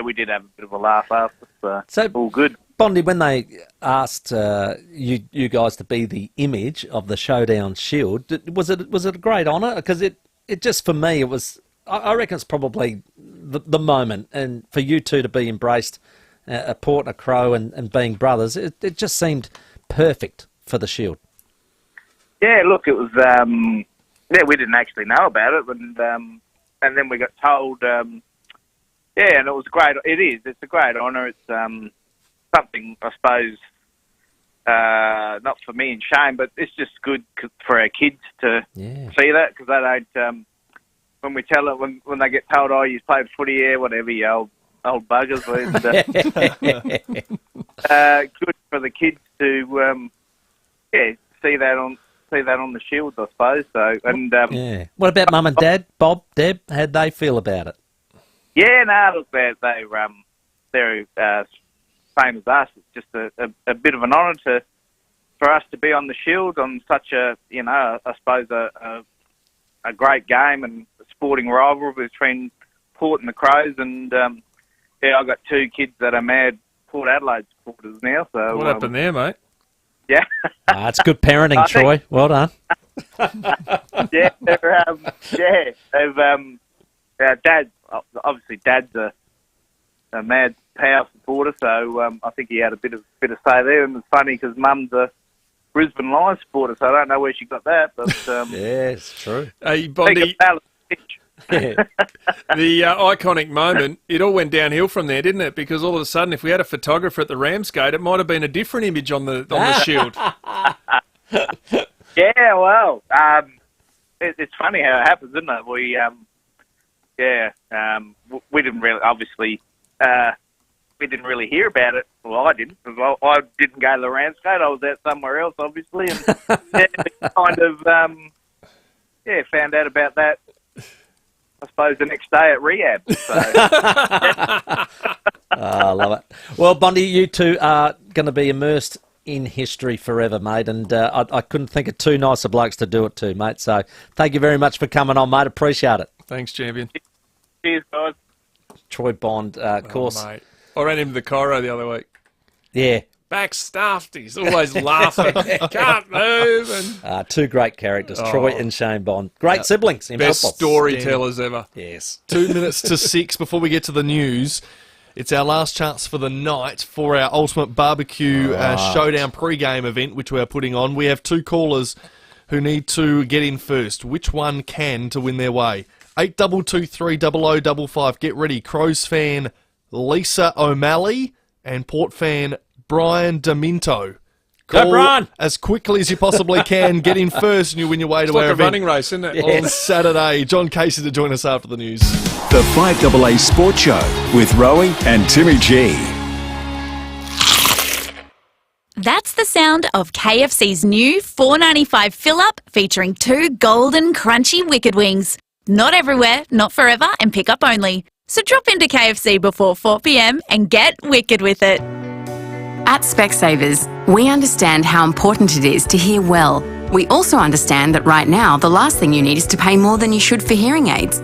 Speaker 5: we did have a bit of a laugh after, so all good.
Speaker 9: Bondi, when they asked you guys to be the image of the Showdown Shield, was it a great honour? Because it just, for me, it was, I reckon it's probably the moment, and for you two to be embraced, a Port and a Crow and being brothers, it just seemed perfect for the Shield.
Speaker 5: Yeah, look, it was, we didn't actually know about it, and then we got told, and it was great. It's a great honour. It's something, I suppose, not for me and Shane, but it's just good for our kids to see that, because they don't, when we tell it, when they get told, "Oh, you played footy, whatever, you old buggers," good for the kids to, see that on the Shield, I suppose. So, and
Speaker 9: what about Mum and Dad, Bob, Deb? How'd they feel about it?
Speaker 5: Yeah, no, look, they're same as us. It's just a bit of an honour for us to be on the Shield on such a, I suppose a great game and a sporting rivalry between Port and the Crows. And I've got 2 kids that are mad Port Adelaide supporters now. So
Speaker 8: what happened there, mate?
Speaker 5: Yeah,
Speaker 9: it's good parenting, Troy. Well done.
Speaker 5: Dad. Obviously, Dad's a mad power supporter, so I think he had a bit of say there. And it's funny because Mum's a Brisbane Lions supporter, so I don't know where she got that. But
Speaker 9: it's true.
Speaker 8: Hey, Bondi, the iconic moment, it all went downhill from there, didn't it? Because all of a sudden, if we had a photographer at the Ramsgate, it might have been a different image on the Shield.
Speaker 5: Yeah, well, it's funny how it happens, isn't it? We didn't really, obviously, we didn't really hear about it. Well, I didn't, because I didn't go to the Ramsgate. I was out somewhere else, obviously, and kind of, found out about that, I suppose, the next day at rehab. So,
Speaker 9: Well, Bondi, you two are going to be immersed in history forever, mate, and I couldn't think of two nicer blokes to do it to, mate. So thank you very much for coming on, mate. Appreciate it.
Speaker 7: Thanks, champion.
Speaker 5: Cheers, guys.
Speaker 9: Troy Bond, of course.
Speaker 7: Mate. I ran into the Cairo the other week.
Speaker 9: Yeah.
Speaker 7: Back stuffed. He's always laughing. Can't move. And...
Speaker 9: two great characters, Troy and Shane Bond. Great siblings in
Speaker 7: Best
Speaker 9: football.
Speaker 7: storytellers ever.
Speaker 9: Yes.
Speaker 7: 2 minutes to 6 before we get to the news. It's our last chance for the night for our Ultimate Barbecue Showdown pre-game event, which we are putting on. We have two callers who need to get in first. Which one can to win their way? 8223 Get ready. Crows fan Lisa O'Malley and Port fan Brian Deminto.
Speaker 8: Go, Brian!
Speaker 7: As quickly as you possibly can. Get in first and you win your way to our
Speaker 8: like a
Speaker 7: event
Speaker 8: running race, isn't it?
Speaker 7: on Saturday. John Casey to join us after the news.
Speaker 6: The 5AA Sports Show with Rowie and Timmy G.
Speaker 10: That's the sound of KFC's new $4.95 fill-up featuring 2 golden crunchy wicked wings. Not everywhere, not forever, and pick up only. So drop into KFC before 4 p.m. and get wicked with it.
Speaker 14: At Specsavers, we understand how important it is to hear well. We also understand that right now, the last thing you need is to pay more than you should for hearing aids.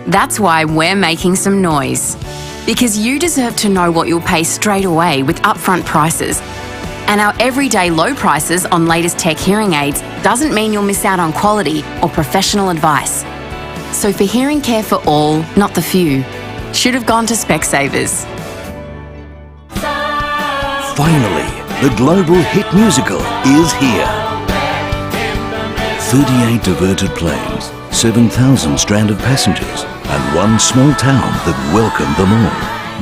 Speaker 14: That's why we're making some noise. Because you deserve to know what you'll pay straight away with upfront prices. And our everyday low prices on latest tech hearing aids doesn't mean you'll miss out on quality or professional advice. So for hearing care for all, not the few, should have gone to Specsavers.
Speaker 6: Finally, the global hit musical is here. 38 diverted planes, 7,000 stranded passengers, and one small town that welcomed them all.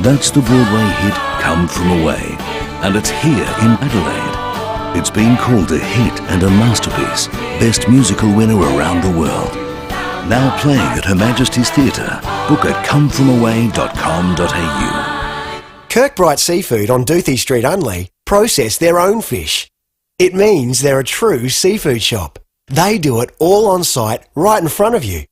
Speaker 6: That's the Broadway hit Come From Away, and it's here in Adelaide. It's been called a hit and a masterpiece, best musical winner around the world. Now playing at Her Majesty's Theatre. Book at comefromaway.com.au.
Speaker 19: Kirkbride Seafood on Doothie Street only process their own fish. It means they're a true seafood shop. They do it all on site right in front of you.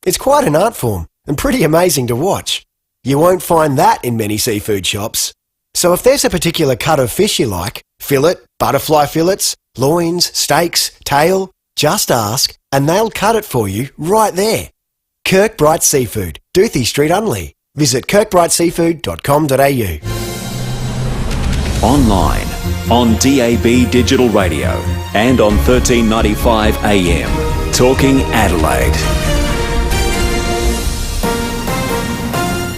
Speaker 19: It's quite an art form and pretty amazing to watch. You won't find that in many seafood shops. So if there's a particular cut of fish you like, fillet, butterfly fillets, loins, steaks, tail, just ask and they'll cut it for you right there. Kirkbride Seafood, Doothie Street only. Visit kirkbrideseafood.com.au.
Speaker 6: Online, on DAB Digital Radio, and on 1395 AM. Talking Adelaide.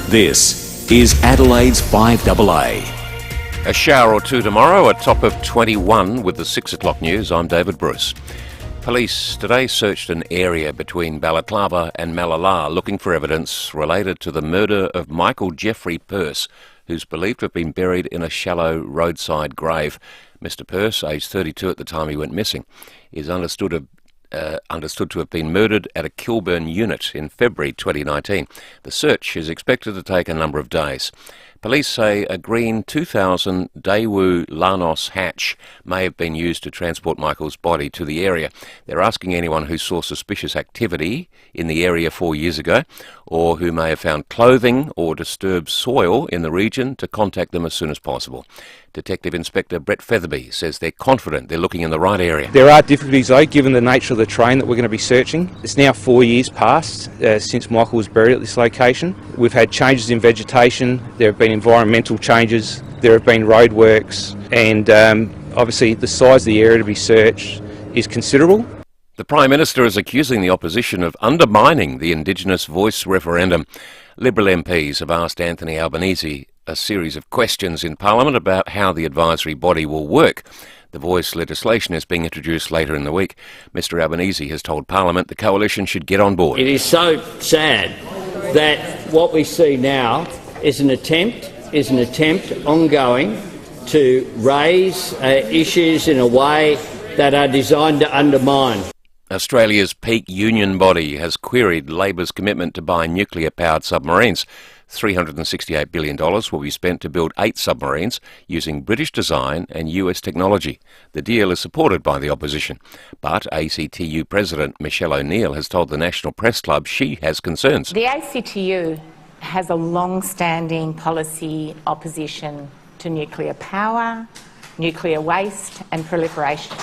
Speaker 6: This is Adelaide's 5AA.
Speaker 23: A shower or two tomorrow, a top of 21 with the 6 o'clock news. I'm David Bruce. Police today searched an area between Balaclava and Malala looking for evidence related to the murder of Michael Jeffrey Pearce, who's believed to have been buried in a shallow roadside grave. Mr. Pearce, aged 32 at the time he went missing, is understood to have been murdered at a Kilburn unit in February 2019. The search is expected to take a number of days. Police say a green 2000 Daewoo Lanos hatch may have been used to transport Michael's body to the area. They're asking anyone who saw suspicious activity in the area 4 years ago, or who may have found clothing or disturbed soil in the region, to contact them as soon as possible. Detective Inspector Brett Featherby says they're confident they're looking in the right area.
Speaker 24: There are difficulties though, given the nature of the terrain that we're going to be searching. It's now 4 years past since Michael was buried at this location. We've had changes in vegetation, there have been environmental changes, there have been roadworks, and obviously the size of the area to be searched is considerable.
Speaker 23: The Prime Minister is accusing the opposition of undermining the Indigenous voice referendum. Liberal MPs have asked Anthony Albanese a series of questions in Parliament about how the advisory body will work. The voice legislation is being introduced later in the week. Mr Albanese has told Parliament the coalition should get on board.
Speaker 25: It is so sad that what we see now is an attempt ongoing to raise issues in a way that are designed to undermine.
Speaker 23: Australia's peak union body has queried Labor's commitment to buy nuclear-powered submarines. $368 billion will be spent to build 8 submarines using British design and US technology. The deal is supported by the opposition. But ACTU President Michelle O'Neill has told the National Press Club she has concerns.
Speaker 26: The ACTU has a long-standing policy opposition
Speaker 1: to nuclear power, nuclear waste and proliferation.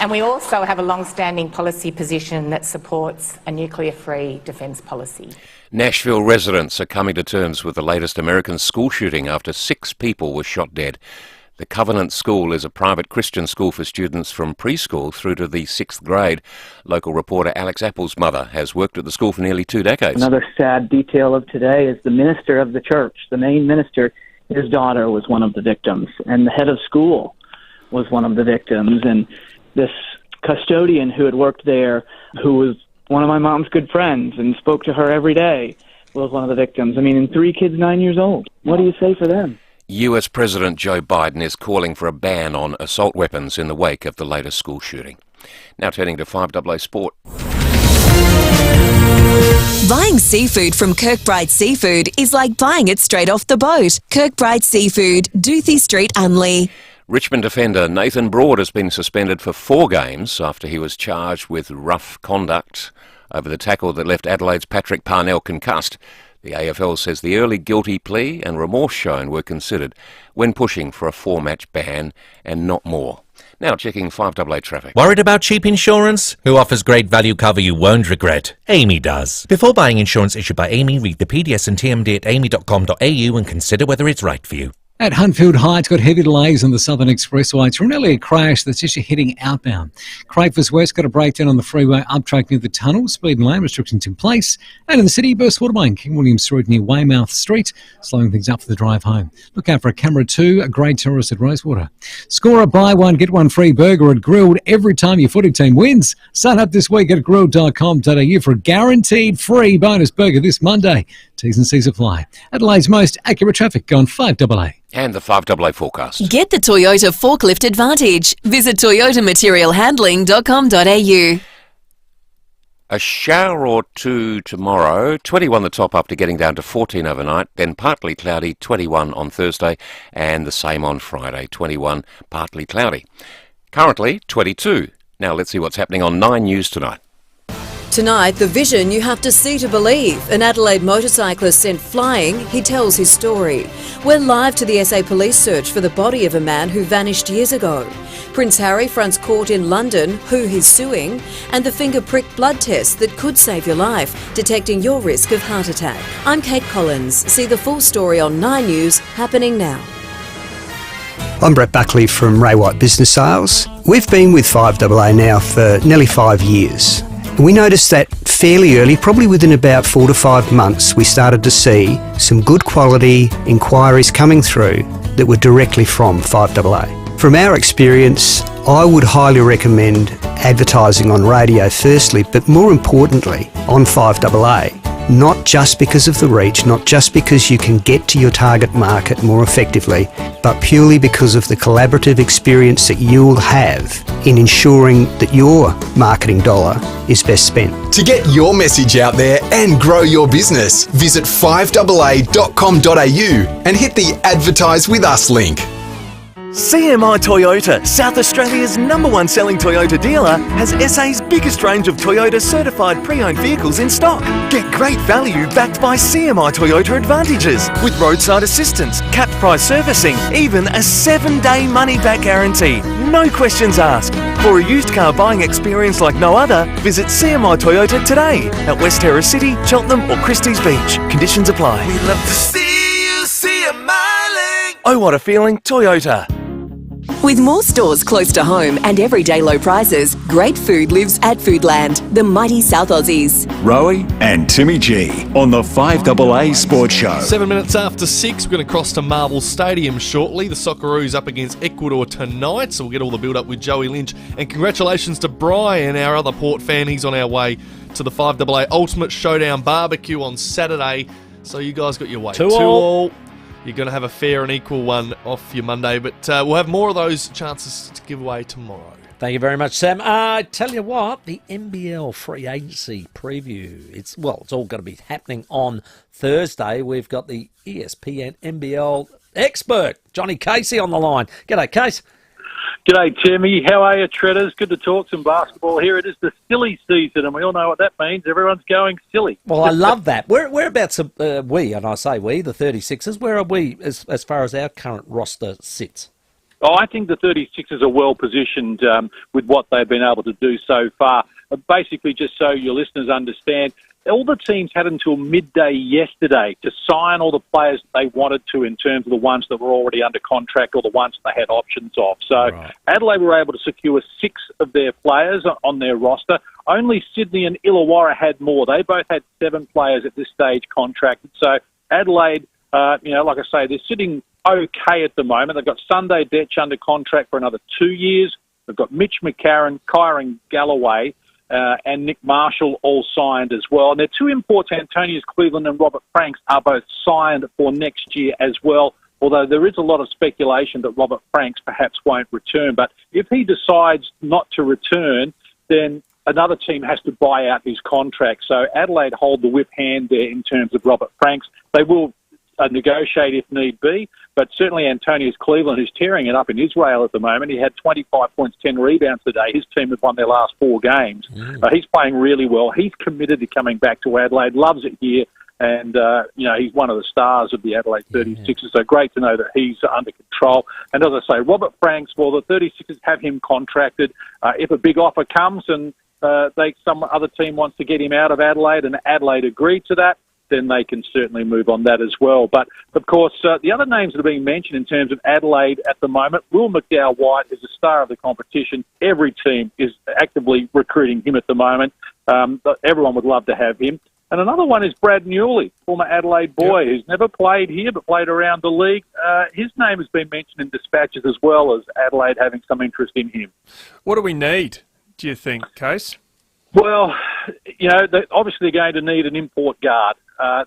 Speaker 1: And we also have a long-standing policy position that supports a nuclear-free defence policy.
Speaker 23: Nashville residents are coming to terms with the latest American school shooting after 6 people were shot dead. The Covenant School is a private Christian school for students from preschool through to the 6th grade. Local reporter Alex Apple's mother has worked at the school for nearly 2 decades.
Speaker 3: Another sad detail of today is the minister of the church, the main minister, his daughter was one of the victims, and the head of school was one of the victims. And this custodian who had worked there, who was one of my mom's good friends and spoke to her every day, was one of the victims. I mean, and 3 kids 9 years old. What do you say for them?
Speaker 23: US President Joe Biden is calling for a ban on assault weapons in the wake of the latest school shooting. Now turning to 5AA Sport.
Speaker 18: Buying seafood from Kirkbride Seafood is like buying it straight off the boat. Kirkbride Seafood, Doothie Street, Unley.
Speaker 23: Richmond defender Nathan Broad has been suspended for 4 games after he was charged with rough conduct over the tackle that left Adelaide's Patrick Parnell concussed. The AFL says the early guilty plea and remorse shown were considered when pushing for a 4-match ban and not more. Now checking 5AA traffic.
Speaker 13: Worried about cheap insurance? Who offers great value cover you won't regret? Amy does. Before buying insurance issued by Amy, read the PDS and TMD at amy.com.au and consider whether it's right for you.
Speaker 11: At Huntfield High, it's got heavy delays on the Southern Expressway. It's really a crash that's actually heading outbound. Crayfors West got a breakdown on the freeway up track near the tunnel. Speed and lane restrictions in place. And in the city, burst water main, King William Street near Weymouth Street, slowing things up for the drive home. Look out for a camera 2, a grade terrace at Rosewater. Score a buy one, get one free burger at Grilled every time your footy team wins. Sign up this week at grilled.com.au for a guaranteed free bonus burger this Monday. T's and C's apply. Adelaide's most accurate traffic on 5AA.
Speaker 23: And the 5AA forecast.
Speaker 18: Get the Toyota Forklift Advantage. Visit toyotamaterialhandling.com.au.
Speaker 23: A shower or two tomorrow, 21 the top up to getting down to 14 overnight, then partly cloudy, 21 on Thursday, and the same on Friday, 21 partly cloudy. Currently 22. Now let's see what's happening on 9 News tonight.
Speaker 15: Tonight, the vision you have to see to believe. An Adelaide motorcyclist sent flying, he tells his story. We're live to the SA police search for the body of a man who vanished years ago. Prince Harry fronts court in London, who he's suing, and the finger prick blood test that could save your life, detecting your risk of heart attack. I'm Kate Collins. See the full story on 9 News, happening now.
Speaker 21: I'm Brett Buckley from Ray White Business Sales. We've been with 5AA now for nearly 5 years. We noticed that fairly early, probably within about 4 to 5 months, we started to see some good quality inquiries coming through that were directly from 5AA. From our experience, I would highly recommend advertising on radio firstly, but more importantly on 5AA. Not just because of the reach, not just because you can get to your target market more effectively, but purely because of the collaborative experience that you'll have in ensuring that your marketing dollar is best spent.
Speaker 26: To get your message out there and grow your business, visit 5AA.com.au and hit the Advertise With Us link.
Speaker 27: CMI Toyota, South Australia's #1 selling Toyota dealer, has SA's biggest range of Toyota certified pre-owned vehicles in stock. Get great value backed by CMI Toyota advantages with roadside assistance, capped price servicing, even a 7-day money-back guarantee. No questions asked. For a used car buying experience like no other, visit CMI Toyota today at West Terrace City, Cheltenham or Christie's Beach. Conditions apply. We'd love to see you smiling. Oh, what a feeling, Toyota.
Speaker 18: With more stores close to home and everyday low prices, great food lives at Foodland, the mighty South Aussies.
Speaker 6: Rowie and Timmy G on the 5AA Sports Show.
Speaker 7: 7 minutes after 6, we're going to cross to Marvel Stadium shortly. The Socceroos up against Ecuador tonight, so we'll get all the build-up with Joey Lynch. And congratulations to Brian, our other Port fan. He's on our way to the 5AA Ultimate Showdown Barbecue on Saturday. So you guys got your way. 2-2. You're going to have a fair and equal one off your Monday, but we'll have more of those chances to give away tomorrow.
Speaker 9: Thank you very much, Sam. I tell you what, the NBL free agency preview, it's all going to be happening on Thursday. We've got the ESPN NBL expert, Johnny Casey, on the line. G'day, Case.
Speaker 2: G'day, Timmy. How are you, Tredders? Good to talk some basketball here. It is the silly season, and we all know what that means. Everyone's going silly.
Speaker 9: Well, I love that. Whereabouts are we, and I say we, the 36ers, where are we as far as our current roster sits?
Speaker 2: Oh, I think the 36ers are well positioned with what they've been able to do so far. Basically, just so your listeners understand, all the teams had until midday yesterday to sign all the players that they wanted to in terms of the ones that were already under contract or the ones that they had options of. So Adelaide were able to secure 6 of their players on their roster. Only Sydney and Illawarra had more. They both had 7 players at this stage contracted. So Adelaide, like I say, they're sitting okay at the moment. They've got Sunday Detch under contract for another 2 years. They've got Mitch McCarron, Kyron Galloway, and Nick Marshall all signed as well. And their 2 imports, Antonius Cleveland and Robert Franks, are both signed for next year as well, although there is a lot of speculation that Robert Franks perhaps won't return. But if he decides not to return, then another team has to buy out his contract. So Adelaide hold the whip hand there in terms of Robert Franks. They will negotiate if need be, but certainly Antonius Cleveland, who's tearing it up in Israel at the moment, he had 25 points, 10 rebounds today. His team has won their last 4 games. He's playing really well. He's committed to coming back to Adelaide, loves it here, and he's one of the stars of the Adelaide 36ers, so great to know that he's under control. And as I say, Robert Franks, well, the 36ers have him contracted. If a big offer comes and some other team wants to get him out of Adelaide and Adelaide agreed to that, then they can certainly move on that as well. But, of course, the other names that are being mentioned in terms of Adelaide at the moment, Will McDowell-White is the star of the competition. Every team is actively recruiting him at the moment. Everyone would love to have him. And another one is Brad Newley, former Adelaide boy, who's never played here but played around the league. His name has been mentioned in dispatches as well as Adelaide having some interest in him.
Speaker 8: What do we need, do you think, Case?
Speaker 2: Well, obviously they're going to need an import guard.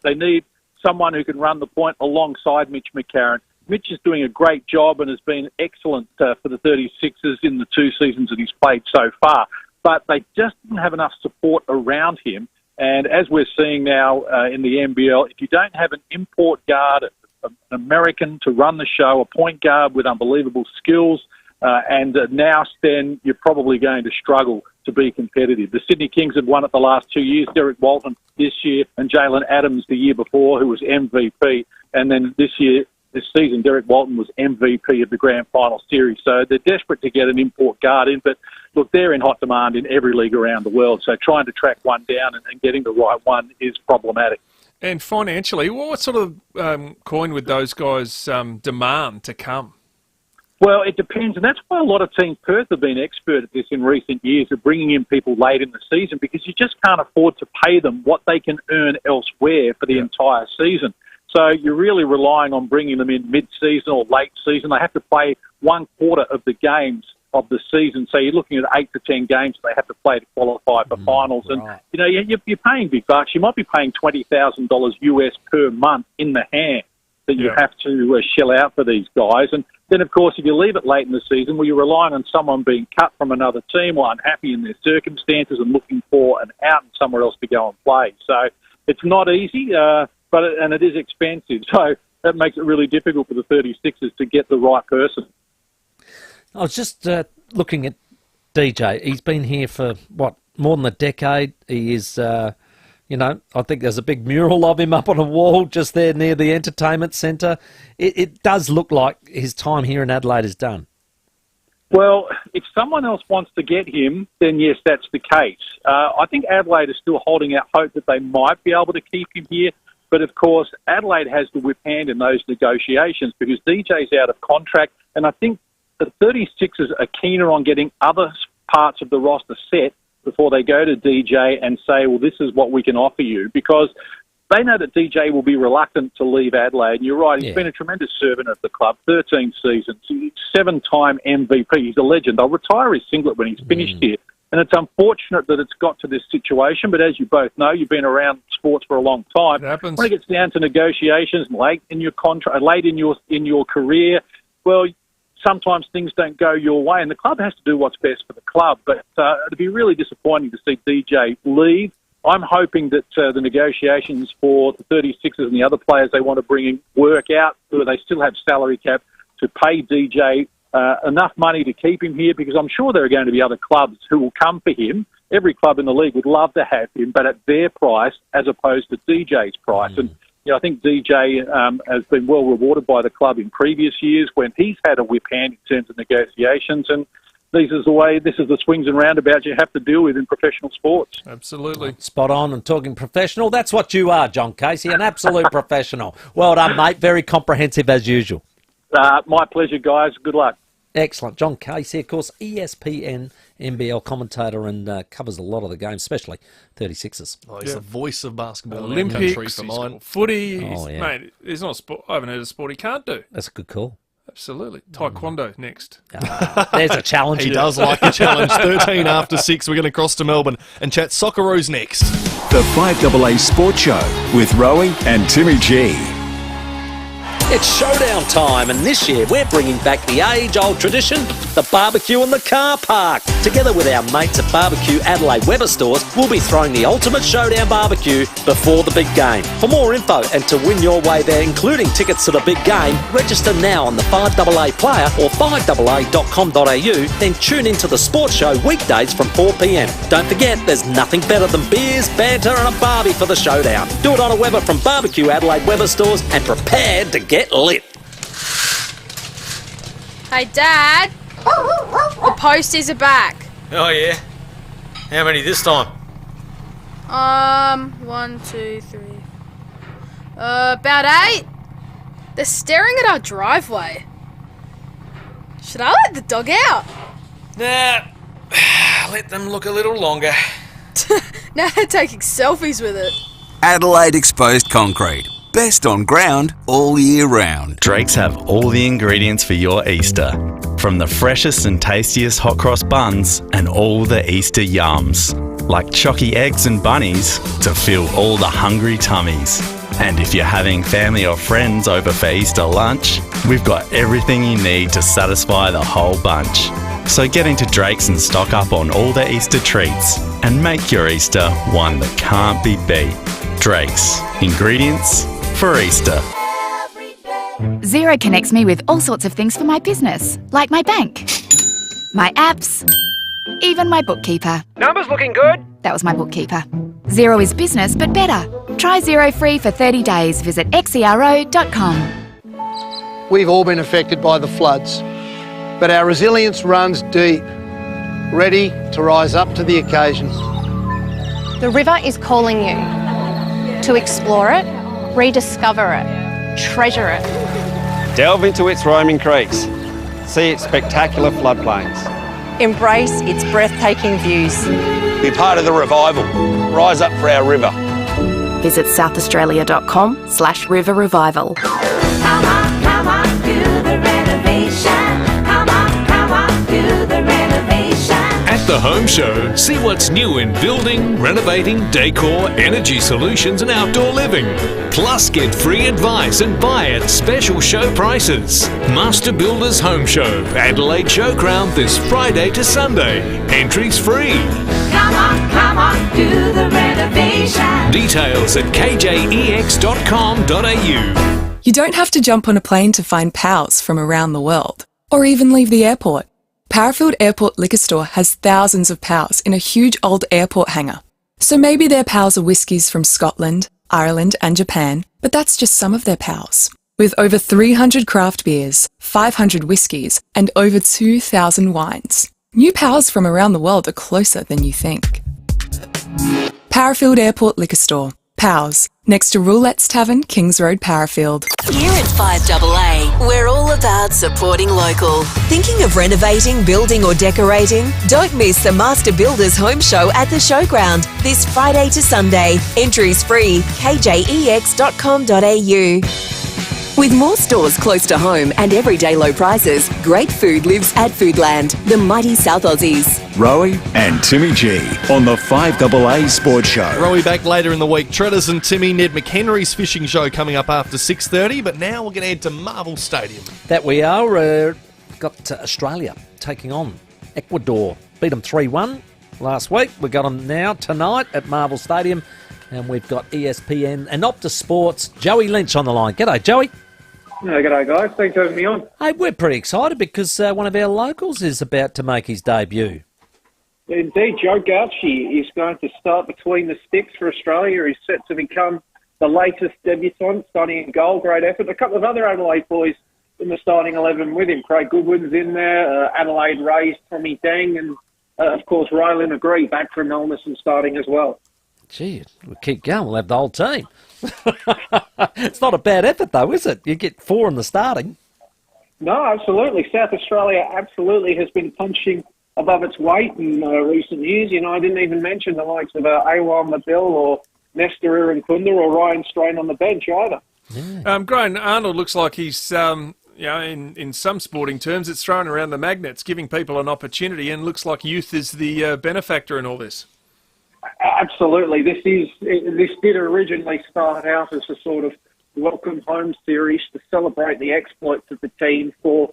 Speaker 2: They need someone who can run the point alongside Mitch McCarron. Mitch is doing a great job and has been excellent for the 36ers in the 2 seasons that he's played so far. But they just didn't have enough support around him. And as we're seeing now in the NBL, if you don't have an import guard, an American to run the show, a point guard with unbelievable skills, and now then you're probably going to struggle to be competitive. The Sydney Kings have won it the last 2 years. Derek Walton this year and Jalen Adams the year before, who was MVP. And then this season, Derek Walton was MVP of the Grand Final Series. So they're desperate to get an import guard in. But look, they're in hot demand in every league around the world. So trying to track one down and getting the right one is problematic.
Speaker 8: And financially, what sort of coin would those guys demand to come?
Speaker 2: Well, it depends, and that's why a lot of teams, Perth have been expert at this in recent years, of bringing in people late in the season because you just can't afford to pay them what they can earn elsewhere for the entire season. So you're really relying on bringing them in mid-season or late season. They have to play 1/4 of the games of the season, so you're looking at 8 to 10 games they have to play to qualify for finals. And, you're paying big bucks. You might be paying $20,000 US per month in the hand that you have to shell out for these guys. And then, of course, if you leave it late in the season, well, you're relying on someone being cut from another team or unhappy in their circumstances and looking for an out and somewhere else to go and play. So it's not easy, but it is expensive. So that makes it really difficult for the 36ers to get the right person.
Speaker 9: I was just looking at DJ. He's been here for, more than a decade. He is... I think there's a big mural of him up on a wall just there near the entertainment centre. It does look like his time here in Adelaide is done.
Speaker 2: Well, if someone else wants to get him, then yes, that's the case. I think Adelaide is still holding out hope that they might be able to keep him here. But, of course, Adelaide has the whip hand in those negotiations because DJ's out of contract. And I think the 36ers are keener on getting other parts of the roster set before they go to DJ and say, well, this is what we can offer you, because they know that DJ will be reluctant to leave Adelaide. And you're right, he's been a tremendous servant of the club, 13 seasons, 7-time MVP. He's a legend. I'll retire his singlet when he's finished here. And it's unfortunate that it's got to this situation, but as you both know, you've been around sports for a long time.
Speaker 8: It happens.
Speaker 2: When it gets down to negotiations late in your contract, late in your career, well, sometimes things don't go your way, and the club has to do what's best for the club. But it'd be really disappointing to see DJ leave. I'm hoping that the negotiations for the 36ers and the other players they want to bring in work out, where they still have salary cap to pay DJ enough money to keep him here, because I'm sure there are going to be other clubs who will come for him. Every club in the league would love to have him, but at their price as opposed to DJ's price. And I think DJ has been well rewarded by the club in previous years when he's had a whip hand in terms of negotiations. And this is the swings and roundabouts you have to deal with in professional sports.
Speaker 8: Absolutely.
Speaker 9: Spot on. And talking professional, that's what you are, John Casey, an absolute professional. Well done, mate. Very comprehensive as usual.
Speaker 2: My pleasure, guys. Good luck.
Speaker 9: Excellent. John Casey, of course, ESPN NBL commentator, and covers a lot of the games, especially 36ers.
Speaker 7: Oh, he's the voice of basketball in
Speaker 8: Olympics,
Speaker 7: our country for mine.
Speaker 8: Footy.
Speaker 9: Yeah.
Speaker 8: Mate, there's not a sport. I haven't heard of a sport he can't do.
Speaker 9: That's a good call.
Speaker 8: Absolutely. Taekwondo next.
Speaker 9: There's a challenge.
Speaker 7: He does like a challenge. 13 after 6. We're going to cross to Melbourne and chat Socceroos next.
Speaker 6: The 5AA Sports Show with Rowie and Timmy G.
Speaker 9: It's showdown time, and this year we're bringing back the age-old tradition, the barbecue in the car park. Together with our mates at Barbecue Adelaide Weber stores, we'll be throwing the ultimate showdown barbecue before the big game. For more info and to win your way there, including tickets to the big game, register now on the 5AA player or 5AA.com.au, then tune into the sports show weekdays from 4pm. Don't forget, there's nothing better than beers, banter and a barbie for the showdown. Do it on a Weber from Barbecue Adelaide Weber stores and prepare to get lit.
Speaker 4: Hey, Dad. The posties are back.
Speaker 5: Oh, yeah? How many this time?
Speaker 4: 1, 2, 3. About 8. They're staring at our driveway. Should I let the dog out?
Speaker 5: Nah, let them look a little longer.
Speaker 4: Now they're taking selfies with it.
Speaker 12: Adelaide Exposed Concrete. Best on ground all year round.
Speaker 16: Drake's have all the ingredients for your Easter. From the freshest and tastiest hot cross buns and all the Easter yums. Like chocky eggs and bunnies to fill all the hungry tummies. And if you're having family or friends over for Easter lunch, we've got everything you need to satisfy the whole bunch. So get into Drake's and stock up on all the Easter treats and make your Easter one that can't be beat. Drake's. Ingredients for Easter.
Speaker 10: Xero connects me with all sorts of things for my business, like my bank, my apps, even my bookkeeper.
Speaker 17: Numbers looking good?
Speaker 10: That was my bookkeeper. Xero is business, but better. Try Xero free for 30 days. Visit xero.com.
Speaker 20: We've all been affected by the floods, but our resilience runs deep, ready to rise up to the occasion.
Speaker 22: The river is calling you to explore it, rediscover it, treasure it.
Speaker 28: Delve into its roaming creeks. See its spectacular floodplains.
Speaker 22: Embrace its breathtaking views.
Speaker 28: Be part of the revival. Rise up for our river.
Speaker 22: Visit southaustralia.com/river revival.
Speaker 29: Come on, do the renovation. Come on, do the renovation.
Speaker 30: At the Home Show, see what's new in building, renovating, decor, energy solutions and outdoor living. Plus, get free advice and buy at special show prices. Master Builders Home Show, Adelaide Showground this Friday to Sunday. Entries free.
Speaker 29: Come on, do the renovation.
Speaker 30: Details at kjex.com.au.
Speaker 31: You don't have to jump on a plane to find pals from around the world, or even leave the airport. Powerfield Airport Liquor Store has thousands of pals in a huge old airport hangar. So maybe their pals are whiskies from Scotland, Ireland and Japan, but that's just some of their pals. With over 300 craft beers, 500 whiskies and over 2,000 wines. New pals from around the world are closer than you think. Powerfield Airport Liquor Store. Pals, next to Roulette's Tavern, Kings Road, Powerfield.
Speaker 18: Here at 5AA, we're all about supporting local.
Speaker 15: Thinking of renovating, building or decorating? Don't miss the Master Builders Home Show at the Showground this Friday to Sunday. Entries free, kjex.com.au. With more stores close to home and everyday low prices, great food lives at Foodland, the mighty South Aussies.
Speaker 6: Rowie and Timmy G on the 5AA Sports Show.
Speaker 7: Rowie back later in the week. Tredders and Timmy, Ned McHenry's fishing show coming up after 6:30, but now we're going to head to Marvel Stadium.
Speaker 9: That we are. Got Australia taking on Ecuador. Beat them 3-1 last week. We got them now tonight at Marvel Stadium, and we've got ESPN and Optus Sports. Joey Lynch on the line. G'day, Joey.
Speaker 1: G'day, guys. Thanks for having me on.
Speaker 9: Hey, we're pretty excited because one of our locals is about to make his debut.
Speaker 1: Indeed, Joe Gauchi is going to start between the sticks for Australia. He's set to become the latest debutant, starting in goal. Great effort. A couple of other Adelaide boys in the starting 11 with him. Craig Goodwin's in there, Adelaide Rays, Tommy Deng, and, of course, Rylan Agree back from Melbourne and starting as well.
Speaker 9: Gee, we'll keep going. We'll have the whole team. It's not a bad effort, though, is it? You get 4 in the starting.
Speaker 1: No, absolutely. South Australia absolutely has been punching above its weight in recent years. You know, I didn't even mention the likes of Awam Mabil or Nestor Irankunda or Ryan Strain on the bench either.
Speaker 9: Yeah.
Speaker 8: Graham Arnold looks like he's, in some sporting terms, it's throwing around the magnets, giving people an opportunity, and looks like youth is the benefactor in all this.
Speaker 1: Absolutely. This did originally start out as a sort of welcome home series to celebrate the exploits of the team for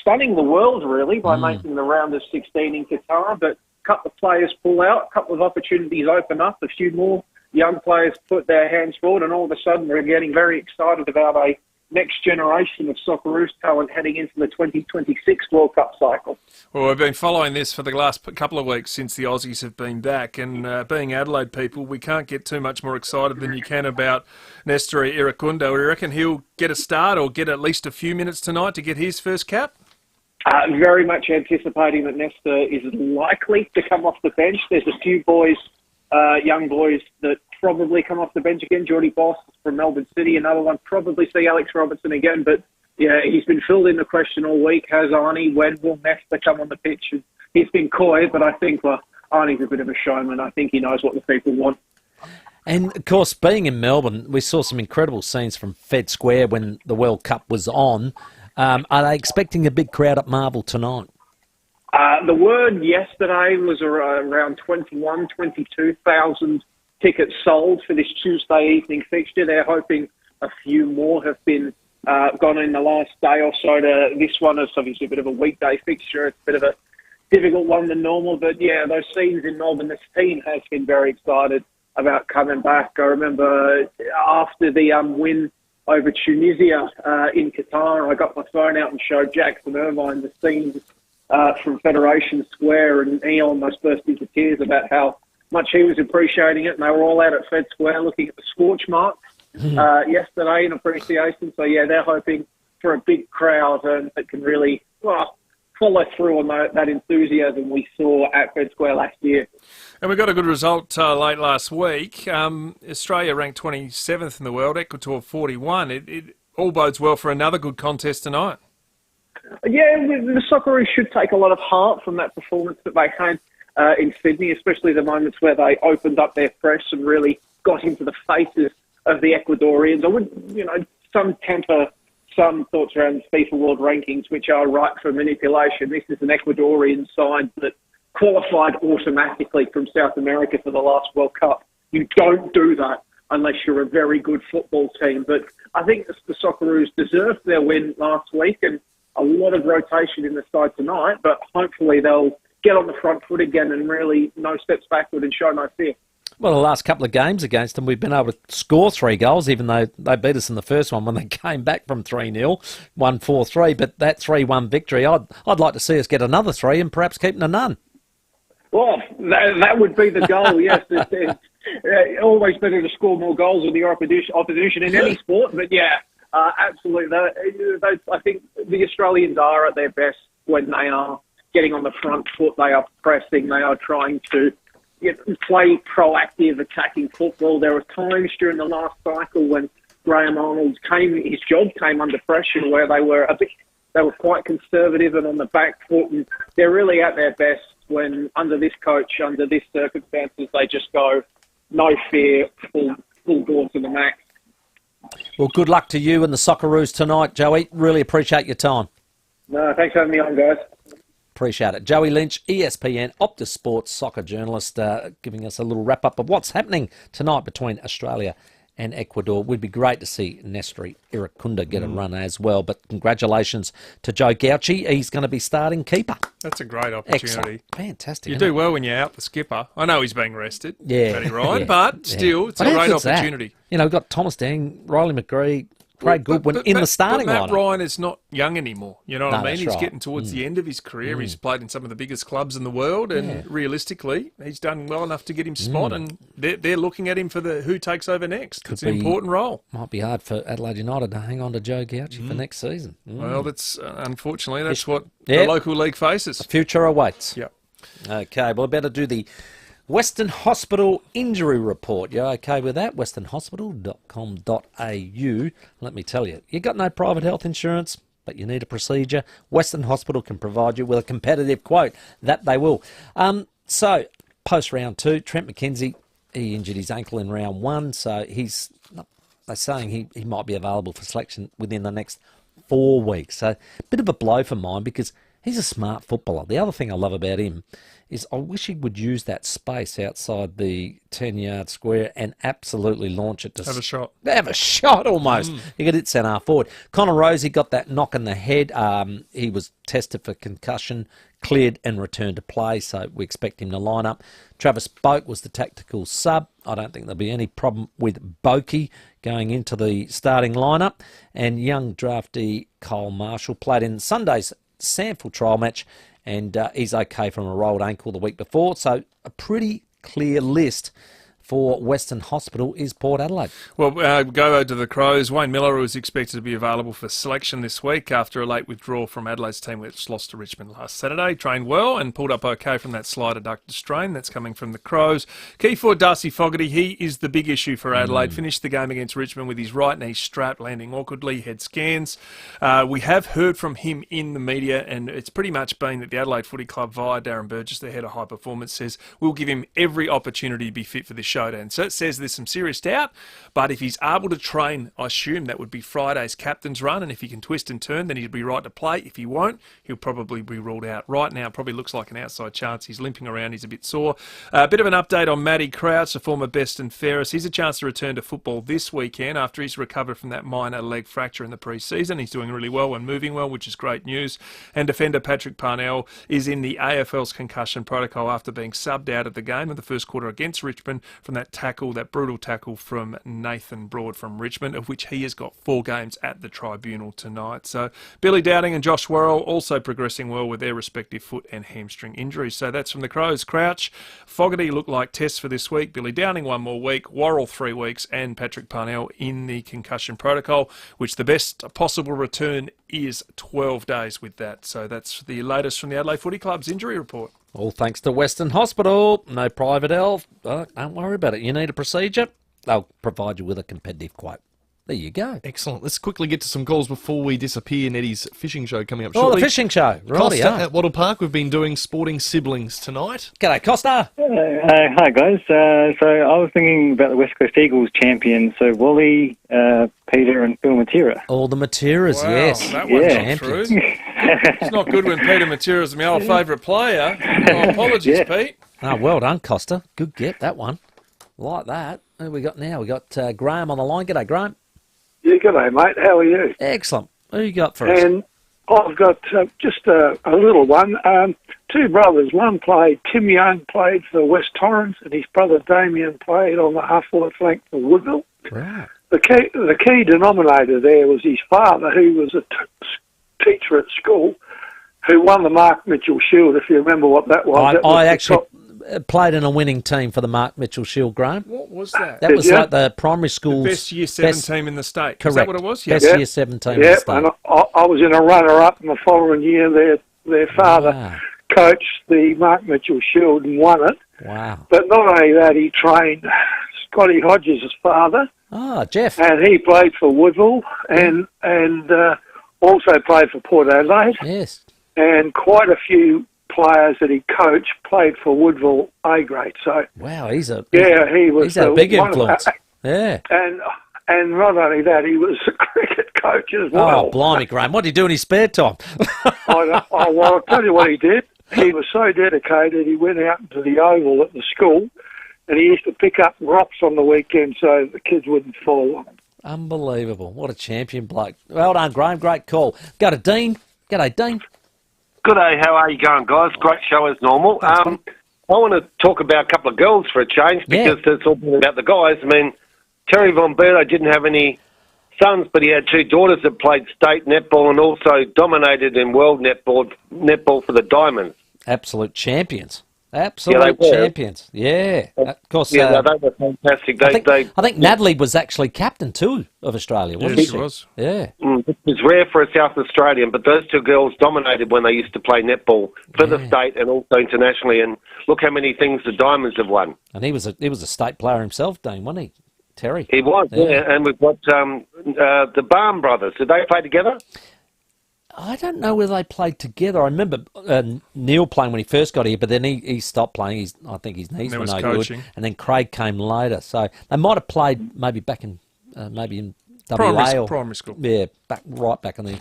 Speaker 1: stunning the world, really, by making the round of 16 in Qatar. But a couple of players pull out, a couple of opportunities open up, a few more young players put their hands forward, and all of a sudden we're getting very excited about a next generation of Socceroos talent heading into the 2026 World Cup cycle.
Speaker 8: Well, we've been following this for the last couple of weeks since the Aussies have been back, and being Adelaide people, we can't get too much more excited than you can about Nestor Irankunda. We reckon he'll get a start or get at least a few minutes tonight to get his first cap?
Speaker 1: Very much anticipating that Nestor is likely to come off the bench. There's a few boys, young boys, that probably come off the bench again. Geordie Boss from Melbourne City, another one. Probably see Alex Robertson again, but yeah, he's been filled in the question all week. Has Arnie? When will Nestor come on the pitch? And he's been coy, but I think Arnie's a bit of a showman. I think he knows what the people want.
Speaker 9: And, of course, being in Melbourne, we saw some incredible scenes from Fed Square when the World Cup was on. Are they expecting a big crowd at Marvel tonight?
Speaker 1: The word yesterday was around 22,000 tickets sold for this Tuesday evening fixture. They're hoping a few more have been gone in the last day or so. This one is obviously a bit of a weekday fixture. It's a bit of a difficult one than normal. But, yeah, those scenes in Melbourne, this team has been very excited about coming back. I remember after the win over Tunisia in Qatar, I got my phone out and showed Jackson Irvine the scenes from Federation Square, and he almost burst into tears about how much he was appreciating it, and they were all out at Fed Square looking at the scorch marks yesterday in appreciation. So, yeah, they're hoping for a big crowd that can really follow through on that enthusiasm we saw at Fed Square last year.
Speaker 8: And we got a good result late last week. Australia ranked 27th in the world, Ecuador 41. It all bodes well for another good contest tonight.
Speaker 1: Yeah, the Socceroos should take a lot of heart from that performance that they had in Sydney, especially the moments where they opened up their press and really got into the faces of the Ecuadorians. I would, some temper some thoughts around the FIFA World Rankings, which are ripe for manipulation. This is an Ecuadorian side that qualified automatically from South America for the last World Cup. You don't do that unless you're a very good football team. But I think the Socceroos deserved their win last week, and a lot of rotation in the side tonight, but hopefully they'll get on the front foot again and really no steps backward and show no fear.
Speaker 9: Well, the last couple of games against them, we've been able to score 3 goals, even though they beat us in the first one when they came back from 3-0, won 4-3. But that 3-1 victory, I'd like to see us get another 3 and perhaps keep them to none.
Speaker 1: Well, that would be the goal, yes. It's always better to score more goals than the opposition in any sport, but yeah, absolutely. I think the Australians are at their best when they are getting on the front foot, they are pressing, they are trying to play proactive, attacking football. There were times during the last cycle when Graham Arnold his job came under pressure where they were quite conservative and on the back foot, and they're really at their best when under this coach, under this circumstances, they just go no fear, full bore to the max.
Speaker 9: Well, good luck to you and the Socceroos tonight, Joey. Really appreciate your time.
Speaker 1: No, thanks for having me on, guys.
Speaker 9: Appreciate it. Joey Lynch, ESPN, Optus Sports soccer journalist, giving us a little wrap-up of what's happening tonight between Australia and Ecuador. Would be great to see Nestor Irankunda get a run as well. But congratulations to Joe Gauchi. He's going to be starting keeper.
Speaker 8: That's a great opportunity.
Speaker 9: Excellent. Fantastic.
Speaker 8: You do well when you're out the skipper. I know he's being rested,
Speaker 9: yeah,
Speaker 8: Matty Ryan,
Speaker 9: yeah,
Speaker 8: but still, it's a great opportunity.
Speaker 9: We've got Thomas Dang, Riley McGree, Craig Goodwin in the starting
Speaker 8: Matt
Speaker 9: lineup.
Speaker 8: Ryan is not young anymore. You know what I mean?
Speaker 9: that's
Speaker 8: He's
Speaker 9: right.
Speaker 8: getting towards the end of his career. He's played in some of the biggest clubs in the world, and realistically, he's done well enough to get him spot. And they're looking at him for the who takes over next. It's an important role.
Speaker 9: Might be hard for Adelaide United to hang on to Joe Gauci for next season.
Speaker 8: Well, that's unfortunately that's what the local league faces.
Speaker 9: The future awaits.
Speaker 8: Yep.
Speaker 9: Okay, well, better do the Western Hospital injury report. You okay with that? westernhospital.com.au. Let me tell you, you got no private health insurance, but you need a procedure. Western Hospital can provide you with a competitive quote. That they will. So, post round 2, Trent McKenzie, he injured his ankle in round 1, so they're saying he might be available for selection within the next 4 weeks. So, a bit of a blow for mine because he's a smart footballer. The other thing I love about him is I wish he would use that space outside the 10-yard square and absolutely launch it to
Speaker 8: Have a shot.
Speaker 9: Have a shot almost. He could hit centre forward. Connor Rosie got that knock in the head. He was tested for concussion, cleared and returned to play, so we expect him to line up. Travis Boak was the tactical sub. I don't think there'll be any problem with Boakey going into the starting lineup. And young draftee Cole Marshall played in Sunday's Sample trial match, and he's okay from a rolled ankle the week before. So a pretty clear list for Western Hospital is Port Adelaide.
Speaker 8: Well, go to the Crows. Wayne Miller was expected to be available for selection this week after a late withdrawal from Adelaide's team, which lost to Richmond last Saturday. Trained well and pulled up okay from that slight adductor strain. That's coming from the Crows. Key for Darcy Fogarty, he is the big issue for Adelaide. Finished the game against Richmond with his right knee strapped, landing awkwardly, head scans. We have heard from him in the media, and it's pretty much been that the Adelaide Footy Club, via Darren Burgess, the head of high performance, says we'll give him every opportunity to be fit for this showdown. So it says there's some serious doubt, but if he's able to train, I assume that would be Friday's captain's run, and if he can twist and turn, then he'd be right to play. If he won't, he'll probably be ruled out. Right now, it probably looks like an outside chance. He's limping around, he's a bit sore. A bit of an update on Matty Crouch, the former best and fairest. He's a chance to return to football this weekend after he's recovered from that minor leg fracture in the pre-season. He's doing really well and moving well, which is great news. And defender Patrick Parnell is in the AFL's concussion protocol after being subbed out of the game in the first quarter against Richmond from that brutal tackle from Nathan Broad from Richmond, of which he has got 4 games at the tribunal tonight. So Billy Dowding and Josh Worrell also progressing well with their respective foot and hamstring injuries. So that's from the Crows. Crouch, Fogarty look like tests for this week. Billy Dowding 1 more week, Worrell 3 weeks, and Patrick Parnell in the concussion protocol, which the best possible return is 12 days with that. So that's the latest from the Adelaide Footy Club's injury report.
Speaker 9: All thanks to Western Hospital. No private health. Don't worry about it. You need a procedure, they'll provide you with a competitive quote. There you go.
Speaker 7: Excellent. Let's quickly get to some calls before we disappear. Nettie's fishing show coming up
Speaker 9: Oh,
Speaker 7: shortly.
Speaker 9: the fishing show.
Speaker 7: Costa
Speaker 9: Right,
Speaker 7: at Wattle Park. We've been doing Sporting Siblings tonight.
Speaker 9: G'day, Costa.
Speaker 3: Hi, guys. So I was thinking about the West Coast Eagles champions. So Wally, Peter and Phil Matera.
Speaker 9: All the Materas,
Speaker 8: Wow,
Speaker 9: yes.
Speaker 8: that one's not true. It's not good when Peter Matera's my old favourite player. Oh, apologies, Pete.
Speaker 9: Oh, well done, Costa. Good get, that one. Like that. Who we got now? We got Graham on the line. G'day, Graham.
Speaker 11: Yeah, g'day, mate. How are you?
Speaker 9: Excellent. Who you got for us?
Speaker 11: And I've got just a little one. 2 brothers. One Tim Young played for West Torrens, and his brother Damien played on the half-forward flank for Woodville.
Speaker 9: Right.
Speaker 11: The key denominator there was his father, who was a teacher at school, who won the Mark Mitchell Shield, if you remember what that was.
Speaker 9: I actually played in a winning team for the Mark Mitchell Shield, Graham.
Speaker 8: What was that?
Speaker 9: That was like the primary school's
Speaker 8: The best Year 7 team in the state.
Speaker 9: Correct.
Speaker 8: Is that what it was?
Speaker 9: Best Year 7 team in the state.
Speaker 11: And I was in a runner-up in the following year. Their father coached the Mark Mitchell Shield and won it.
Speaker 9: Wow.
Speaker 11: But not only that, he trained Scotty Hodges' father.
Speaker 9: Ah, Jeff.
Speaker 11: And he played for Woodville and also played for Port Adelaide.
Speaker 9: Yes.
Speaker 11: And quite a few players that he coached played for Woodville A grade. So
Speaker 9: wow, he was
Speaker 11: he's
Speaker 9: a big influence. Yeah.
Speaker 11: And not only that, he was a cricket coach as well.
Speaker 9: Oh, blimey, Graham. What did he do in his spare time?
Speaker 11: Well, I'll tell you what he did. He was so dedicated, he went out into the oval at the school, and he used to pick up rocks on the weekend so the kids wouldn't fall.
Speaker 9: Unbelievable. What a champion bloke. Well done, Graham. Great call. Go to Dean. G'day, Dean.
Speaker 13: Good day. How are you going, guys? Great show as normal. I want to talk about a couple of girls for a change because it's all been about the guys. I mean, Terry Von Berto didn't have any sons, but he had 2 daughters that played state netball and also dominated in world netball for the Diamonds.
Speaker 9: Absolute champions. Absolute champions. Yeah. Of course.
Speaker 13: They were fantastic.
Speaker 9: I think Natalie was actually captain too of Australia, wasn't she?
Speaker 8: was.
Speaker 9: Yeah.
Speaker 13: It was rare for a South Australian, but those 2 girls dominated when they used to play netball for the state and also internationally. And look how many things the Diamonds have won.
Speaker 9: And he was a state player himself, Dean, wasn't he? Terry.
Speaker 13: He was, yeah. And we've got the Barn brothers. Did they play together?
Speaker 9: I don't know whether they played together. I remember Neil playing when he first got here, but then he stopped playing. I think his knees were no good. And then Craig came later. So they might have played maybe back in WA.
Speaker 8: Primary school.
Speaker 9: Yeah, right back in the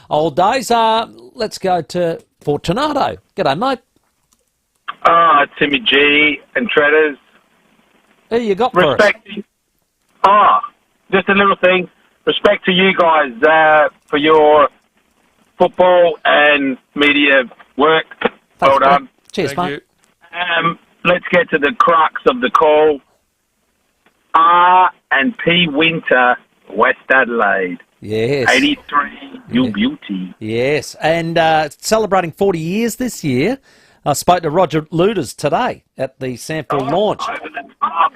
Speaker 9: old days. Let's go to Fortunato. G'day, mate.
Speaker 2: Timmy G and Tredders.
Speaker 9: Who you got for us?
Speaker 2: Just a little thing. Respect to you guys for your football and media work. Well done.
Speaker 9: Cheers, mate.
Speaker 2: Let's get to the crux of the call. R and P Winter, West Adelaide.
Speaker 9: Yes.
Speaker 2: 83, you beauty.
Speaker 9: Yes, and celebrating 40 years this year. I spoke to Roger Luders today at the Sanford launch.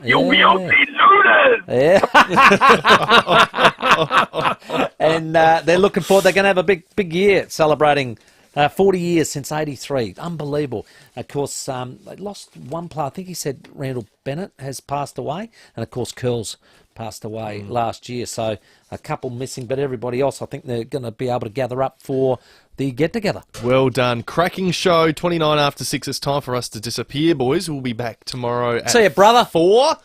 Speaker 2: You beauty Luders!
Speaker 9: Yeah. And they're looking forward. They're going to have a big year celebrating 40 years since 83. Unbelievable. Of course, they lost one player. I think he said Randall Bennett has passed away. And, of course, Curls passed away last year. So a couple missing, but everybody else, I think they're going to be able to gather up for the get-together.
Speaker 7: Well done. Cracking show, 29 after 6. It's time for us to disappear, boys. We'll be back tomorrow at
Speaker 9: See you, brother.
Speaker 7: 4.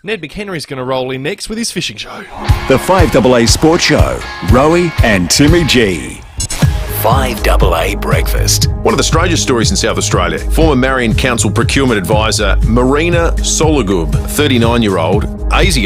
Speaker 7: Ned McHenry's going to roll in next with his fishing show.
Speaker 6: The 5AA Sports Show, Rowie and Timmy G. 5AA Breakfast.
Speaker 5: One of the strangest stories in South Australia. Former Marion Council procurement advisor Marina Sologub, 39-year-old, ASIO